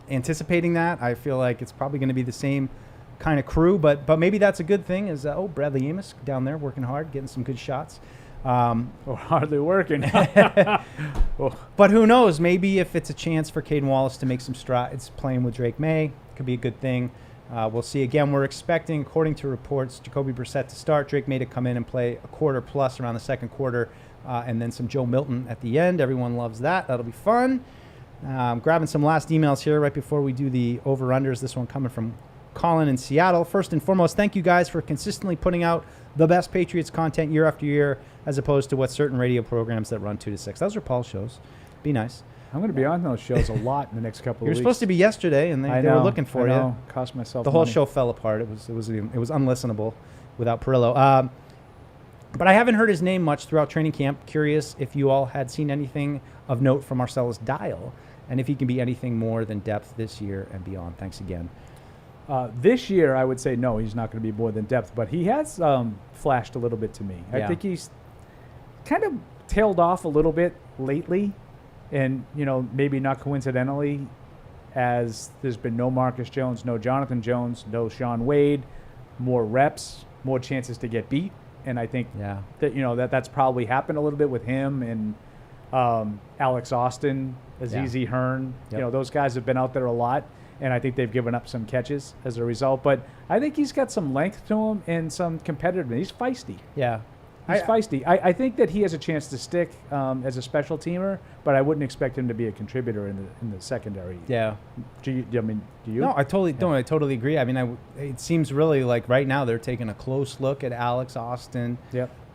anticipating that. I feel like it's probably going to be the same kind of crew, but maybe that's a good thing. Is Bradley Amos down there working hard, getting some good shots.
Hardly working.
But who knows? Maybe if it's a chance for Caden Wallace to make some strides playing with Drake Maye, could be a good thing. We'll see. Again, we're expecting, according to reports, Jacoby Brissett to start, Drake Maye to come in and play a quarter plus around the second quarter, and then some Joe Milton at the end. Everyone loves that. That'll be fun. Grabbing some last emails here right before we do the over-unders. This one coming from Colin in Seattle. First and foremost, thank you guys for consistently putting out the best Patriots content year after year, as opposed to what certain radio programs that run 2 to 6. Those are Paul's shows. Be nice.
I'm going to be on those shows a lot in the next couple of weeks.
You were supposed to be yesterday, and they were looking for you.
Cost myself
the whole
money.
show fell apart. It was unlistenable without Perillo. But I haven't heard his name much throughout training camp. Curious if you all had seen anything of note from Marcellus Dial, and if he can be anything more than depth this year and beyond. Thanks again.
This year, I would say no, he's not going to be more than depth, but he has flashed a little bit to me. I think he's kind of tailed off a little bit lately, and maybe not coincidentally, as there's been no Marcus Jones, no Jonathan Jones, no Sean Wade, more reps, more chances to get beat, and I think that that's probably happened a little bit with him and Alex Austin, Azizi Hearn.
Yep.
Those guys have been out there a lot, and I think they've given up some catches as a result. But I think he's got some length to him and some competitiveness. He's feisty.
Yeah.
He's feisty. I think that he has a chance to stick as a special teamer, but I wouldn't expect him to be a contributor in the secondary.
Yeah.
Do you?
No, I totally don't. I totally agree. I mean, it seems really like right now they're taking a close look at Alex Austin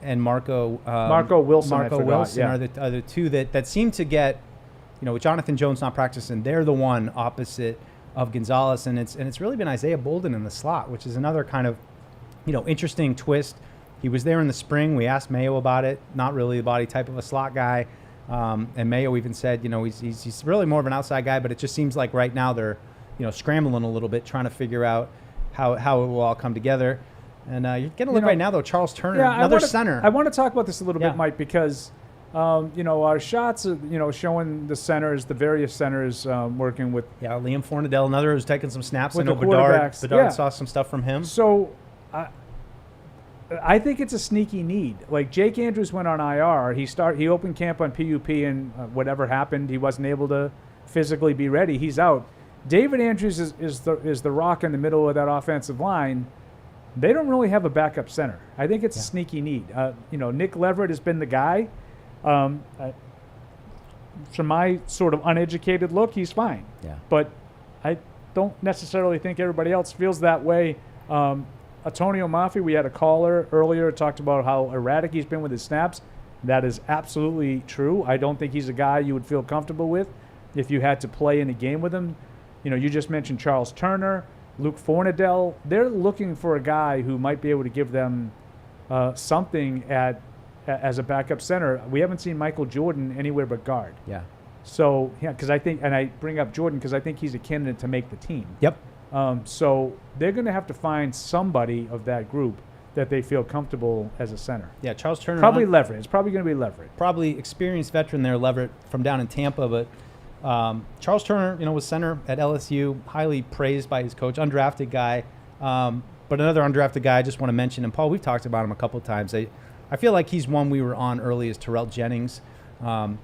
and Marco
Wilson.
Marco Wilson are the two that seem to get, with Jonathan Jones not practicing, they're the one opposite of Gonzalez, and it's really been Isaiah Bolden in the slot, which is another kind of, interesting twist. He was there in the spring. We asked Mayo about it. Not really the body type of a slot guy. And Mayo even said, he's really more of an outside guy, but it just seems like right now they're, scrambling a little bit, trying to figure out how it will all come together. And you're getting a look right now, though, Charles Turner, another center.
I want to talk about this a little bit, Mike, because, our shots, showing the centers, the various centers working with.
Yeah, Liam Fornadell, another who's taking some snaps.
With
I know
the quarterbacks.
Bedard saw some stuff from him.
So I think it's a sneaky need. Like Jake Andrews went on IR. He opened camp on PUP, and whatever happened, he wasn't able to physically be ready. He's out. David Andrews is the rock in the middle of that offensive line. They don't really have a backup center. I think it's a sneaky need. Nick Leverett has been the guy. From my sort of uneducated look, he's fine.
Yeah.
But I don't necessarily think everybody else feels that way. Antonio Mafi, we had a caller earlier, talked about how erratic he's been with his snaps. That is absolutely true. I don't think he's a guy you would feel comfortable with if you had to play in a game with him. You just mentioned Charles Turner, Luke Fornadell. They're looking for a guy who might be able to give them something as a backup center. We haven't seen Michael Jordan anywhere but guard.
Yeah.
So, because I think, and I bring up Jordan because I think he's a candidate to make the team.
Yep.
So they're going to have to find somebody of that group that they feel comfortable as a center.
Yeah, Charles Turner.
Probably Leverett. It's probably going to be Leverett.
Probably experienced veteran there, Leverett, from down in Tampa. But Charles Turner, was center at LSU, highly praised by his coach, undrafted guy. But another undrafted guy I just want to mention, and Paul, we've talked about him a couple of times. I feel like he's one we were on early is Terrell Jennings. I'm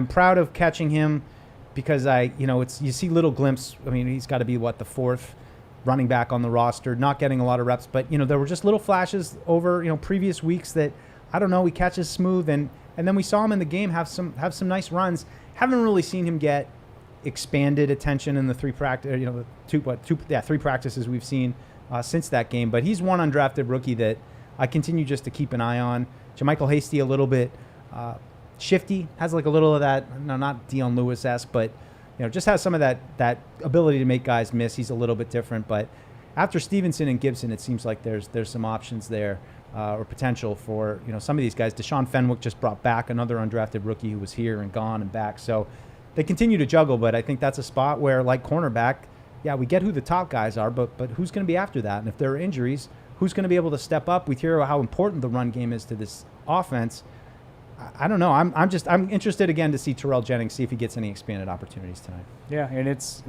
proud of catching him. Because you see little glimpses. I mean, he's got to be the fourth running back on the roster, not getting a lot of reps. But there were just little flashes over previous weeks that I don't know. He catches smooth, and then we saw him in the game have some nice runs. Haven't really seen him get expanded attention in the three practices we've seen since that game. But he's one undrafted rookie that I continue just to keep an eye on. JaMychal Hasty a little bit. Shifty, has like a little of that, no, not Dion Lewis-esque, but just has some of that ability to make guys miss. He's a little bit different, but after Stevenson and Gibson, it seems like there's some options there or potential for some of these guys. Deshaun Fenwick just brought back another undrafted rookie who was here and gone and back, so they continue to juggle. But I think that's a spot where, like cornerback, we get who the top guys are, but who's going to be after that? And if there are injuries, who's going to be able to step up? We hear how important the run game is to this offense. I don't know. I'm interested again to see Terrell Jennings, see if he gets any expanded opportunities tonight.
Yeah, and it's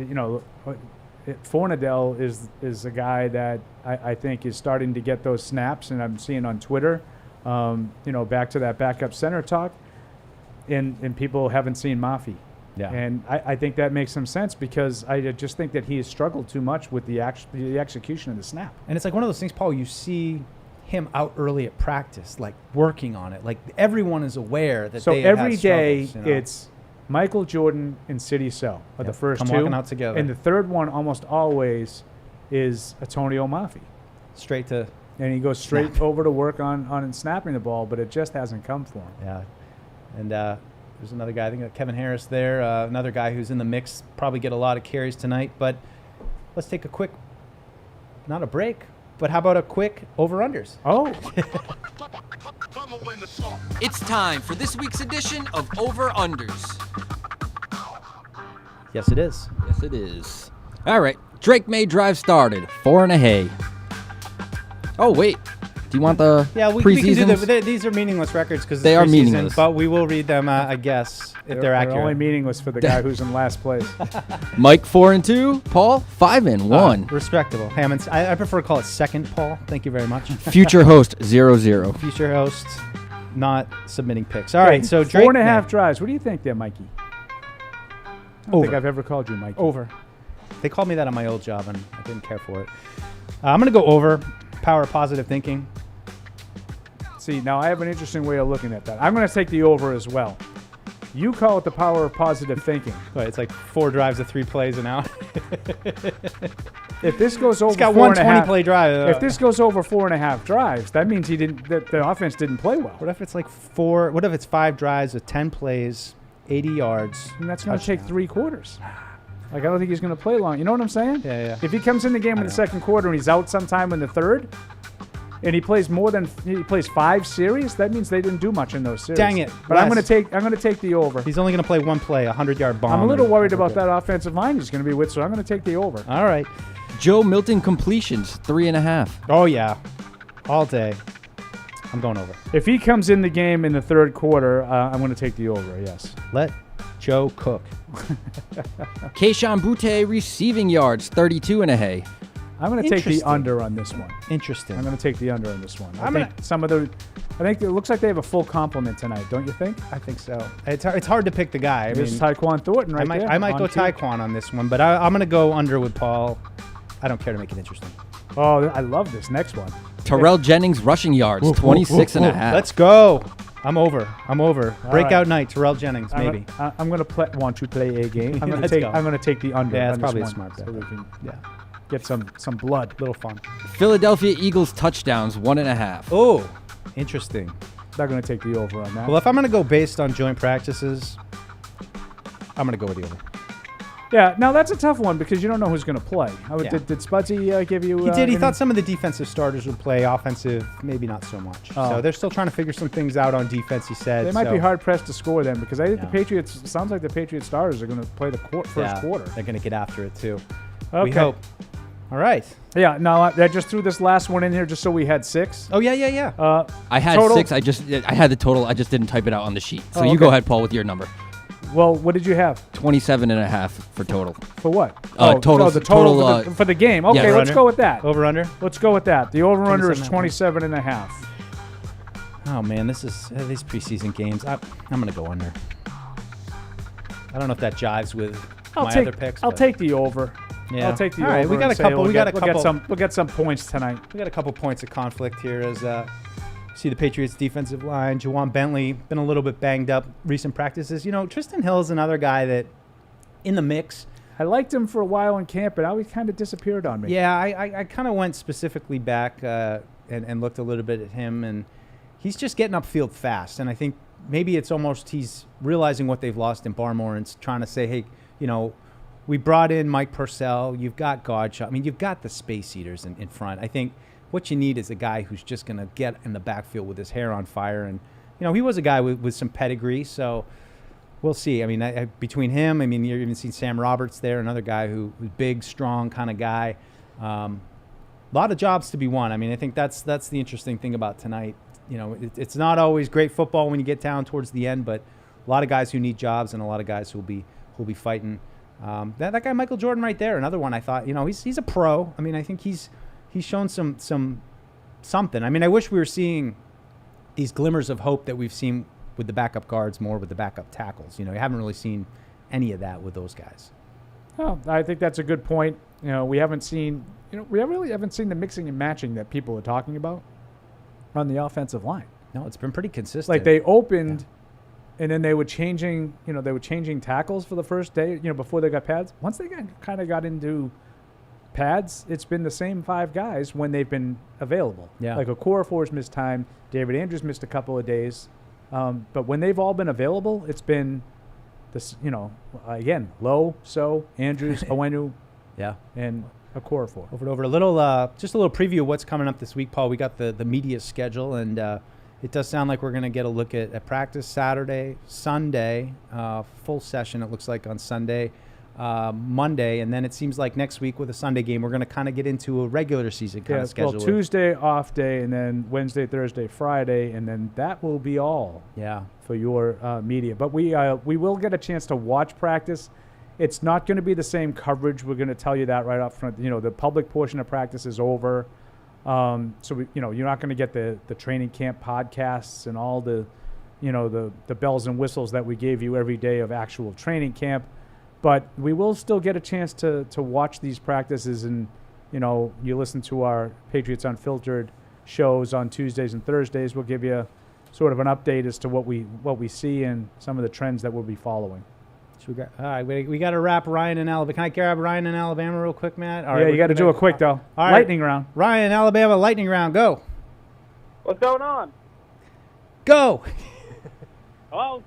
Fornadell is a guy that I think is starting to get those snaps, and I'm seeing on Twitter, back to that backup center talk, and people haven't seen Mafi.
Yeah.
And I think that makes some sense because I just think that he has struggled too much with the execution of the snap.
And it's like one of those things, Paul, you see him out early at practice, like working on it. Like everyone is aware that they have
every day
struggles,
it's Michael Jordan and City Cell are the first
come
two.
walking out together.
And the third one almost always is Antonio Maffi.
Straight to.
And he goes straight over to work on snapping the ball, but it just hasn't come for him.
Yeah. And there's another guy, I think Kevin Harris there, another guy who's in the mix, probably get a lot of carries tonight. But let's take a quick, not a break, but how about a quick over-unders?
Oh.
It's time for this week's edition of Over-Unders.
Yes, it is.
Yes, it is. All right. Drake May drive started. 4 and a hay. Oh, wait. Do you want the
we can do these are meaningless records because
they are meaningless.
But we will read them, I guess, if they're accurate.
They're only meaningless for the guy who's in last place.
Mike 4 and 2. Paul 5 and 1.
Respectable. Hammond, I prefer to call it second, Paul. Thank you very much.
Future host 0-0.
Future host not submitting picks. All right, so Drake
4.5 drives. What do you think there, Mikey? I don't think I've ever called you Mikey.
Over. They called me that on my old job, and I didn't care for it. I'm going to go over. Power of positive thinking.
See, now I have an interesting way of looking at that. I'm going to take the over as well. You call it the power of positive thinking.
Right, it's like 4 drives of 3 plays and out.
If this goes over,
he's got 1 20-play drive.
If this goes over 4.5 drives, that means the offense didn't play well.
What if it's like 4? What if it's 5 drives of 10 plays, 80 yards?
And that's going to take 3 quarters. Like, I don't think he's going to play long. You know what I'm saying?
Yeah.
If he comes in the game in the second quarter and he's out sometime in the third, and he plays 5 series, that means they didn't do much in those series.
Dang it!
But I'm going to take the over.
He's only going to play 1 play, 100-yard bomb.
I'm a little worried about that offensive line he's going to be with, so I'm going to take the over.
All right.
Joe Milton completions 3.5.
Oh yeah, all day. I'm going over.
If he comes in the game in the third quarter, I'm going to take the over. Yes.
Let Joe cook.
Keyshawn Butte receiving yards 32 and a hay.
I'm going to take the under on this one.
Interesting.
I'm going to take the under on this one. I think it looks like they have a full complement tonight, don't you think?
I think so. It's hard to pick the guy. I mean,
Taekwon Thornton right there.
I might go Taekwon on this one, but I'm going to go under with Paul. I don't care to make it interesting.
Oh, I love this next one.
Terrell Jennings rushing yards 26 and a half.
Let's go. I'm over. Breakout
right.
night, Terrell Jennings, maybe.
I'm going to want to play a game. I'm going to take the under.
Yeah,
that's
probably
a
smart bet.
So we can get some blood.
Little fun.
Philadelphia Eagles touchdowns 1.5.
Oh, interesting.
They're going to take the over on that.
Well, if I'm going to go based on joint practices, I'm going to go with the over.
Yeah, now that's a tough one because you don't know who's going to play. Did Spudsy give you?
He did. He thought some of the defensive starters would play. Offensive, maybe not so much. So they're still trying to figure some things out on defense, he said.
They might be hard-pressed to score them because I think the Patriots, sounds like the Patriots starters are going to play the first quarter.
They're going to get after it, too.
Okay.
We hope. All right.
Yeah, no, I just threw this last one in here just so we had 6.
Oh, yeah.
I had total? 6. I had the total. I just didn't type it out on the sheet. So you go ahead, Paul, with your number.
Well, what did you have?
27.5 for total.
For what?
Total.
The total for the game. Okay, let's go with that.
Over-under?
Let's go with that. The over-under is 27.5.
Oh, man, this is these preseason games. I'm going to go under. I don't know if that jives with my other picks.
I'll take the over.
Yeah.
I'll take the
All
over.
Right, we got a couple.
We'll get some points tonight.
We got a couple points of conflict here as see the Patriots defensive line. Juwan Bentley been a little bit banged up recent practices. You know, Tristan Hill's another guy that in the mix.
I liked him for a while in camp, but now he kind of disappeared on me.
Yeah, I kind of went specifically back and looked a little bit at him, and he's just getting upfield fast. And I think maybe it's almost he's realizing what they've lost in Barmore and trying to say, hey, you know, we brought in Mike Purcell. You've got Godshot. I mean, you've got the space eaters in front. I think what you need is a guy who's just going to get in the backfield with his hair on fire. And, you know, he was a guy with some pedigree, so we'll see. I mean, between him, I mean, you're even seeing Sam Roberts there, another guy who's big, strong kind of guy. A lot of jobs to be won. I mean, I think that's the interesting thing about tonight. You know, it's not always great football when you get down towards the end, but a lot of guys who need jobs and a lot of guys who'll be fighting. That guy Michael Jordan right there, another one I thought, you know, he's a pro. I mean, I think he's shown something. I mean, I wish we were seeing these glimmers of hope that we've seen with the backup guards more with the backup tackles. You know, you haven't really seen any of that with those guys.
Well, I think that's a good point. You know, we really haven't seen the mixing and matching that people are talking about on the offensive line.
No, it's been pretty consistent.
Like they opened and then they were changing tackles for the first day, you know, before they got pads. Once they got into pads, it's been the same 5 guys when they've been available.
Yeah.
Like Okorafor's missed time. David Andrews missed a couple of days. But when they've all been available, it's been this, again, Lowe, So, Andrews, Owenu, and Okorafor.
Over a little, just a little preview of what's coming up this week, Paul. We got the media schedule, and it does sound like we're going to get a look at practice Saturday, Sunday, full session, it looks like on Sunday, Monday, and then it seems like next week with a Sunday game, we're going to kind of get into a regular season kind of schedule.
Well, Tuesday off day, and then Wednesday, Thursday, Friday, and then that will be all for your media. But we will get a chance to watch practice. It's not going to be the same coverage. We're going to tell you that right up front. The public portion of practice is over. So you're not going to get the training camp podcasts and all the bells and whistles that we gave you every day of actual training camp. But we will still get a chance to watch these practices, and you listen to our Patriots Unfiltered shows on Tuesdays and Thursdays. We'll give you sort of an update as to what we see and some of the trends that we'll be following.
So all right, we got to wrap Ryan in Alabama. Can I grab Ryan in Alabama real quick, Matt? All right,
you got to do it quick, though.
All right.
Lightning round.
Ryan in Alabama, lightning round, go.
What's going on?
Go.
Well,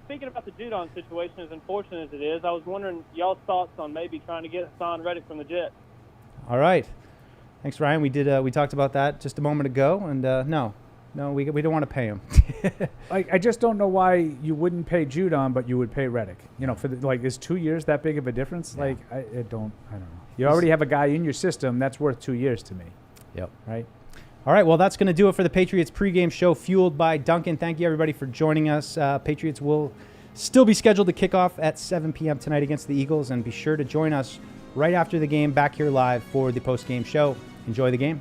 speaking about the Judon situation, as unfortunate as it is, I was wondering y'all's thoughts on maybe trying to get Hassan Reddick from the Jets.
All right. Thanks, Ryan. We talked about that just a moment ago, and no, we don't want to pay him.
I just don't know why you wouldn't pay Judon, but you would pay Reddick. Is 2 years that big of a difference? Yeah. I don't know. You already have a guy in your system that's worth 2 years to me.
Yep.
Right.
All right, well, that's going to do it for the Patriots pregame show, fueled by Duncan. Thank you, everybody, for joining us. Patriots will still be scheduled to kick off at 7 p.m. tonight against the Eagles, and be sure to join us right after the game back here live for the postgame show. Enjoy the game.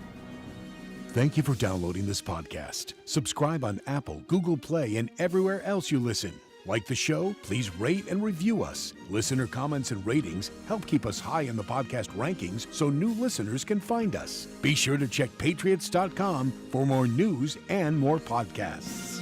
Thank you for downloading this podcast. Subscribe on Apple, Google Play, and everywhere else you listen. Like the show? Please rate and review us. Listener comments and ratings help keep us high in the podcast rankings so new listeners can find us. Be sure to check Patriots.com for more news and more podcasts.